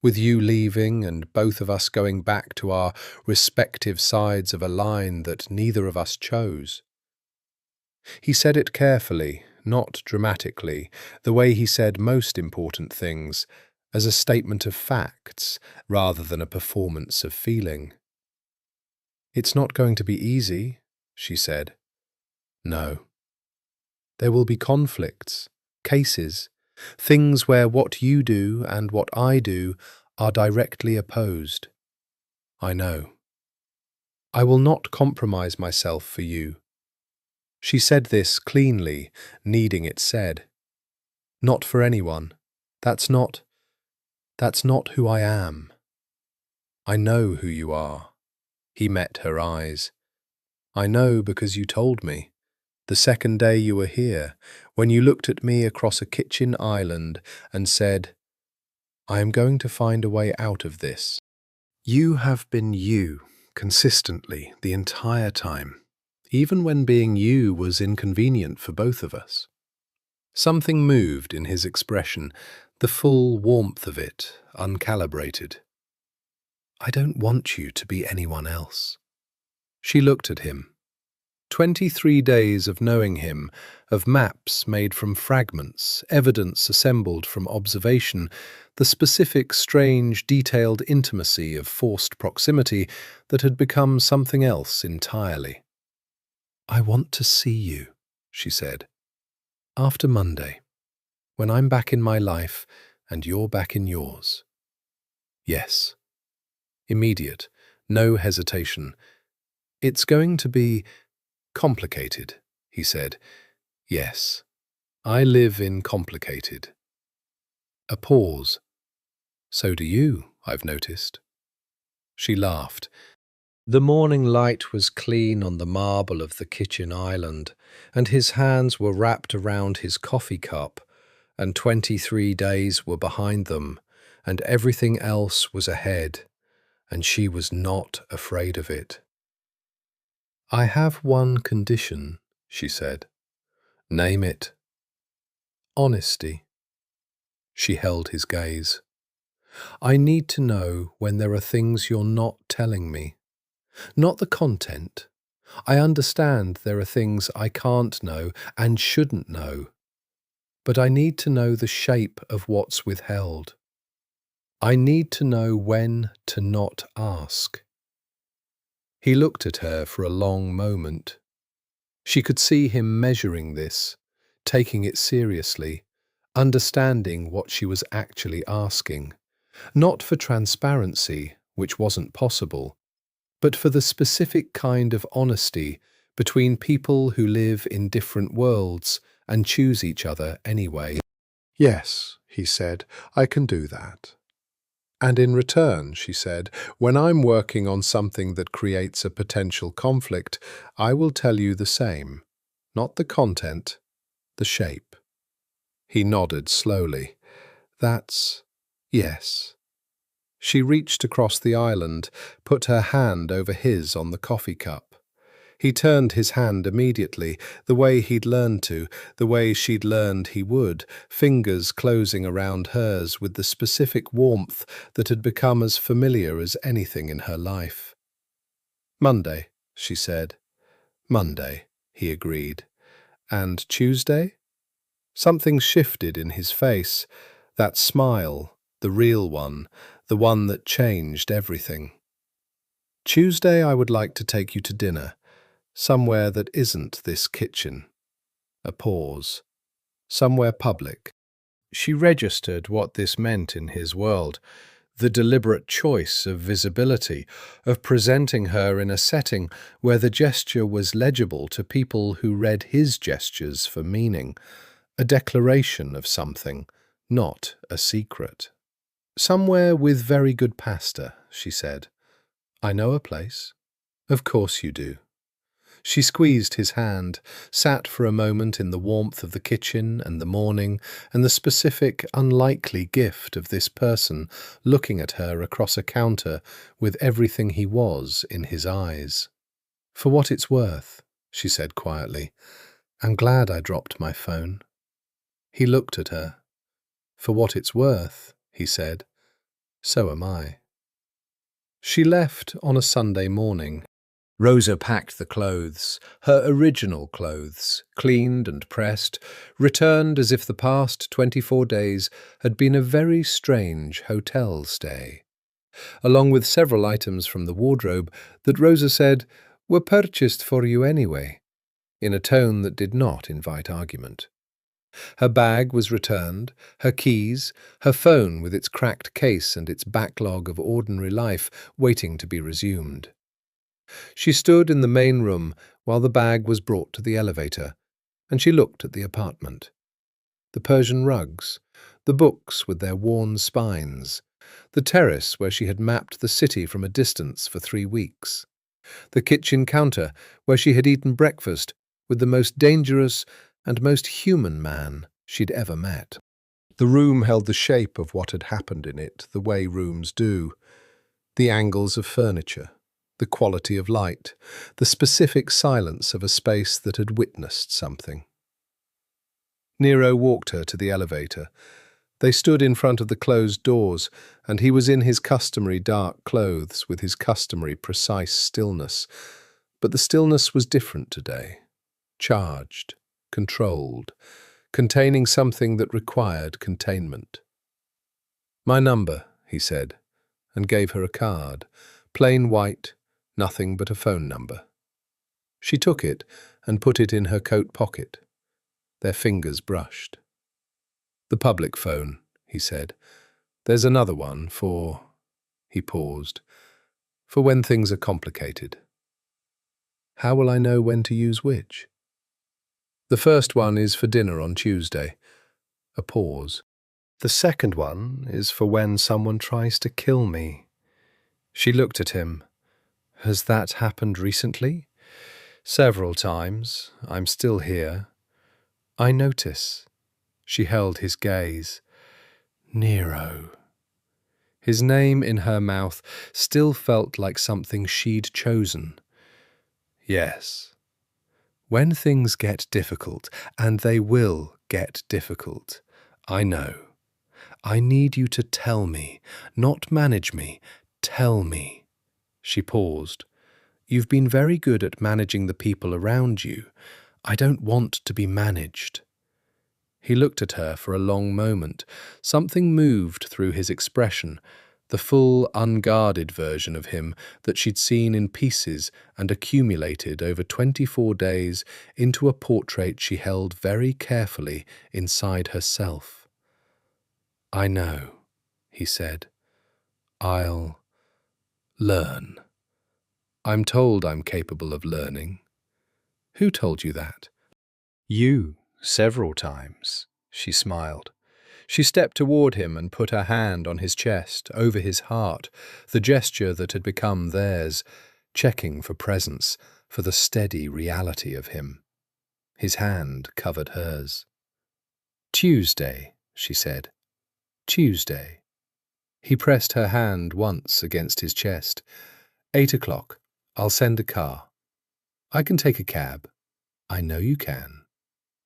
With you leaving and both of us going back to our respective sides of a line that neither of us chose. He said it carefully, not dramatically, the way he said most important things, as a statement of facts rather than a performance of feeling. It's not going to be easy, she said. No. There will be conflicts, cases, things where what you do and what I do are directly opposed. I know. I will not compromise myself for you. She said this cleanly, needing it said. Not for anyone. That's not who I am. I know who you are. He met her eyes. I know because you told me. The second day you were here, when you looked at me across a kitchen island and said, I am going to find a way out of this. You have been you, consistently, the entire time, even when being you was inconvenient for both of us. Something moved in his expression, the full warmth of it, uncalibrated. I don't want you to be anyone else. She looked at him. 23 days of knowing him, of maps made from fragments, evidence assembled from observation, the specific, strange, detailed intimacy of forced proximity that had become something else entirely. I want to see you, she said. After Monday, when I'm back in my life and you're back in yours. Yes. Immediate, no hesitation. It's going to be complicated, he said. Yes, I live in complicated. A pause. So do you, I've noticed. She laughed. The morning light was clean on the marble of the kitchen island, and his hands were wrapped around his coffee cup, and 23 days were behind them, and everything else was ahead, and she was not afraid of it. I have one condition, she said. Name it. Honesty. She held his gaze. I need to know when there are things you're not telling me. Not the content. I understand there are things I can't know and shouldn't know. But I need to know the shape of what's withheld. I need to know when to not ask. He looked at her for a long moment. She could see him measuring this, taking it seriously, understanding what she was actually asking, not for transparency, which wasn't possible, but for the specific kind of honesty between people who live in different worlds and choose each other anyway. Yes, he said, I can do that. And in return, she said, when I'm working on something that creates a potential conflict, I will tell you the same. Not the content, the shape. He nodded slowly. Yes. She reached across the island, put her hand over his on the coffee cup. He turned his hand immediately, the way he'd learned to, the way she'd learned he would, fingers closing around hers with the specific warmth that had become as familiar as anything in her life. Monday, she said. Monday, he agreed. And Tuesday? Something shifted in his face, that smile, the real one, the one that changed everything. Tuesday I would like to take you to dinner. Somewhere that isn't this kitchen. A pause. Somewhere public. She registered what this meant in his world, the deliberate choice of visibility, of presenting her in a setting where the gesture was legible to people who read his gestures for meaning, a declaration of something, not a secret. Somewhere with very good pasta, she said. I know a place. Of course you do. She squeezed his hand, sat for a moment in the warmth of the kitchen and the morning and the specific, unlikely gift of this person looking at her across a counter with everything he was in his eyes. "For what it's worth," she said quietly, "I'm glad I dropped my phone." He looked at her. "For what it's worth," he said, "so am I." She left on a Sunday morning. Rosa packed the clothes, her original clothes, cleaned and pressed, returned as if the past 24 days had been a very strange hotel stay, along with several items from the wardrobe that Rosa said were purchased for you anyway, in a tone that did not invite argument. Her bag was returned, her keys, her phone with its cracked case and its backlog of ordinary life waiting to be resumed. She stood in the main room while the bag was brought to the elevator, and she looked at the apartment. The Persian rugs, the books with their worn spines, the terrace where she had mapped the city from a distance for 3 weeks, the kitchen counter where she had eaten breakfast with the most dangerous and most human man she'd ever met. The room held the shape of what had happened in it, the way rooms do, the angles of furniture, the quality of light, the specific silence of a space that had witnessed something. Nero walked her to the elevator. They stood in front of the closed doors, and he was in his customary dark clothes with his customary precise stillness. But the stillness was different today, charged, controlled, containing something that required containment. "My number," he said, and gave her a card, plain white, nothing but a phone number. She took it and put it in her coat pocket. Their fingers brushed. "The public phone," he said. "There's another one for—" He paused. "For when things are complicated." "How will I know when to use which?" "The first one is for dinner on Tuesday." A pause. "The second one is for when someone tries to kill me." She looked at him. "Has that happened recently?" "Several times. I'm still here." "I notice." She held his gaze. "Nero." His name in her mouth still felt like something she'd chosen. "Yes. When things get difficult, and they will get difficult, I know. I need you to tell me, not manage me, tell me." She paused. "You've been very good at managing the people around you. I don't want to be managed." He looked at her for a long moment. Something moved through his expression, the full, unguarded version of him that she'd seen in pieces and accumulated over 24 days into a portrait she held very carefully inside herself. "I know," he said. "I'll learn. I'm told I'm capable of learning." "Who told you that?" "You, several times," she smiled. She stepped toward him and put her hand on his chest, over his heart, the gesture that had become theirs, checking for presence, for the steady reality of him. His hand covered hers. "Tuesday," she said. "Tuesday." He pressed her hand once against his chest. 8 o'clock. I'll send a car." "I can take a cab." "I know you can."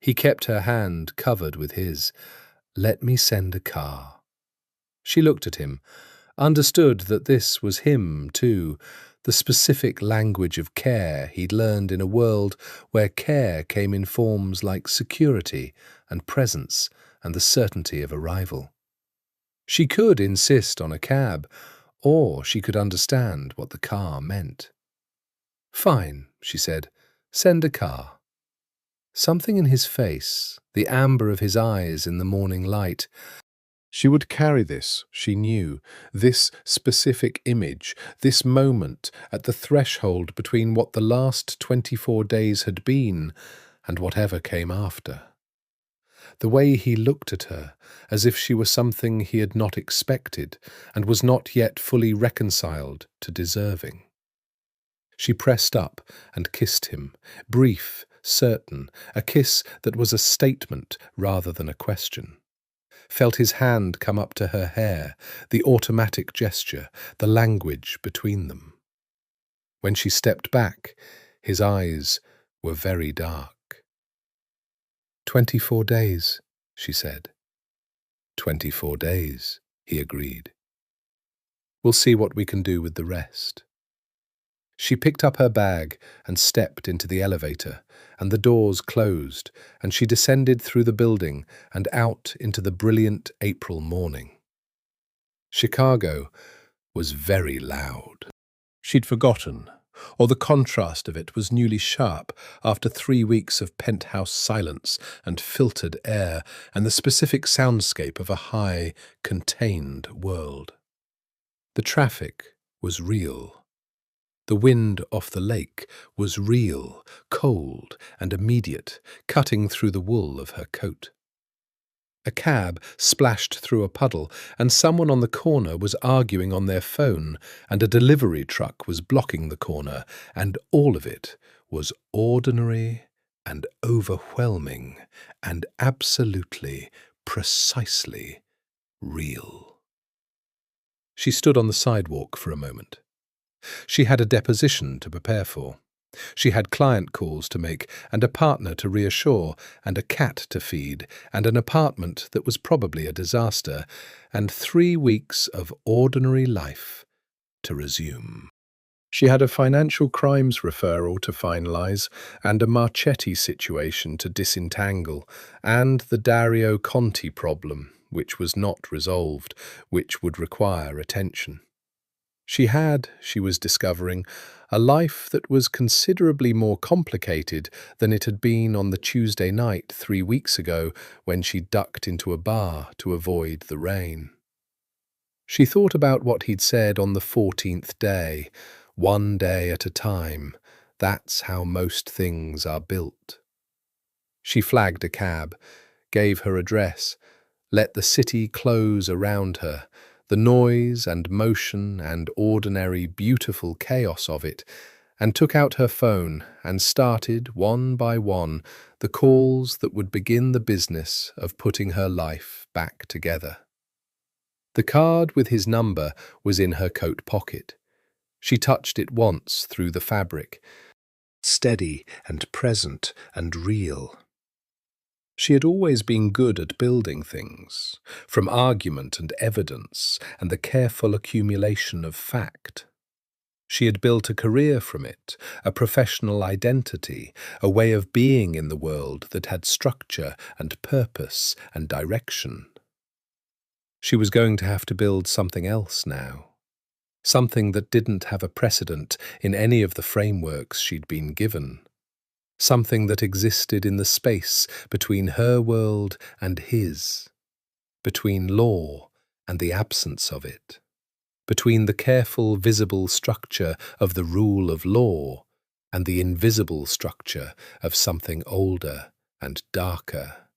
He kept her hand covered with his. "Let me send a car." She looked at him, understood that this was him, too, the specific language of care he'd learned in a world where care came in forms like security and presence and the certainty of arrival. She could insist on a cab, or she could understand what the car meant. "Fine," she said. "Send a car." Something in his face, the amber of his eyes in the morning light. She would carry this, she knew, this specific image, this moment at the threshold between what the last 24 days had been and whatever came after. The way he looked at her, as if she were something he had not expected and was not yet fully reconciled to deserving. She pressed up and kissed him, brief, certain, a kiss that was a statement rather than a question. Felt his hand come up to her hair, the automatic gesture, the language between them. When she stepped back, his eyes were very dark. 24 days, she said. 24 days, he agreed. We'll see what we can do with the rest. She picked up her bag and stepped into the elevator, and the doors closed, and she descended through the building and out into the brilliant April morning. Chicago was very loud. She'd forgotten, or the contrast of it was newly sharp after 3 weeks of penthouse silence and filtered air and the specific soundscape of a high, contained world. The traffic was real. The wind off the lake was real, cold and immediate, cutting through the wool of her coat. A cab splashed through a puddle, and someone on the corner was arguing on their phone, and a delivery truck was blocking the corner, and all of it was ordinary and overwhelming and absolutely, precisely real. She stood on the sidewalk for a moment. She had a deposition to prepare for. She had client calls to make, and a partner to reassure, and a cat to feed, and an apartment that was probably a disaster, and 3 weeks of ordinary life to resume. She had a financial crimes referral to finalize, and a Marchetti situation to disentangle, and the Dario Conti problem, which was not resolved, which would require attention. She had, she was discovering, a life that was considerably more complicated than it had been on the Tuesday night 3 weeks ago when she ducked into a bar to avoid the rain. She thought about what he'd said on the 14th day, 1 day at a time. That's how most things are built. She flagged a cab, gave her address, let the city close around her, the noise and motion and ordinary beautiful chaos of it, and took out her phone and started, one by one, the calls that would begin the business of putting her life back together. The card with his number was in her coat pocket. She touched it once through the fabric, steady and present and real. She had always been good at building things, from argument and evidence and the careful accumulation of fact. She had built a career from it, a professional identity, a way of being in the world that had structure and purpose and direction. She was going to have to build something else now, something that didn't have a precedent in any of the frameworks she'd been given. Something that existed in the space between her world and his, between law and the absence of it, between the careful, visible structure of the rule of law and the invisible structure of something older and darker,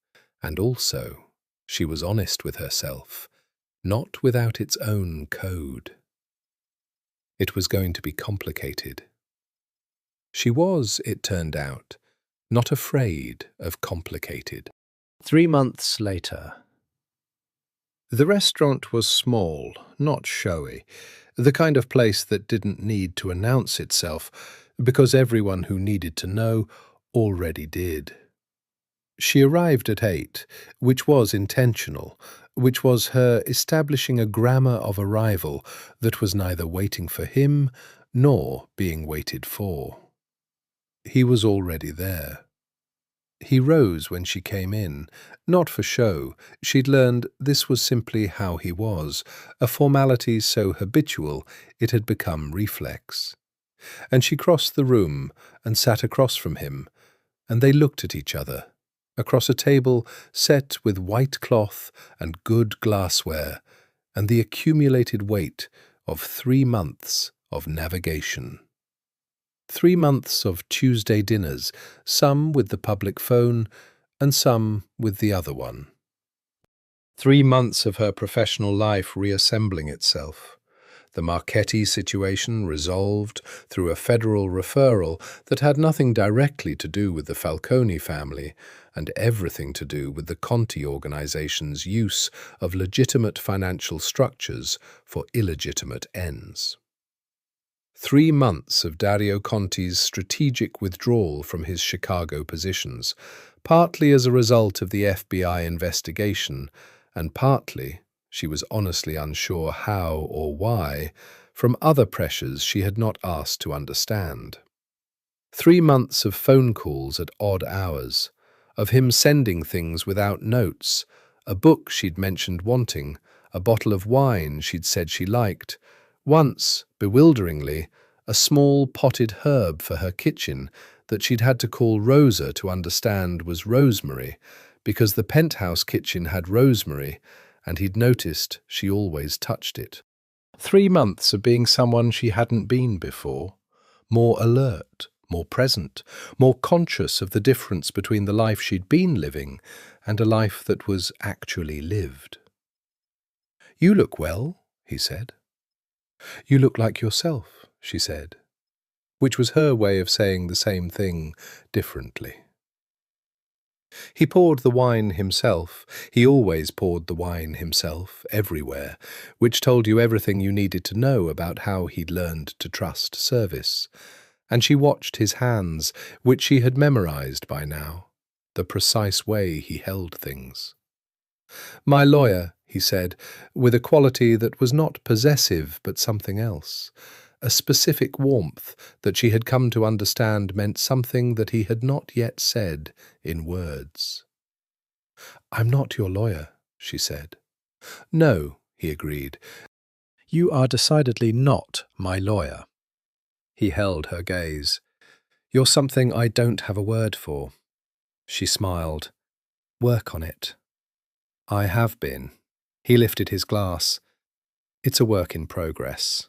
and also, she was honest with herself, not without its own code. It was going to be complicated. She was, it turned out, not afraid of complicated. 3 months later. The restaurant was small, not showy, the kind of place that didn't need to announce itself, because everyone who needed to know already did. She arrived at 8, which was intentional, which was her establishing a grammar of arrival that was neither waiting for him nor being waited for. He was already there. He rose when she came in, not for show. She'd learned this was simply how he was, a formality so habitual it had become reflex. And she crossed the room and sat across from him, and they looked at each other, across a table set with white cloth and good glassware, and the accumulated weight of 3 months of navigation. 3 months of Tuesday dinners, some with the public phone and some with the other one. 3 months of her professional life reassembling itself. The Marchetti situation resolved through a federal referral that had nothing directly to do with the Falcone family and everything to do with the Conti organization's use of legitimate financial structures for illegitimate ends. 3 months of Dario Conti's strategic withdrawal from his Chicago positions, partly as a result of the FBI investigation, and partly, she was honestly unsure how or why, from other pressures she had not asked to understand. 3 months of phone calls at odd hours, of him sending things without notes, a book she'd mentioned wanting, a bottle of wine she'd said she liked, once, bewilderingly, a small potted herb for her kitchen that she'd had to call Rosa to understand was rosemary, because the penthouse kitchen had rosemary, and he'd noticed she always touched it. 3 months of being someone she hadn't been before, more alert, more present, more conscious of the difference between the life she'd been living and a life that was actually lived. "You look well," he said. "You look like yourself," she said, which was her way of saying the same thing differently. He poured the wine himself. He always poured the wine himself, everywhere, which told you everything you needed to know about how he'd learned to trust service. And she watched his hands, which she had memorized by now, the precise way he held things. "My lawyer," he said, with a quality that was not possessive but something else, a specific warmth that she had come to understand meant something that he had not yet said in words. "I'm not your lawyer," she said. "No," he agreed. "You are decidedly not my lawyer." He held her gaze. "You're something I don't have a word for." She smiled. "Work on it." "I have been." He lifted his glass. "It's a work in progress."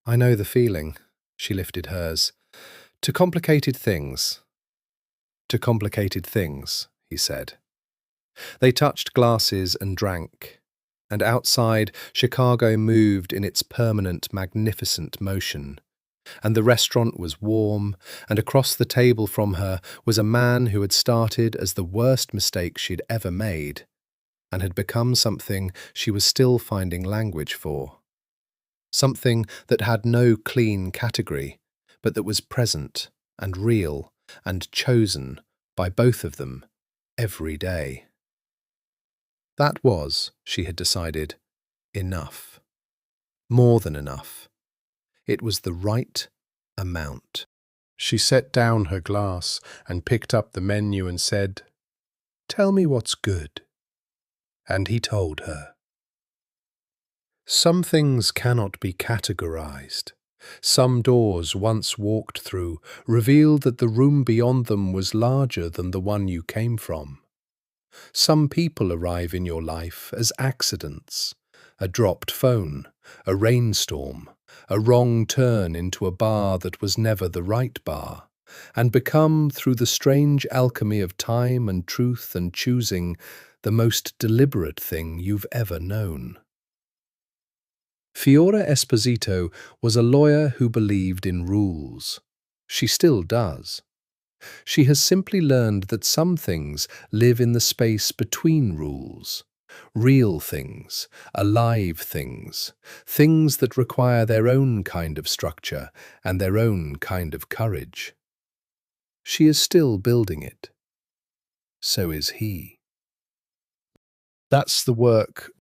"I know the feeling." She lifted hers. "To complicated things." "To complicated things," he said. They touched glasses and drank. And outside, Chicago moved in its permanent, magnificent motion. And the restaurant was warm, and across the table from her was a man who had started as the worst mistake she'd ever made, and had become something she was still finding language for. Something that had no clean category, but that was present and real and chosen by both of them every day. That was, she had decided, enough. More than enough. It was the right amount. She set down her glass and picked up the menu and said, "Tell me what's good." And he told her. Some things cannot be categorized. Some doors once walked through revealed that the room beyond them was larger than the one you came from. Some people arrive in your life as accidents, a dropped phone, a rainstorm, a wrong turn into a bar that was never the right bar, and become, through the strange alchemy of time and truth and choosing, the most deliberate thing you've ever known. Fiora Esposito was a lawyer who believed in rules. She still does. She has simply learned that some things live in the space between rules. Real things, alive things, things that require their own kind of structure and their own kind of courage. She is still building it. So is he. That's the work